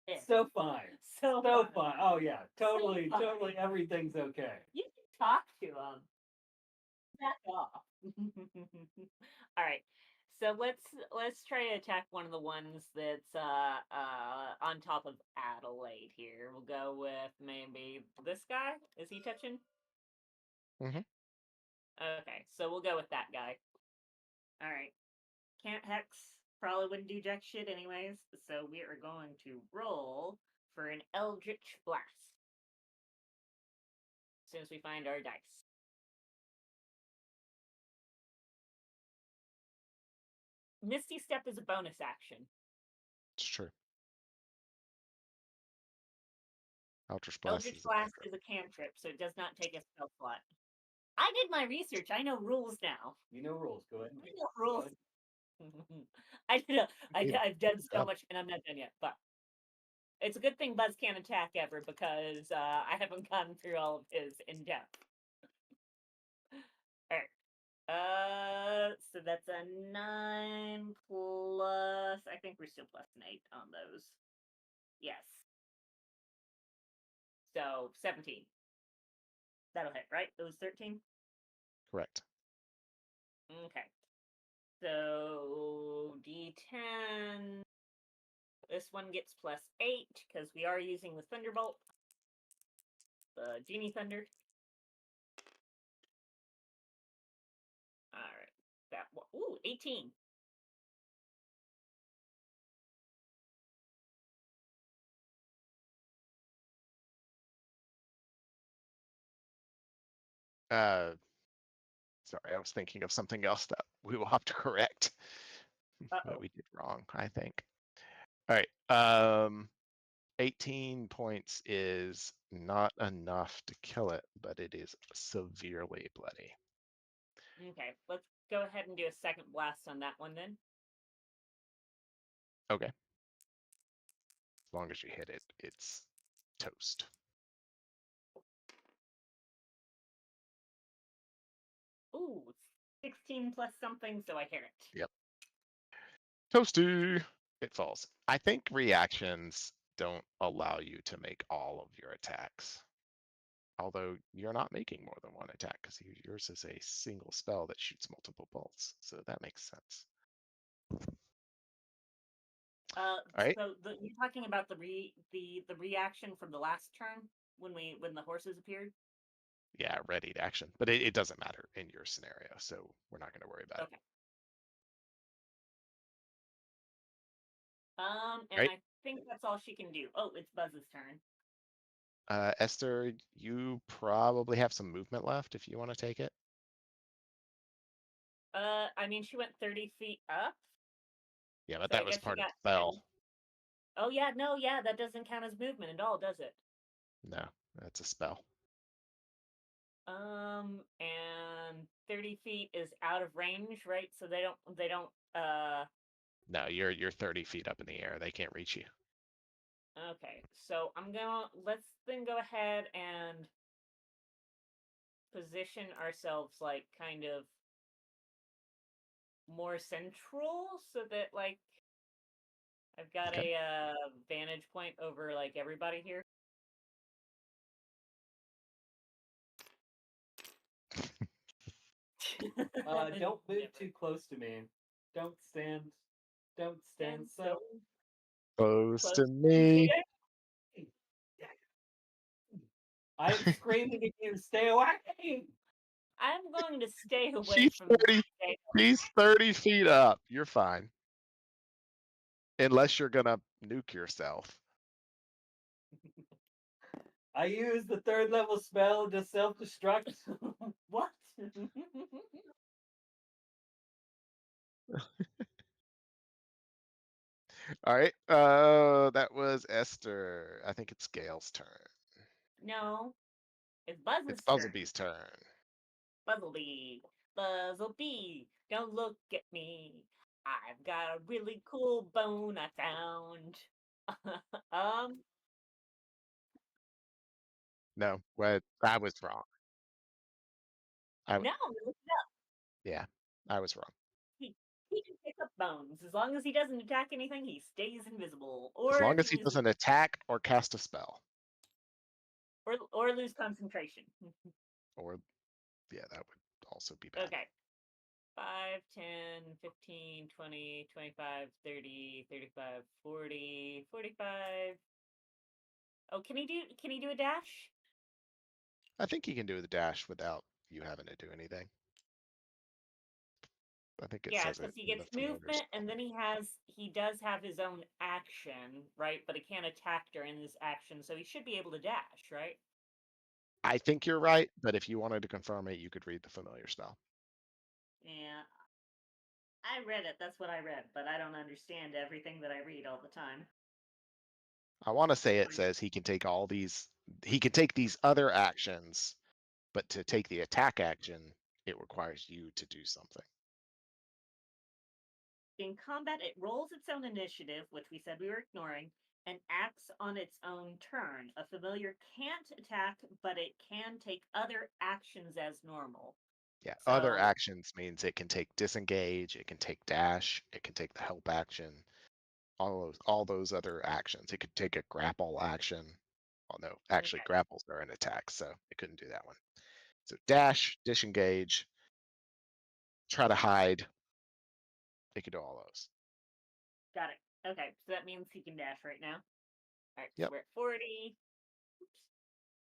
Yeah. So fine. So So fine. fine. Oh yeah, So totally, fine. totally. Everything's okay. You can talk to him. Back off. All right. So let's try to attack one of the ones that's on top of Adelaide here. We'll go with maybe this guy. Is he touching? hmm Okay, so we'll go with that guy. All right. Can't hex. Probably wouldn't do jack shit anyways. So we are going to roll for an Eldritch Blast. As soon as we find our dice. Misty Step is a bonus action. It's true. Eldritch Blast Eldritch is a Blast cantrip. is a cantrip, so it does not take a spell slot. I did my research. I know rules now. You know rules. Go ahead. I know rules. I've done so Yep. much, and I'm not done yet. But it's a good thing Buzz can't attack ever because I haven't gone through all of his in depth. All right. So that's a 9 plus. I think we're still plus an 8 on those. Yes. So 17. That'll hit, right? It was 13? Correct. Okay. So D10. This one gets plus 8 because we are using the Thunderbolt. The Genie Thunder. Alright. That one. Ooh, 18. Sorry, I was thinking of something else that we will have to correct that Uh-oh. we did wrong, I think. All right. 18 points is not enough to kill it, but it is severely bloody. Okay, let's go ahead and do a second blast on that one then. Okay. As long as you hit it, it's toast. Ooh, 16 plus something, so I hit it. Yep. Toasty. It falls. I think reactions don't allow you to make all of your attacks. Although you're not making more than one attack because yours is a single spell that shoots multiple bolts. So that makes sense. All right. So you're talking about the reaction from the last turn when the horses appeared? Yeah, ready to action. But it doesn't matter in your scenario, so we're not going to worry about Okay. it. And Right? I think that's all she can do. Oh, it's Buzz's turn. Esther, you probably have some movement left if you want to take it. I mean, she went 30 feet up, Yeah, but so I that was guess she part of got the 10. spell. Oh, yeah, no, yeah, that doesn't count as movement at all, does it? No, that's a spell. And 30 feet is out of range, right? So they don't No, you're 30 feet up in the air. They can't reach you. Okay, so let's then go ahead and position ourselves like kind of more central so that like I've got Okay. a vantage point over like everybody here. Don't move Never. too close to me. Don't stand. Don't stand Stand so. Close close to to me. me. I am screaming at you. Stay away. I'm going to stay away She's from 30. Dale. She's 30 feet up. You're fine. Unless you're gonna nuke yourself. I use the third level spell to self destruct. What? All right. That was Esther. I think it's Gail's turn. No, it's It's Buzz's turn. Buzzlebee's turn. Buzzlebee, Buzzlebee, don't look at me. I've got a really cool bone I found. um, No, what? I was wrong. no, look it up. Yeah, I was wrong. He, he can pick up bones as long as he doesn't attack anything. He stays invisible, As or long if as he he loses, doesn't attack or cast a spell. or lose concentration. Or, yeah, that would also be bad. Okay. 5, 10, 15, 20, 25, 30, 35, 40, 45. Oh, can he do a dash? I think he can do the dash without you having to do anything. I think it Yeah, says it because he in the gets familiar movement spell. and then he does have his own action, right? But he can't attack during this action, so he should be able to dash, right? I think you're right, but if you wanted to confirm it, you could read the familiar spell. Yeah. I read it, that's what I read, but I don't understand everything that I read all the time. I want to say it says he can take all these, he can take these other actions, but to take the attack action, it requires you to do something. In combat, it rolls its own initiative, which we said we were ignoring, and acts on its own turn. A familiar can't attack, but it can take other actions as normal. Yeah, other So, actions means it can take disengage, it can take dash, it can take the help action, all those other actions. It could take a grapple action. Oh no, actually okay, grapples are an attack, so it couldn't do that one. So dash, disengage, try to hide. It could do all those. got it. Okay, so that means he can dash right now. All right, so Yep. we're at 40. Oops.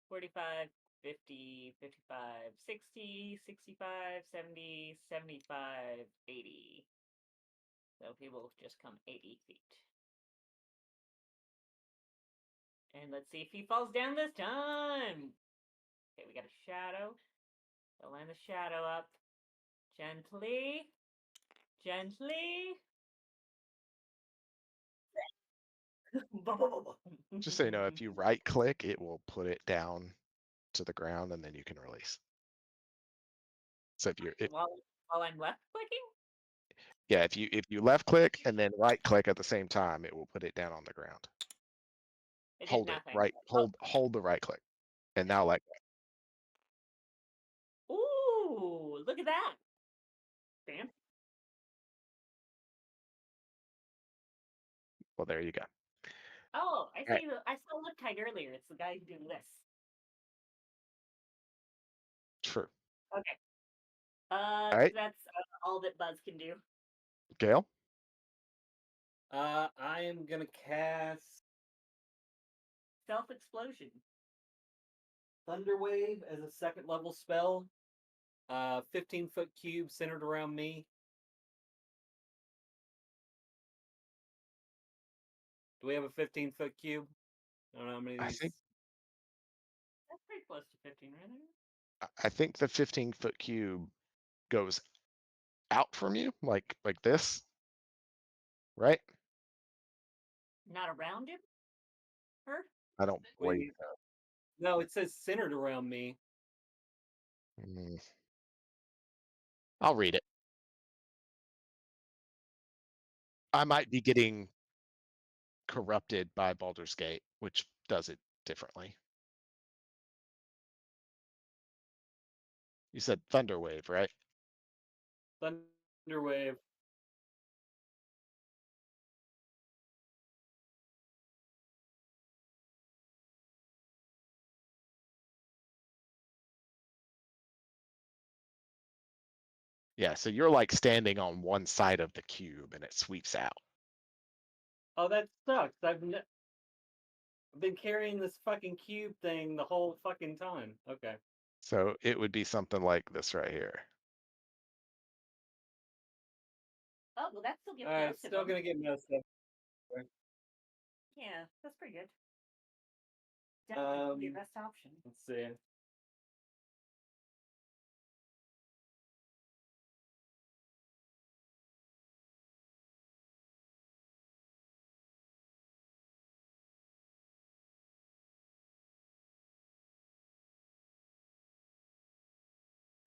45, 50, 55, 60, 65, 70, 75, 80. So he will just come 80 feet. And let's see if he falls down this time. Okay, we got a shadow. We'll line the shadow up. Gently. Gently. Just so you know, if you right click, it will put it down to the ground and then you can release. So if you're while I'm left clicking? yeah, if you left click and then right click at the same time, it will put it down on the ground. It did Hold it, nothing. right, hold the right click. And now let go. Ooh, look at that. Bam. Well, there you go. Oh, All right, I saw Liptide earlier. It's the guy who doing this. true. Okay. All right, That's all that Buzz can do. Gail. I am gonna cast Self explosion. Thunder Wave as a second level spell. 15-foot cube centered around me. Do we have a 15-foot cube? I don't know how many of I think these. That's pretty close to 15, right? I think the 15-foot cube goes out from you, like this, right? Not around him? Her? I don't believe Wait, no, it says centered around me. so. Mm, I'll read it. I might be getting corrupted by Baldur's Gate, which does it differently. You said Thunderwave, right? Thunderwave. Yeah, so you're like standing on one side of the cube and it sweeps out. Oh, that sucks. I've been carrying this fucking cube thing the whole fucking time. Okay. So it would be something like this right here. Oh, well, that still gets All right, most of still them. gonna get messed up. Yeah, that's pretty good. Definitely your best option. Let's see.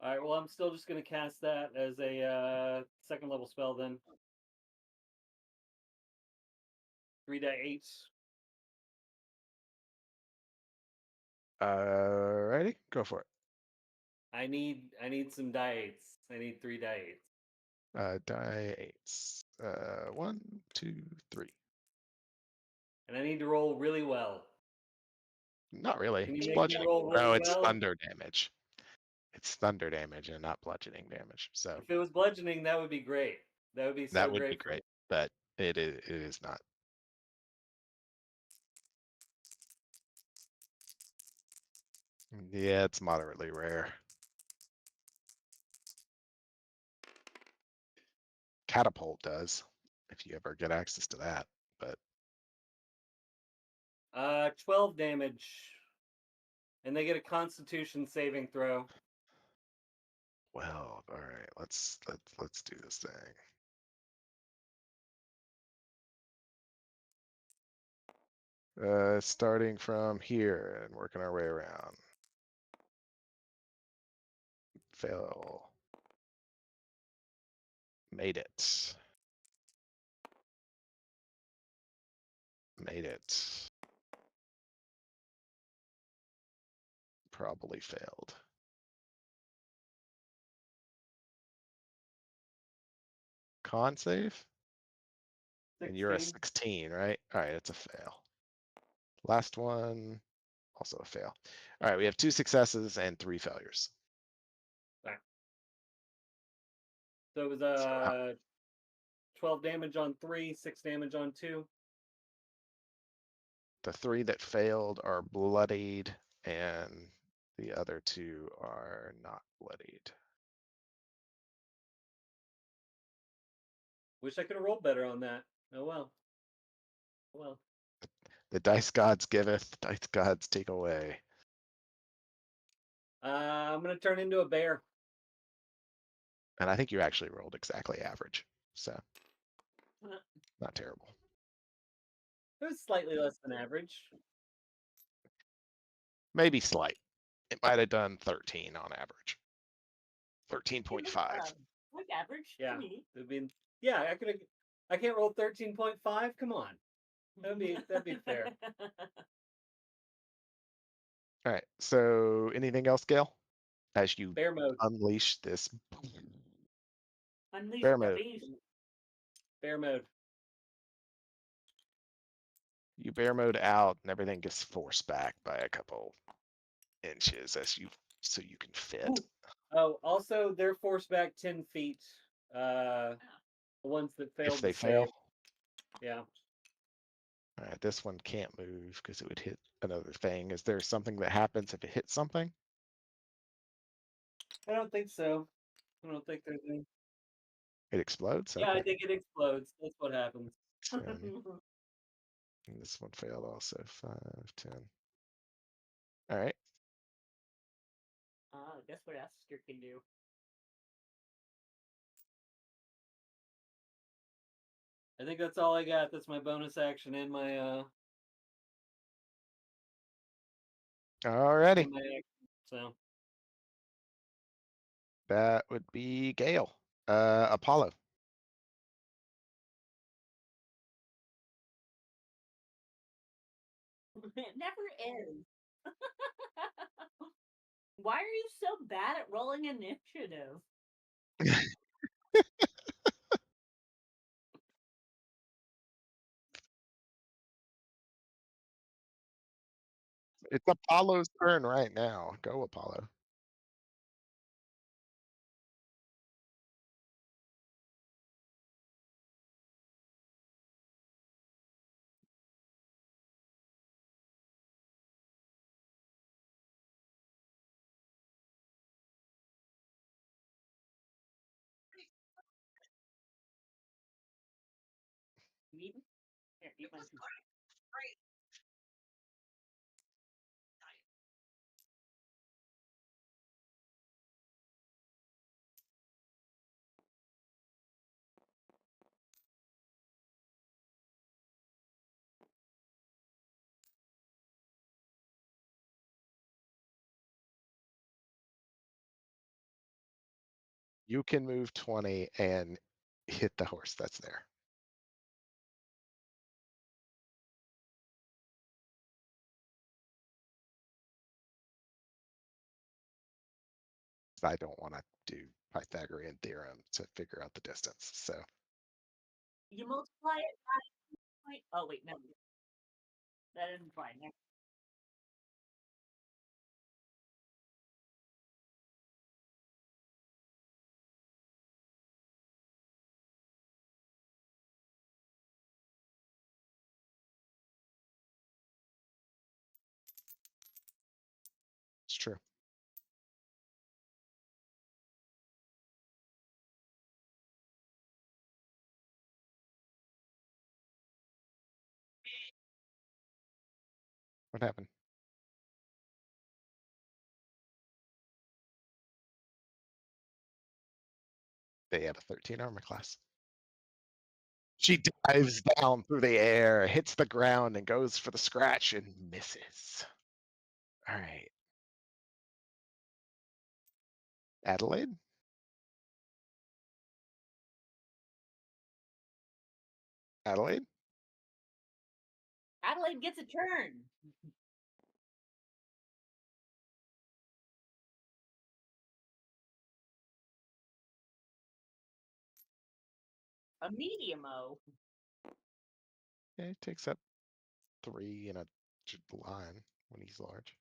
All right, well, I'm still just gonna cast that as a second level spell then. 3d8. Alrighty, go for it. I need some die-8s. I need 3d8s. Die eights. 1, 2, 3. And I need to roll really well. Not really. Can you It's make me bludgeoning. roll No, really it's well? thunder damage. It's thunder damage and not bludgeoning damage. So If it was bludgeoning, that would be great. That would be that so would be great for me. great, but it is not. Yeah, it's moderately rare. Catapult does, if you ever get access to that. But 12 damage. And they get a constitution saving throw. well, all right, let's do this thing. Starting from here and working our way around. Fail. Made it. Made it. Probably failed. Con save? And you're a 16. 16, right? All right, it's a fail. Last one, also a fail. All right, we have 2 successes and 3 failures. Right. So it was So 12 damage on 3, 6 damage on 2. the 3 that failed are bloodied, and the other 2 are not bloodied. Wish I could have rolled better on that. Oh well. Oh well. The dice gods giveth, the dice gods take away. I'm gonna turn into a bear. And I think you actually rolled exactly average, so not terrible. It was slightly less than average. Maybe slight. It might have done 13 on average. Hey, 13.5. like average Yeah. to me. It'd been, yeah, I could have. I can't roll 13.5. Come on, that'd be fair. All right, so anything else, Gail? As you Bear mode. unleash this Unleash bear the mode. beast. Bear mode. You bear mode out and everything gets forced back by a couple inches so you can fit. Ooh. Oh, also they're forced back 10 feet. The ones that failed If they to fail. save. Yeah. All right, this one can't move because it would hit another thing. Is there something that happens if it hits something? I don't think so. I don't think there's any. It explodes? Yeah, I Okay. think it explodes. That's what happens. 10. And this one failed also. 5, 10. All right. Guess what Aster can do? I think that's all I got. That's my bonus action and my Alrighty. and my action. So That would be Gale. Apollo. It never is. Why are you so bad at rolling initiative? It's Apollo's turn right now. Go, Apollo. You Here, eat one too. You can move 20 and hit the horse that's there. I don't want to do Pythagorean theorem to figure out the distance. So You multiply it by point. Oh wait, no, that isn't fine. it's true. What happened? They have a 13 armor class. She dives down through the air, hits the ground, and goes for the scratch and misses. All right. Adelaide? Adelaide? Adelaide gets a turn. A medium-o. Yeah, he takes up 3 in a line when he's large.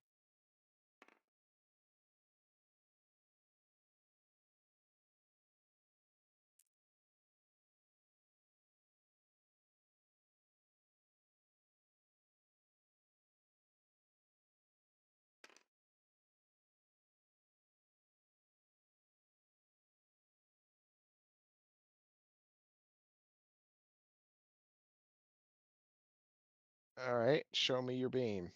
All right, show me your beam.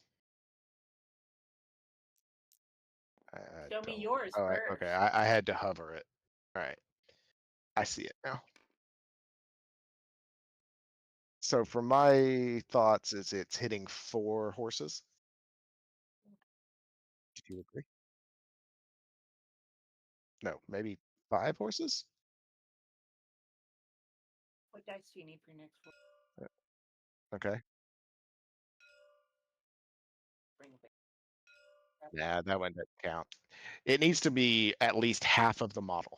I Show me don't. yours All right, first. okay. I had to hover it. All right, I see it now. So for my thoughts, is it's hitting 4 horses? Do you agree? No, maybe 5 horses? What dice do you need for your next one? Okay. Bring it back. Yeah, that one doesn't count. It needs to be at least half of the model.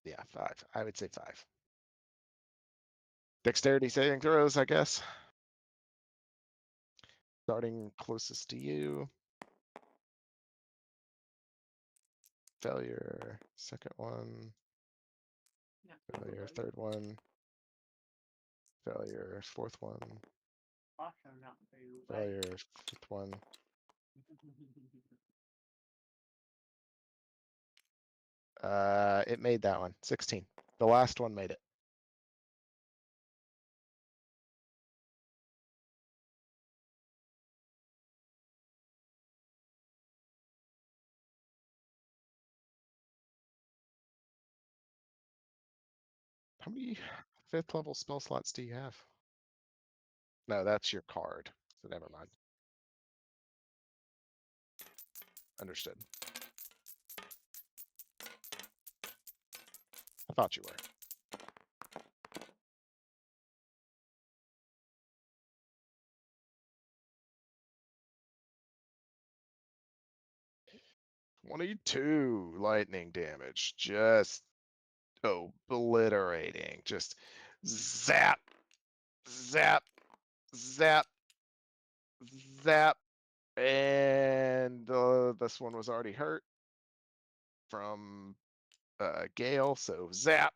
Yeah, 5. I would say 5. Dexterity saving throws, I guess. Starting closest to you. Failure. Second one. No, Failure. Third one. Failure. Fourth one. also not for you, but Failure. Fifth one. It made that one. 16. The last one made it. How many 5th level spell slots do you have? No, that's your card. So never mind. Understood. thought you were. "22 lightning damage. Just obliterating. Just zap, zap, zap, zap." And this one was already hurt from Gale, so zap.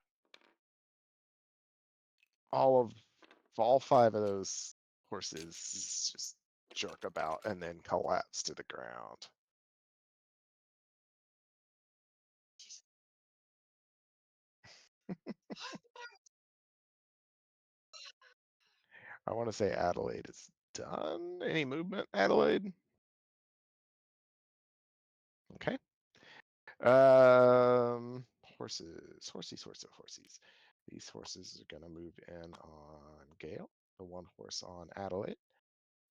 All 5 of those horses just jerk about and then collapse to the ground. I want to say Adelaide is done. Any movement, Adelaide? Okay. Horsies. These horses are gonna move in on Gale. The one horse on Adelaide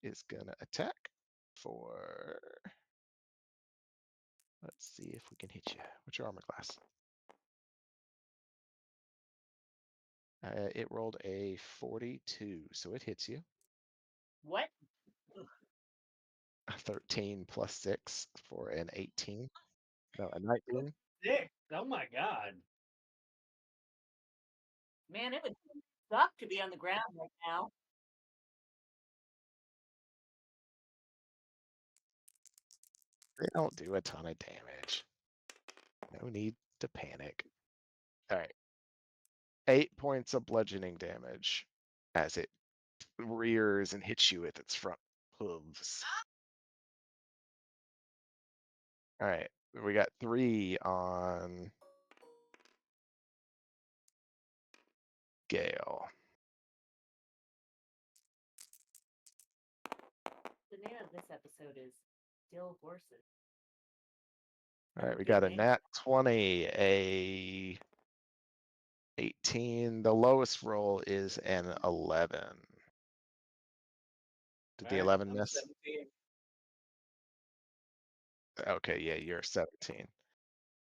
is gonna attack for. Let's see if we can hit you. What's your armor class? It rolled a 42, so it hits you. What? 13 plus 6 for an 18. No, a 19. Sick. Oh my god. Man, it would suck to be on the ground right now. They don't do a ton of damage. No need to panic. All right. 8 points of bludgeoning damage as it rears and hits you with its front hooves. All right. We got 3 on Gale. The name of this episode is Still Horses. All right, we Good got a name. nat 20, a 18. The lowest roll is an 11. Did the Alright, 11 I'm miss? 17. Okay, yeah, you're 17.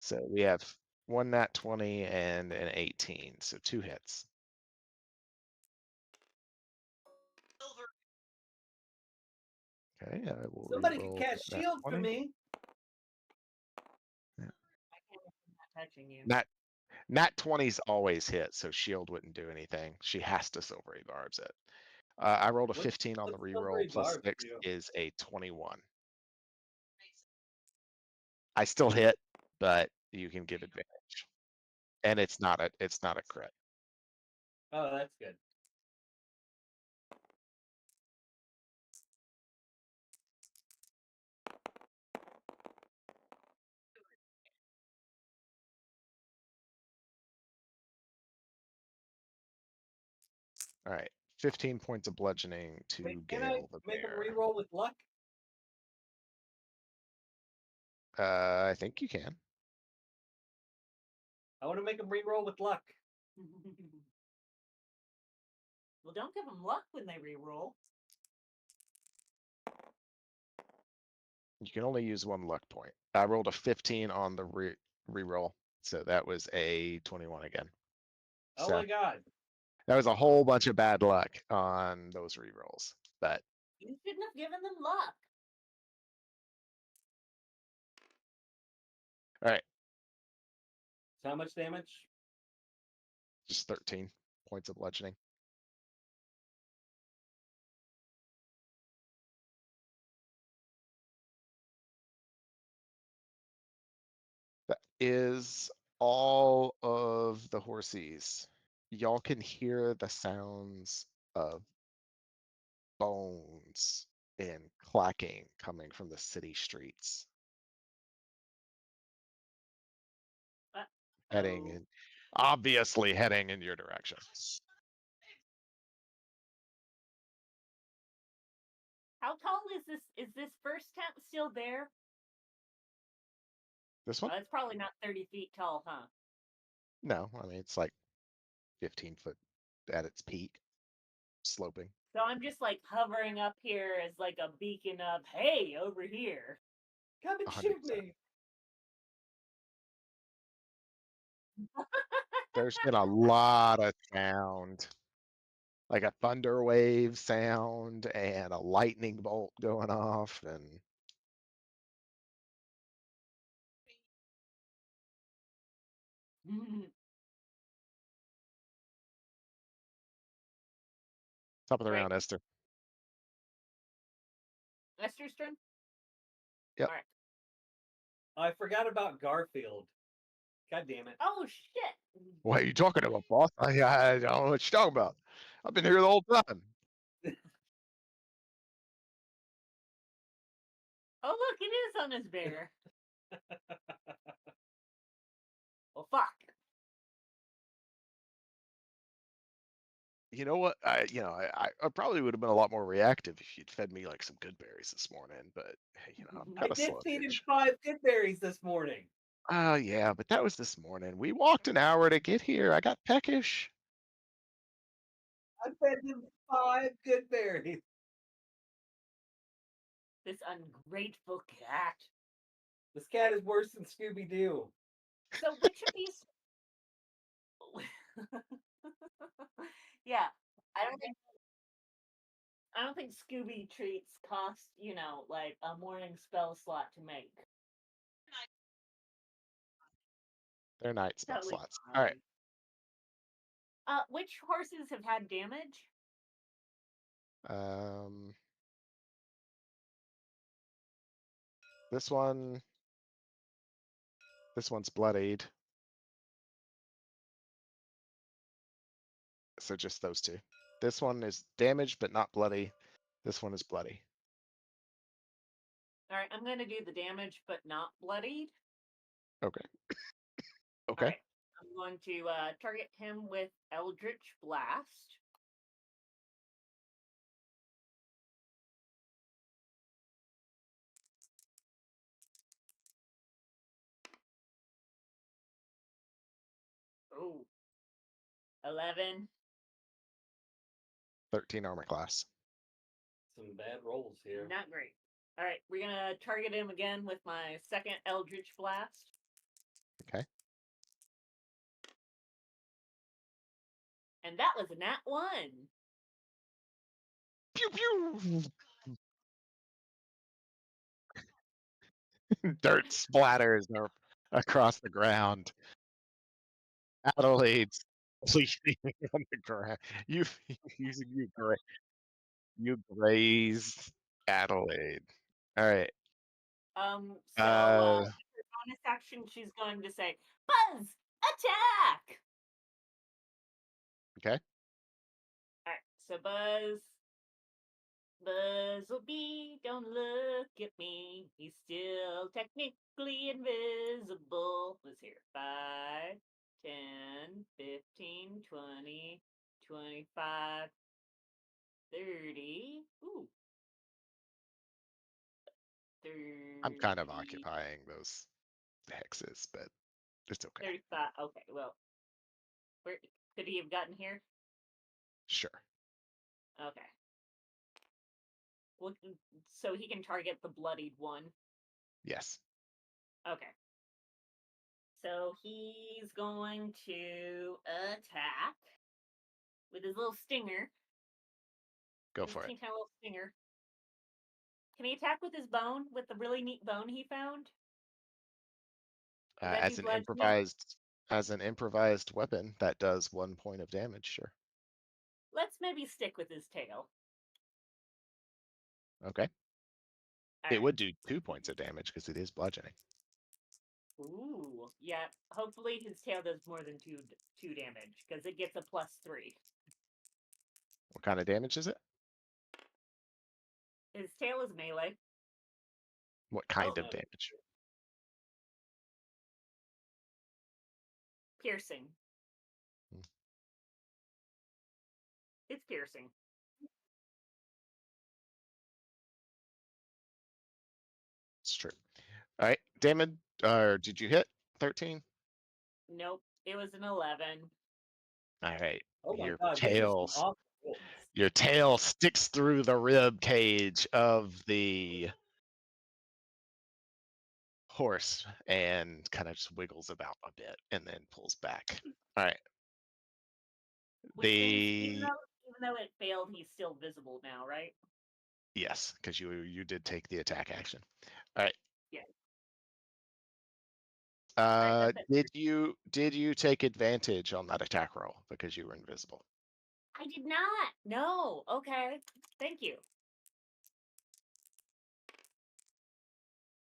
So we have one nat 20 and an 18, so 2 hits. Okay, I will Somebody can reroll cast that shield for 20. me. I can't. I'm not touching you. Nat 20s always hit, so shield wouldn't do anything. She has to silvery barbs it. I rolled a What's 15 on the what's reroll, silvery plus barbs 6 do? is a 21. I still hit, but you can give advantage. And it's not a crit. Oh, that's good. All right. 15 points of bludgeoning to Wait, can I Gale the make them bear. reroll with luck? I think you can. I want to make them reroll with luck. Well, don't give them luck when they re-roll. You can only use 1 luck point. I rolled a 15 on the reroll, so that was a 21 again. Oh So my god. that was a whole bunch of bad luck on those rerolls. But You shouldn't have given them luck. all right, So how much damage? just 13 points of bludgeoning. That is all of the horsies. Y'all can hear the sounds of bones and clacking coming from the city streets, heading Oh, in, obviously heading in your direction. how tall is this? Is this first tent still there? This one? It's probably not 30 feet tall, huh? No, I mean it's like 15 foot at its peak, sloping. So I'm just like hovering up here as like a beacon of, hey, over here. Come and 100%. shoot me. There's been a lot of sound, like a thunder wave sound and a lightning bolt going off, and top of the Right. round, Esther. Esther's turn? Yep. Alright. I forgot about Garfield. God damn it. Oh, shit! What are you talking about, boss? I don't know what you're talking about. I've been here the whole time. Oh, look, it is on his bear. Well, fuck. You know what? I probably would have been a lot more reactive if you'd fed me like some good berries this morning, but hey, I'm I kind of did slow, feed him bitch. 5 good berries this morning. Oh yeah, but that was this morning. We walked an hour to get here. I got peckish. I fed him 5 good berries. This ungrateful cat. This cat is worse than Scooby Doo. So, which of these. Yeah, I don't think. I don't think Scooby treats cost, like a morning spell slot to make. They're night spell Totally slots. All right. fine. Which horses have had damage? Um, this one, this one's bloodied. So just those two. This one is damaged but not bloody. This one is bloody. All right, I'm going to do the damage, but not bloodied. Okay. All Okay. right, I'm going to target him with Eldritch Blast. Oh, 11. 13 armor class. Some bad rolls here. Not great. All right, we're going to target him again with my second Eldritch Blast. Okay. And that was a nat 1. Pew pew. Dirt splatters across the ground. Adelaide's bleeding on the ground. You you you grazed Adelaide. All right. So, Uh, for bonus action, she's going to say, Buzz, attack! okay. All right, so Buzz will be, don't look at me. He's still technically invisible. Let's hear 5, 10, 15, 20, 25, 30. Ooh. I'm kind of 30, occupying those hexes, but it's okay. 35. Okay, well, where could he have gotten here? Sure. Okay. Well, so he can target the bloodied one. Yes. Okay. So he's going to attack with his little stinger. Go His for it. teeny tiny little stinger. Can he attack with his bone? With the really neat bone he found? Would that do As an bludgeoning? improvised weapon that does 1 point of damage. Sure. Let's maybe stick with his tail. Okay. All It right. would do 2 points of damage because it is bludgeoning. Ooh, yeah. Hopefully his tail does more than two damage because it gets a +3. What kind of damage is it? His tail is melee. What kind of Oh, damage? Piercing. Hmm, It's piercing. It's true. All right. Damage. Did you hit 13? Nope. It was an 11. All right. oh my god, these are some awful rolls. Your tail sticks through the rib cage of the horse and kind of just wiggles about a bit and then pulls back. All right. Which means The even though it failed, he's still visible now, right? yes, because you did take the attack action. All right. Yeah. Alright, that's it. Did you take advantage on that attack roll because you were invisible? I did not. No. Okay. Thank you.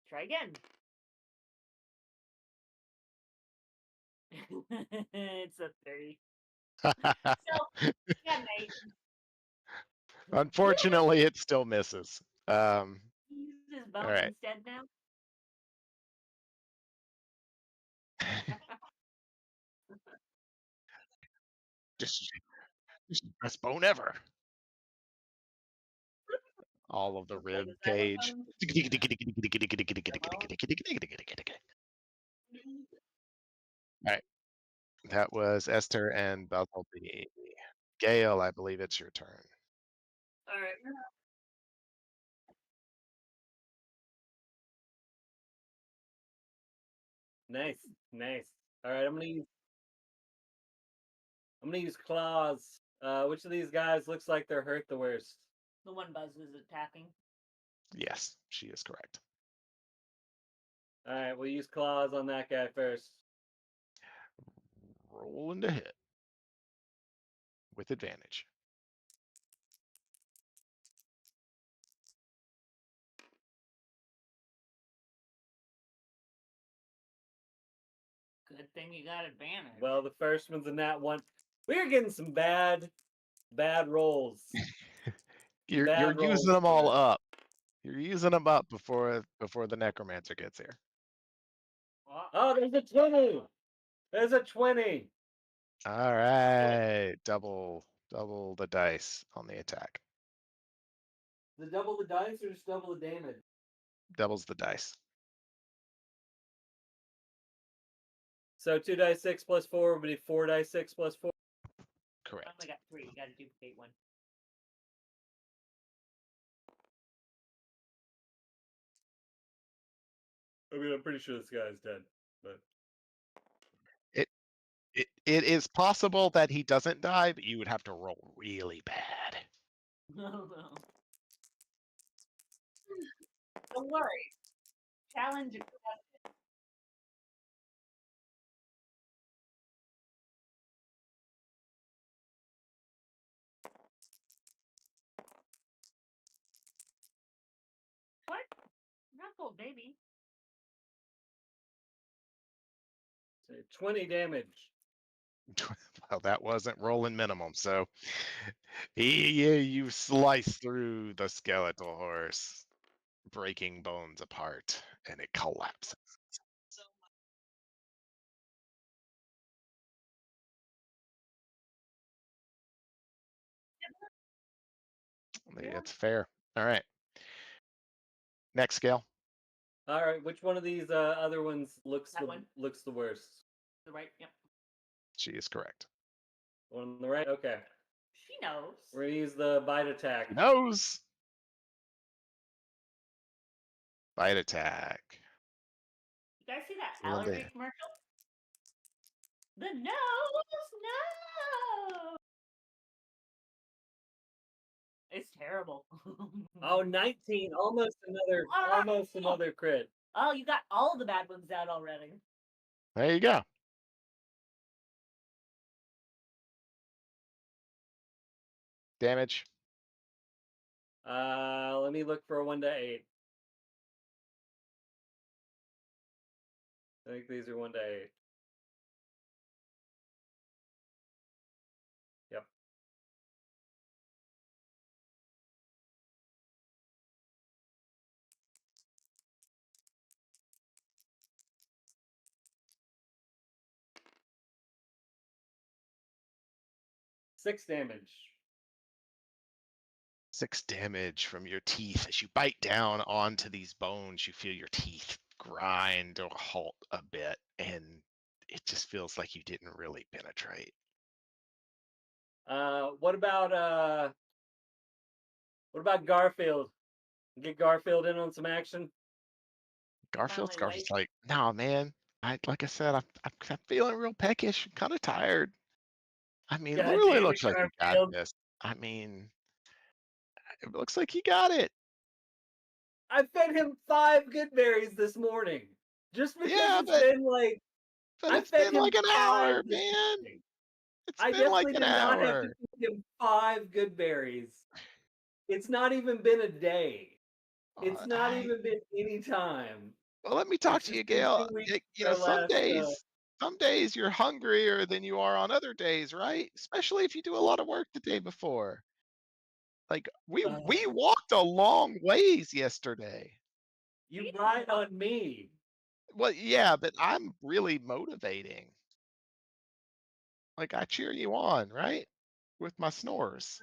Try again. It's a 30. So, yeah, mate. Unfortunately, it still misses. He uses his All bone right. instead now. Just the best bone ever. All of the Like rib a cage. xylophone. Hello? All right. That was Esther and Bumblebee. Gale, I believe it's your turn. Alright. Nice, nice. All right, I'm gonna use claws. Which of these guys looks like they're hurt the worst? The one Buzz is attacking. Yes, she is correct. All right, we'll use claws on that guy first. Rolling to hit with advantage. Good thing you got advantage. Well, the first one's a nat one. We're getting some bad rolls. You're Bad using rolls them all today. up. You're using them up before the necromancer gets here. Oh, there's a 20. There's a 20. All right, double the dice on the attack. Is it double the dice or just double the damage? Doubles the dice. So 2 dice 6 plus 4 would be 4 dice 6 plus 4. I Correct. only got 3. You gotta duplicate one. I mean, I'm pretty sure this guy's dead, but It is possible that he doesn't die, but you would have to roll really bad. No. Don't worry. Challenge accepted. What? Not gold, baby. say 20 damage. Well, that wasn't rolling minimum, so you slice through the skeletal horse, breaking bones apart, and it collapses. Yeah. It's fair. All right. Next scale. All right, which one of these other ones looks That one. looks the worst? The right. Yep. She is correct. One on the right. Okay, She knows. we're gonna use the bite attack. She knows. Bite attack. You guys see that Rolling to allergy hit. commercial? The nose, no. It's terrible. Oh, 19, almost another crit. Oh, you got all the bad ones out already. There you go. Damage. Let me look for a 1 to 8. I think these are 1 to 8. Yep. Six damage. 6 damage from your teeth. As you bite down onto these bones, you feel your teeth grind to a halt a bit, and it just feels like you didn't really penetrate. What about Garfield? Get Garfield in on some action. Garfield Finally Scarf wake. is like, "Nah, man. Like I said, I'm feeling real peckish, kinda tired." I mean, God literally damn it, looks like he got Garfield. this. I mean, it looks like he got it. I fed him 5 good berries this morning. Just because Yeah, it's but been like I it's fed been him like an 5 hour, this man. morning. It's I been like definitely an did not have to hour. feed him 5 good berries. It's not even been a day. It's not I even been any time. Well, let me talk It's to you, just been Gail. 2 weeks Y since our last, some days you're hungrier than you are on other days, right? Especially if you do a lot of work the day before. Like, we uh, walked a long ways yesterday. you ride on me. Well, yeah, but I'm really motivating. Like, I cheer you on, right? With my snores.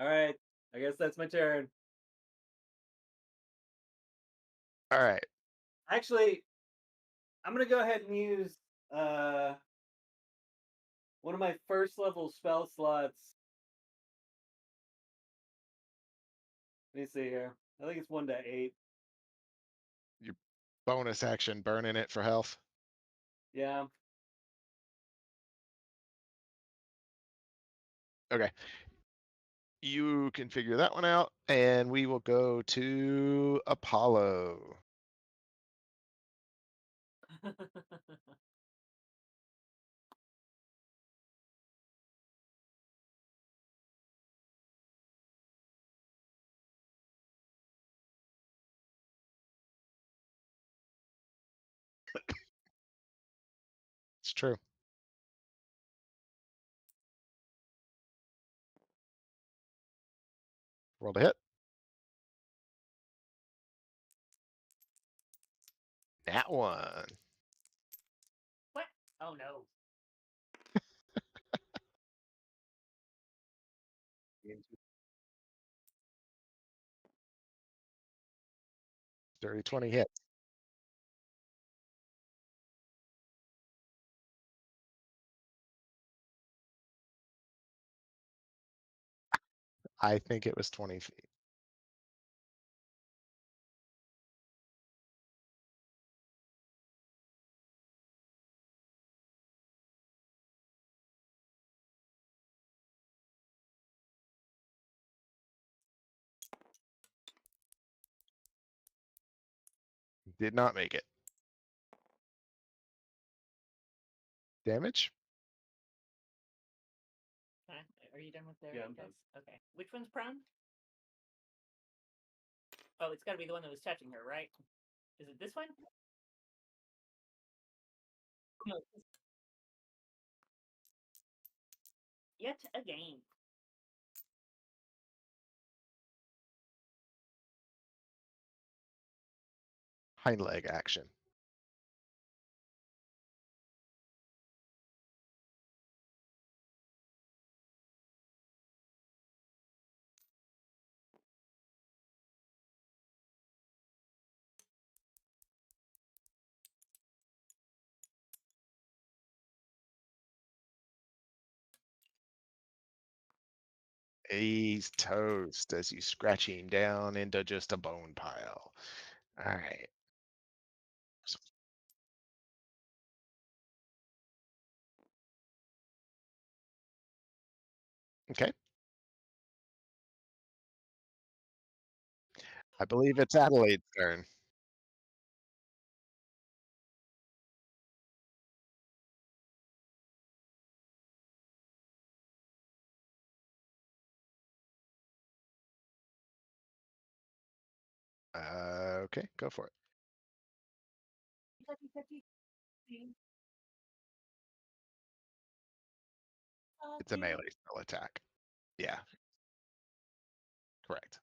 Alright, I guess that's my turn. Alright, Actually, I'm gonna go ahead and use, uh, one of my first level spell slots. Let me see here. I think it's 1-8. your bonus action burning it for health. Yeah. Okay, you can figure that one out, and we will go to Apollo. It's true. Roll to hit. That one. What? Oh no. Dirty 20 hit. I think it was 20 feet. Did not make it. Damage? Okay. Are you done with their Yeah, I'm guys? done. Okay. Which one's prone? Oh, it's got to be the one that was touching her, right? Is it this one? No. Yet again. Hind leg action. He's toast as you scratch him down into just a bone pile. All right. Okay. I believe it's Adelaide's turn. Okay, go for it. Touchy, touchy, see, It's a you. melee spell attack. Yeah, correct.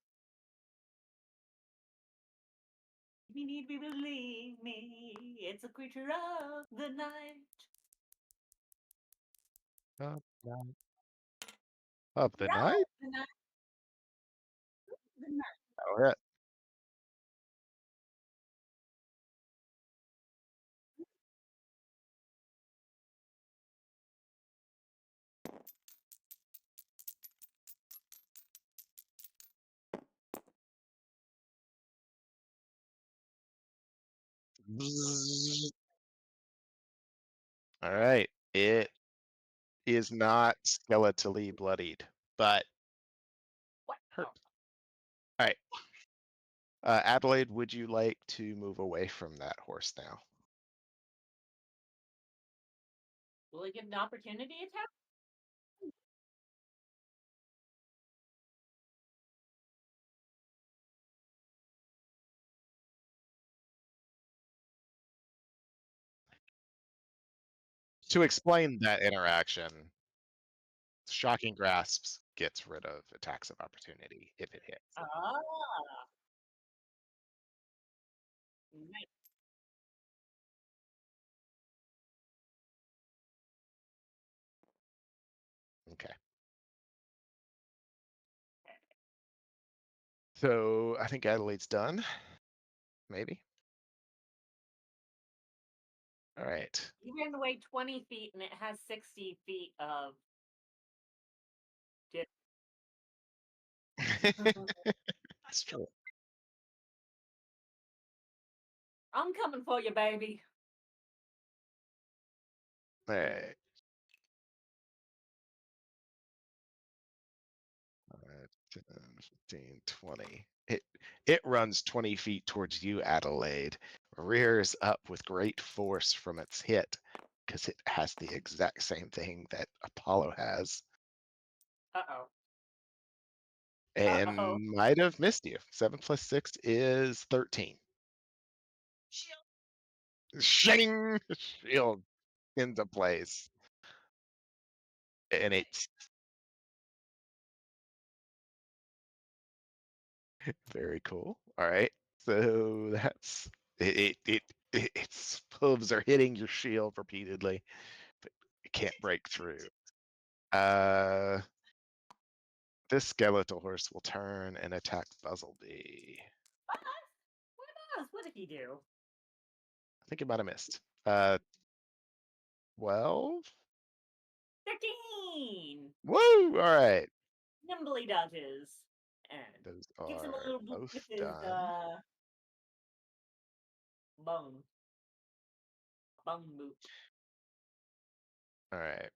If you need me, believe me. It's a creature of the night. Night. Of the Yeah, night? the night, the night. That'll hit. Bzzz. All right. It is not skeletally bloodied, but What? hurt. Oh, All right. Adelaide, would you like to move away from that horse now? will he get an opportunity attack? To explain that interaction, shocking grasps gets rid of attacks of opportunity if it hits. Ah, nice. Okay. So I think Adelaide's done. Maybe. All right. You ran away 20 feet and it has 60 feet of dip. That's true. I'm coming for you, baby. All right. 10, 15, 20. It runs 20 feet towards you, Adelaide, rears up with great force from its hit because it has the exact same thing that Apollo has Uh-oh. Uh-oh. and might have missed you. 7 plus 6 is 13. Shing! Shield into place. And it's very cool. All right. So that's its hooves are hitting your shield repeatedly, but it can't break through. Uh, this skeletal horse will turn and attack Buzzleby. What? What did he do? I think it might have missed. 12. 13! Woo! All right. Nimbly dodges. And Those gives him a are little boop both with his done. bone. Bone boop. All right.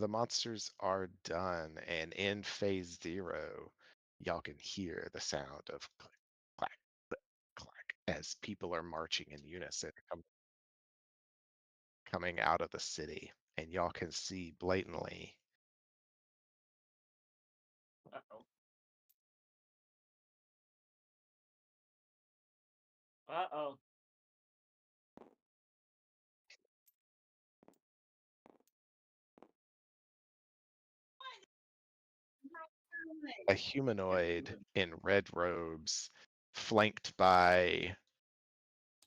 The monsters are done, and in phase 0, y'all can hear the sound of click, clack, click, clack as people are marching in unison coming out of the city, and y'all can see blatantly Uh-oh. Uh-oh. a humanoid in red robes, flanked by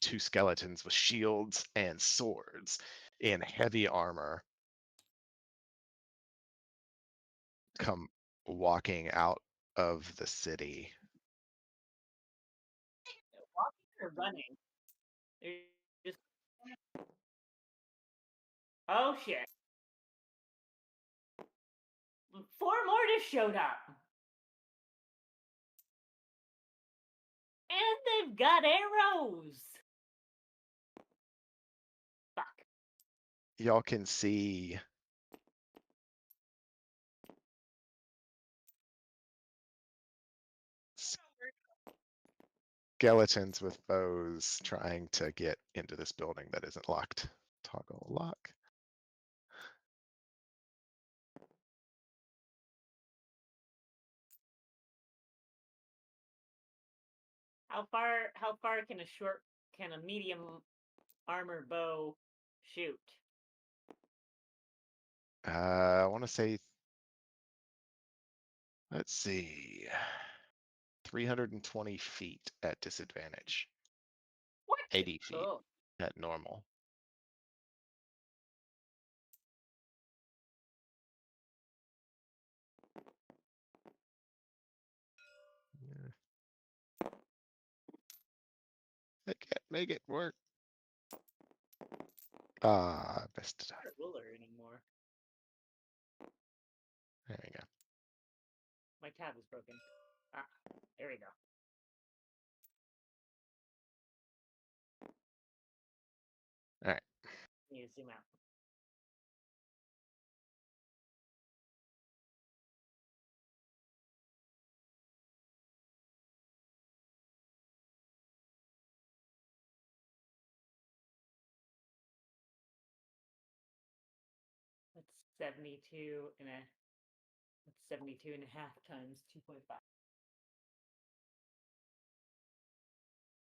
2 skeletons with shields and swords in heavy armor, come walking out of the city. Walking or running? They're just. Oh shit. 4 more just showed up. And they've got arrows. Fuck. Y'all can see skeletons with bows trying to get into this building that isn't locked. Toggle lock. How far can a medium armor bow shoot? I want to say, let's see, 320 feet at disadvantage, What? 80 feet Oh. at normal. Yeah. Make it work. Ah, missed it. Not a ruler anymore. There we go. My tab is broken. Ah, there we go. You zoom out. That's 72 and a half times 2.5.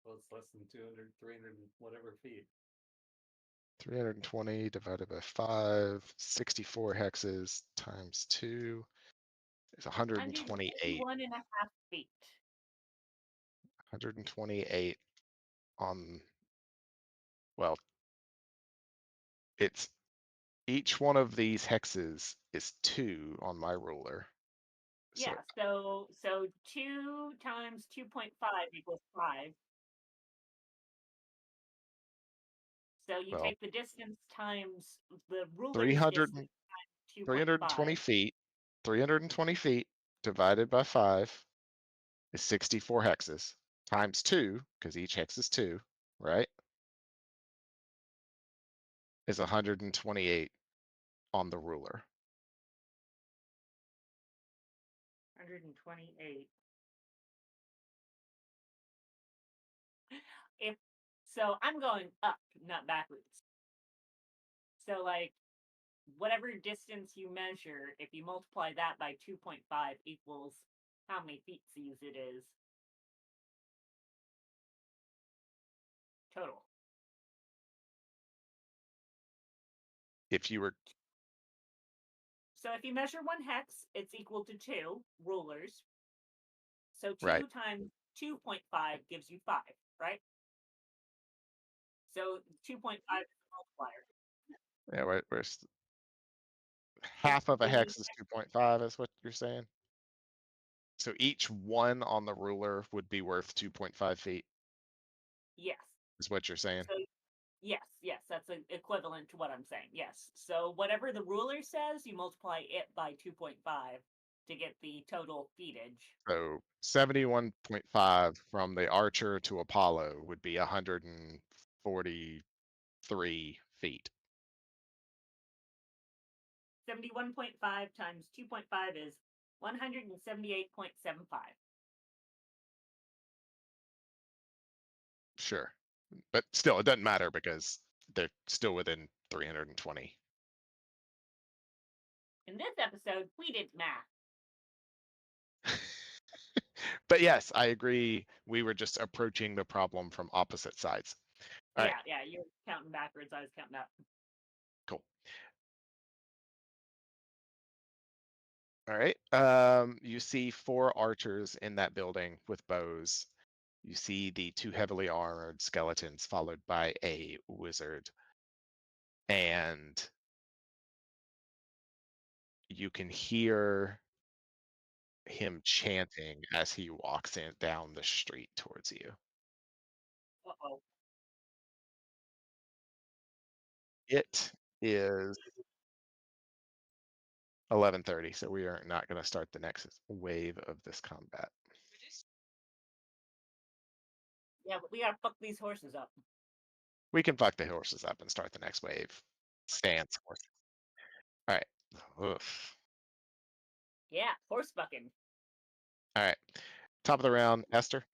Well, it's less than 200, 300, whatever feet. 320 divided by 5, 64 hexes times 2 is 128. 121 and a half feet. 128 on, well, it's each one of these hexes is 2 on my ruler. So Yeah, so 2 times 2.5 equals 5. So you well, take the distance times the ruler's 300, distance times 320 2.5. feet, 320 feet divided by 5 is 64 hexes times 2, because each hex is 2, right? Is 128 on the ruler. 128. If so, I'm going up, not backwards. So like whatever distance you measure, if you multiply that by 2.5 equals how many feetsies it is total. If you were So if you measure one hex, it's equal to 2 rulers. So right, 2 times 2.5 gives you 5, right? So 2.5 is the multiplier. yeah, If half of a the hex is 2.5 is what you're saying. So each one on the ruler would be worth 2.5 feet, yes. is what you're saying. So yes, that's equivalent to what I'm saying. Yes. So whatever the ruler says, you multiply it by 2.5 to get the total feetage. So 71.5 from the Archer to Apollo would be 143 feet. 71.5 times 2.5 is 178.75. Sure. But still, it doesn't matter because they're still within 320. In this episode, we did math. But yes, I agree. We were just approaching the problem from opposite sides. All right, Yeah, you're counting backwards. I was counting up. cool. All right. You see 4 archers in that building with bows. You see the 2 heavily armored skeletons followed by a wizard. And you can hear him chanting as he walks in down the street towards you. Uh-oh. It is 11:30, so we are not going to start the next wave of this combat. Yeah, but we gotta fuck these horses up. We can fuck the horses up and start the next wave. Stance horses. All right. Oof. Yeah, horse fucking. All right. Top of the round, Esther.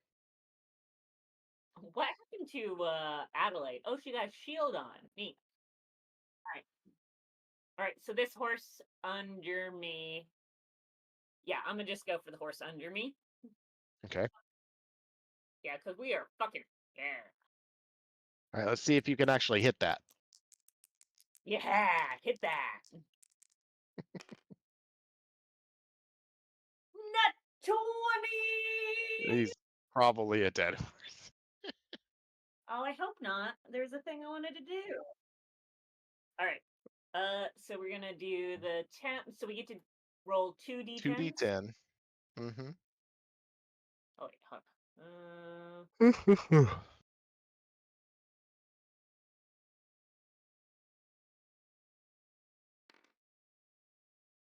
What happened to Adelaide? Oh, she got a shield on. Neat. All right. All right, so this horse under me. Yeah, I'm gonna just go for the horse under me. Okay. Yeah, because we are fucking. Yeah. All right. Let's see if you can actually hit that. Yeah, hit that. Nut 20! He's probably a dead horse. Oh, I hope not. There's a thing I wanted to do. All right. So we're gonna do the 10. So we get to roll 2d10s. 2d10. Mm-hmm. Oh wait, hold on.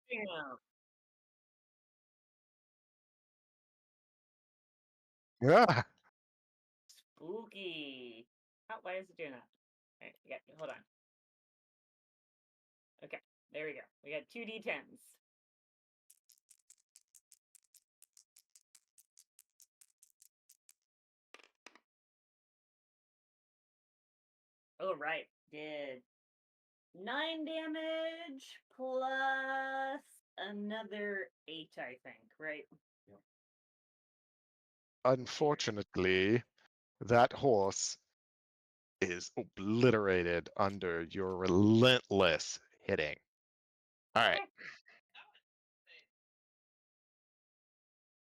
Damn. Yeah. Spooky. Why is it doing that? All right, yeah, hold on. Okay, there we go. We got 2d10s. Oh, right. Did 9 damage plus another 8, I think, right? Yep. Unfortunately, that horse is obliterated under your relentless hitting. All right. Okay.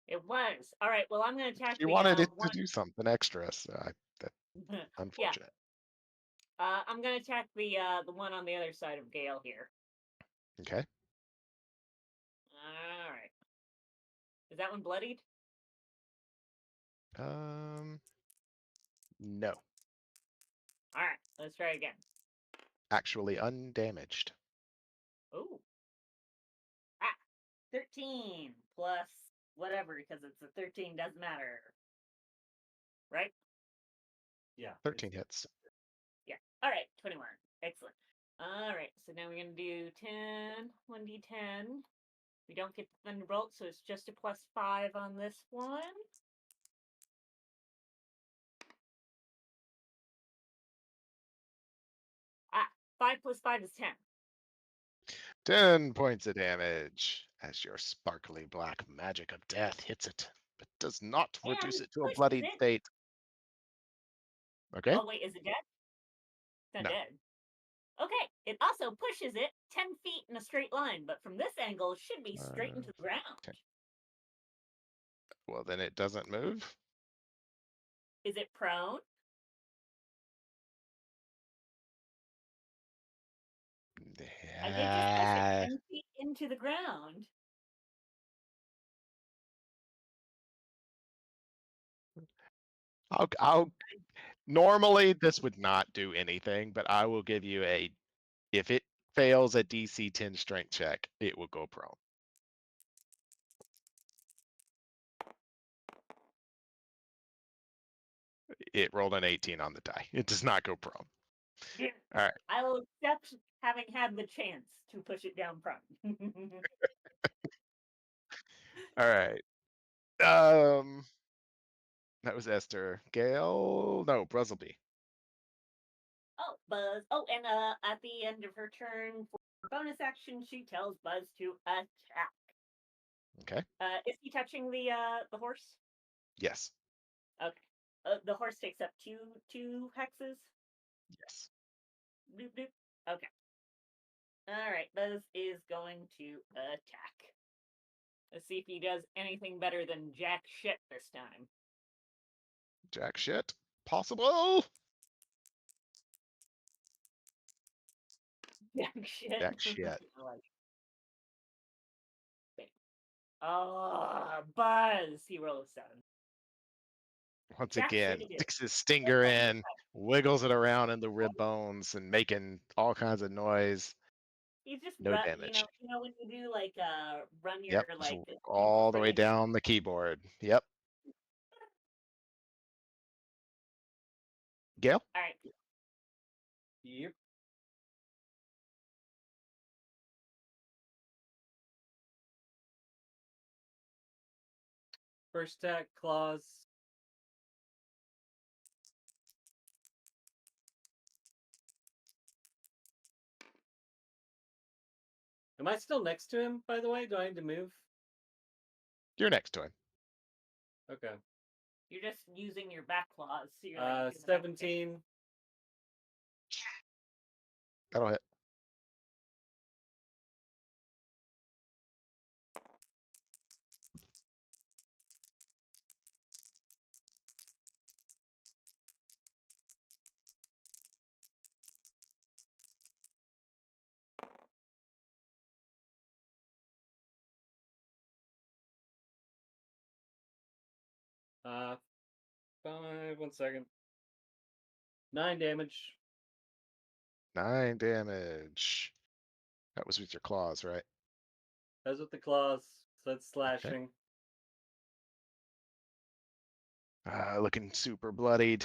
It was. All right, well, I'm going to attack She the wanted it to one. do something extra, so that's Yeah, unfortunate. I'm going to attack the one on the other side of Gale here. Okay. All right. Is that one bloodied? No, All right, let's try again. actually undamaged. Oh. Ah, 13 plus whatever, because it's a 13, doesn't matter. Right? Yeah. 13 hits. Yeah. All right, 21. Excellent. All right, so now we're going to do 10, 1d10. We don't get the Thunderbolt, so it's just a +5 on this one. Ah, 5 plus 5 is 10. 10 points of damage as your sparkly black magic of death hits it, but does not reduce And it to a pushes bloodied it. state. Okay? Oh, wait, is it dead? It's not No. dead. Okay, it also pushes it 10 feet in a straight line, but from this angle, it should be straight into the ground. 10. Well, then it doesn't move. Is it prone? I did just push it Yeah. 10 feet into the ground. I'll normally this would not do anything, but I will give you a if it fails a DC 10 strength check, it will go prone. It rolled an 18 on the die. It does not go prone. Yeah. All right. I will accept having had the chance to push it down prone. All right. That was Esther. Gale? No, Bruzzleby. Oh, Buzz. Oh, and at the end of her turn for bonus action, she tells Buzz to attack. Okay. Is he touching the horse? Yes. Okay. The horse takes up two hexes. Yes. Boop boop. Okay. All right. Buzz is going to attack. Let's see if he does anything better than jack shit this time. Jack shit. Possible. Jack shit. Jack shit. I like it. Oh, Buzz. He rolled a 7. Once Jack shit again, it is. sticks his stinger in, wiggles it around in the rib bones, and making all kinds of noise. You just No run, damage. when you do like run your Yep. Just like all the way fridge. down the keyboard. Yep. Gale? All right. Yep. First attack, claws. Am I still next to him, by the way? Do I need to move? You're next to him. Okay. You're just using your back claws. So you're like doing the back kick. 17. That'll hit. Uh, 1 second. 9 damage. 9 damage. That was with your claws, right? As with the claws, so it's Okay. slashing. Looking super bloodied.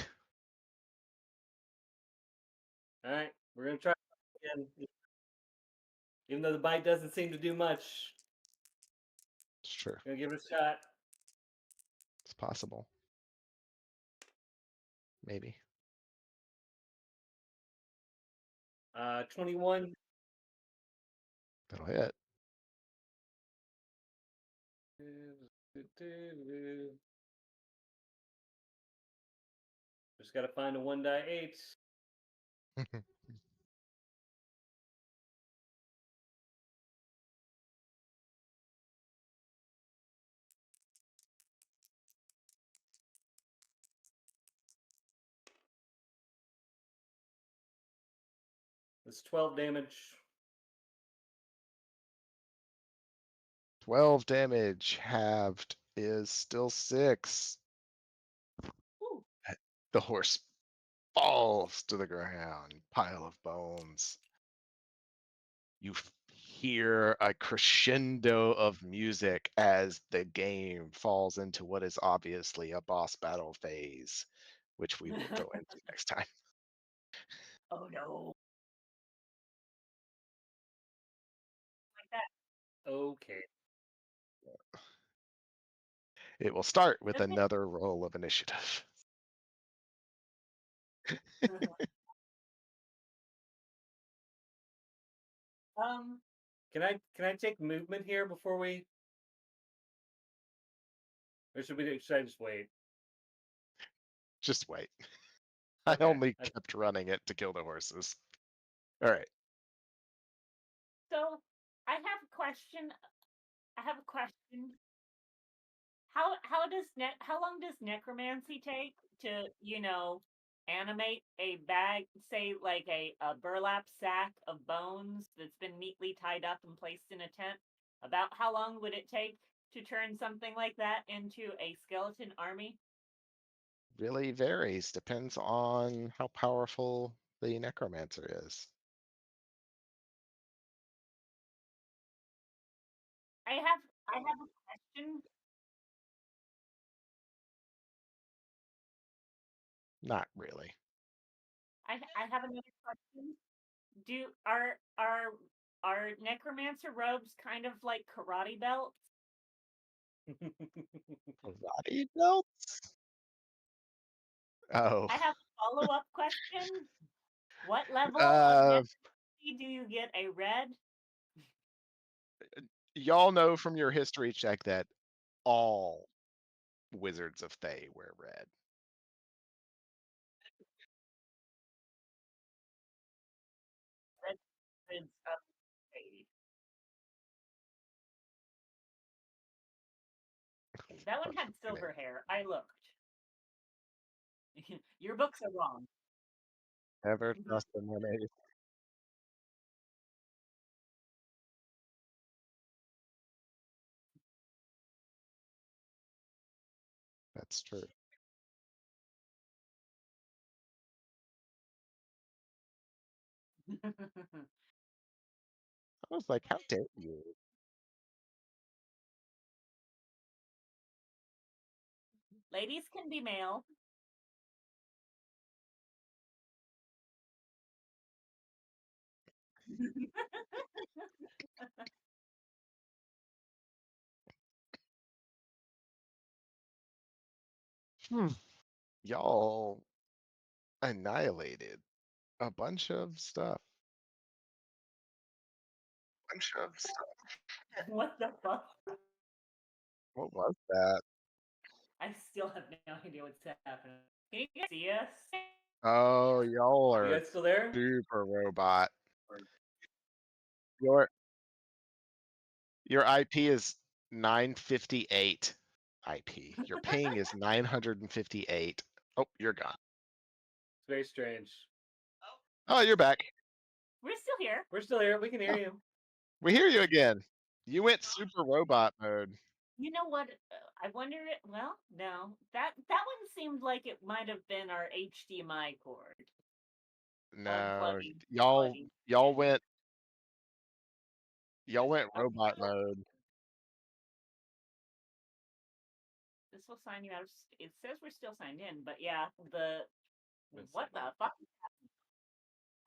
All right, we're gonna try again. Even though the bite doesn't seem to do much, It's true. gonna give it a shot. It's possible. Maybe. 21. That'll hit. Just gotta find a 1 die 8. It's 12 damage. 12 damage halved is still 6. Ooh. The horse falls to the ground, pile of bones. You hear a crescendo of music as the game falls into what is obviously a boss battle phase, which we will go into next time. Oh no. Like that. Okay. It will start with Okay. another roll of initiative. um, Can I take movement here before we, or should I just wait? Just wait. I Okay. only kept running it to kill the horses. All right. so I have a question. I have a question. How long does necromancy take to, animate a bag, say like a burlap sack of bones that's been neatly tied up and placed in a tent? About how long would it take to turn something like that into a skeleton army? Really varies. Depends on how powerful the necromancer is. I have a question. Not really. I have another question. Do are necromancer robes kind of like karate belts? Karate belts? Oh. I have a follow-up question. What level of Uh, necromancy do you get a red? y'all know from your history check that all wizards of Thay wear red. Red red's upgrade. That one Bunch had of unit. silver hair. I looked. Your books are wrong. Never trust the mermaid. That's true. I was like, how dare you? Ladies can be male. Hmm. Y'all annihilated a bunch of stuff. Bunch of stuff. What the fuck? What was that? I still have no idea what's happening. Can you guys see us? Oh, y'all You are guys still there? super robot. Or- Your your IP is 958 IP. Your ping is 958. Oh, you're gone. It's very strange. Oh, you're back. We're still here. We're still here. We can hear Oh, you. we hear you again. You went super robot mode. You know what? I wonder. Well, no. That one seemed like it might have been our HDMI cord No, unplugging, y'all plugging y'all in. went y'all went Okay, robot mode. this will sign you out. It says we're still signed in, but yeah, the Let's what sign in. the fuck?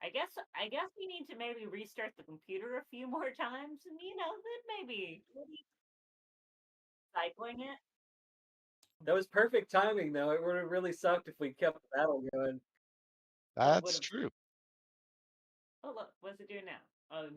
I guess we need to maybe restart the computer a few more times, and then maybe cycling it. That was perfect timing, though. It would have really sucked if we kept the battle going. Oh, it would That's have. true. Oh, look, what's it doing now? Oh,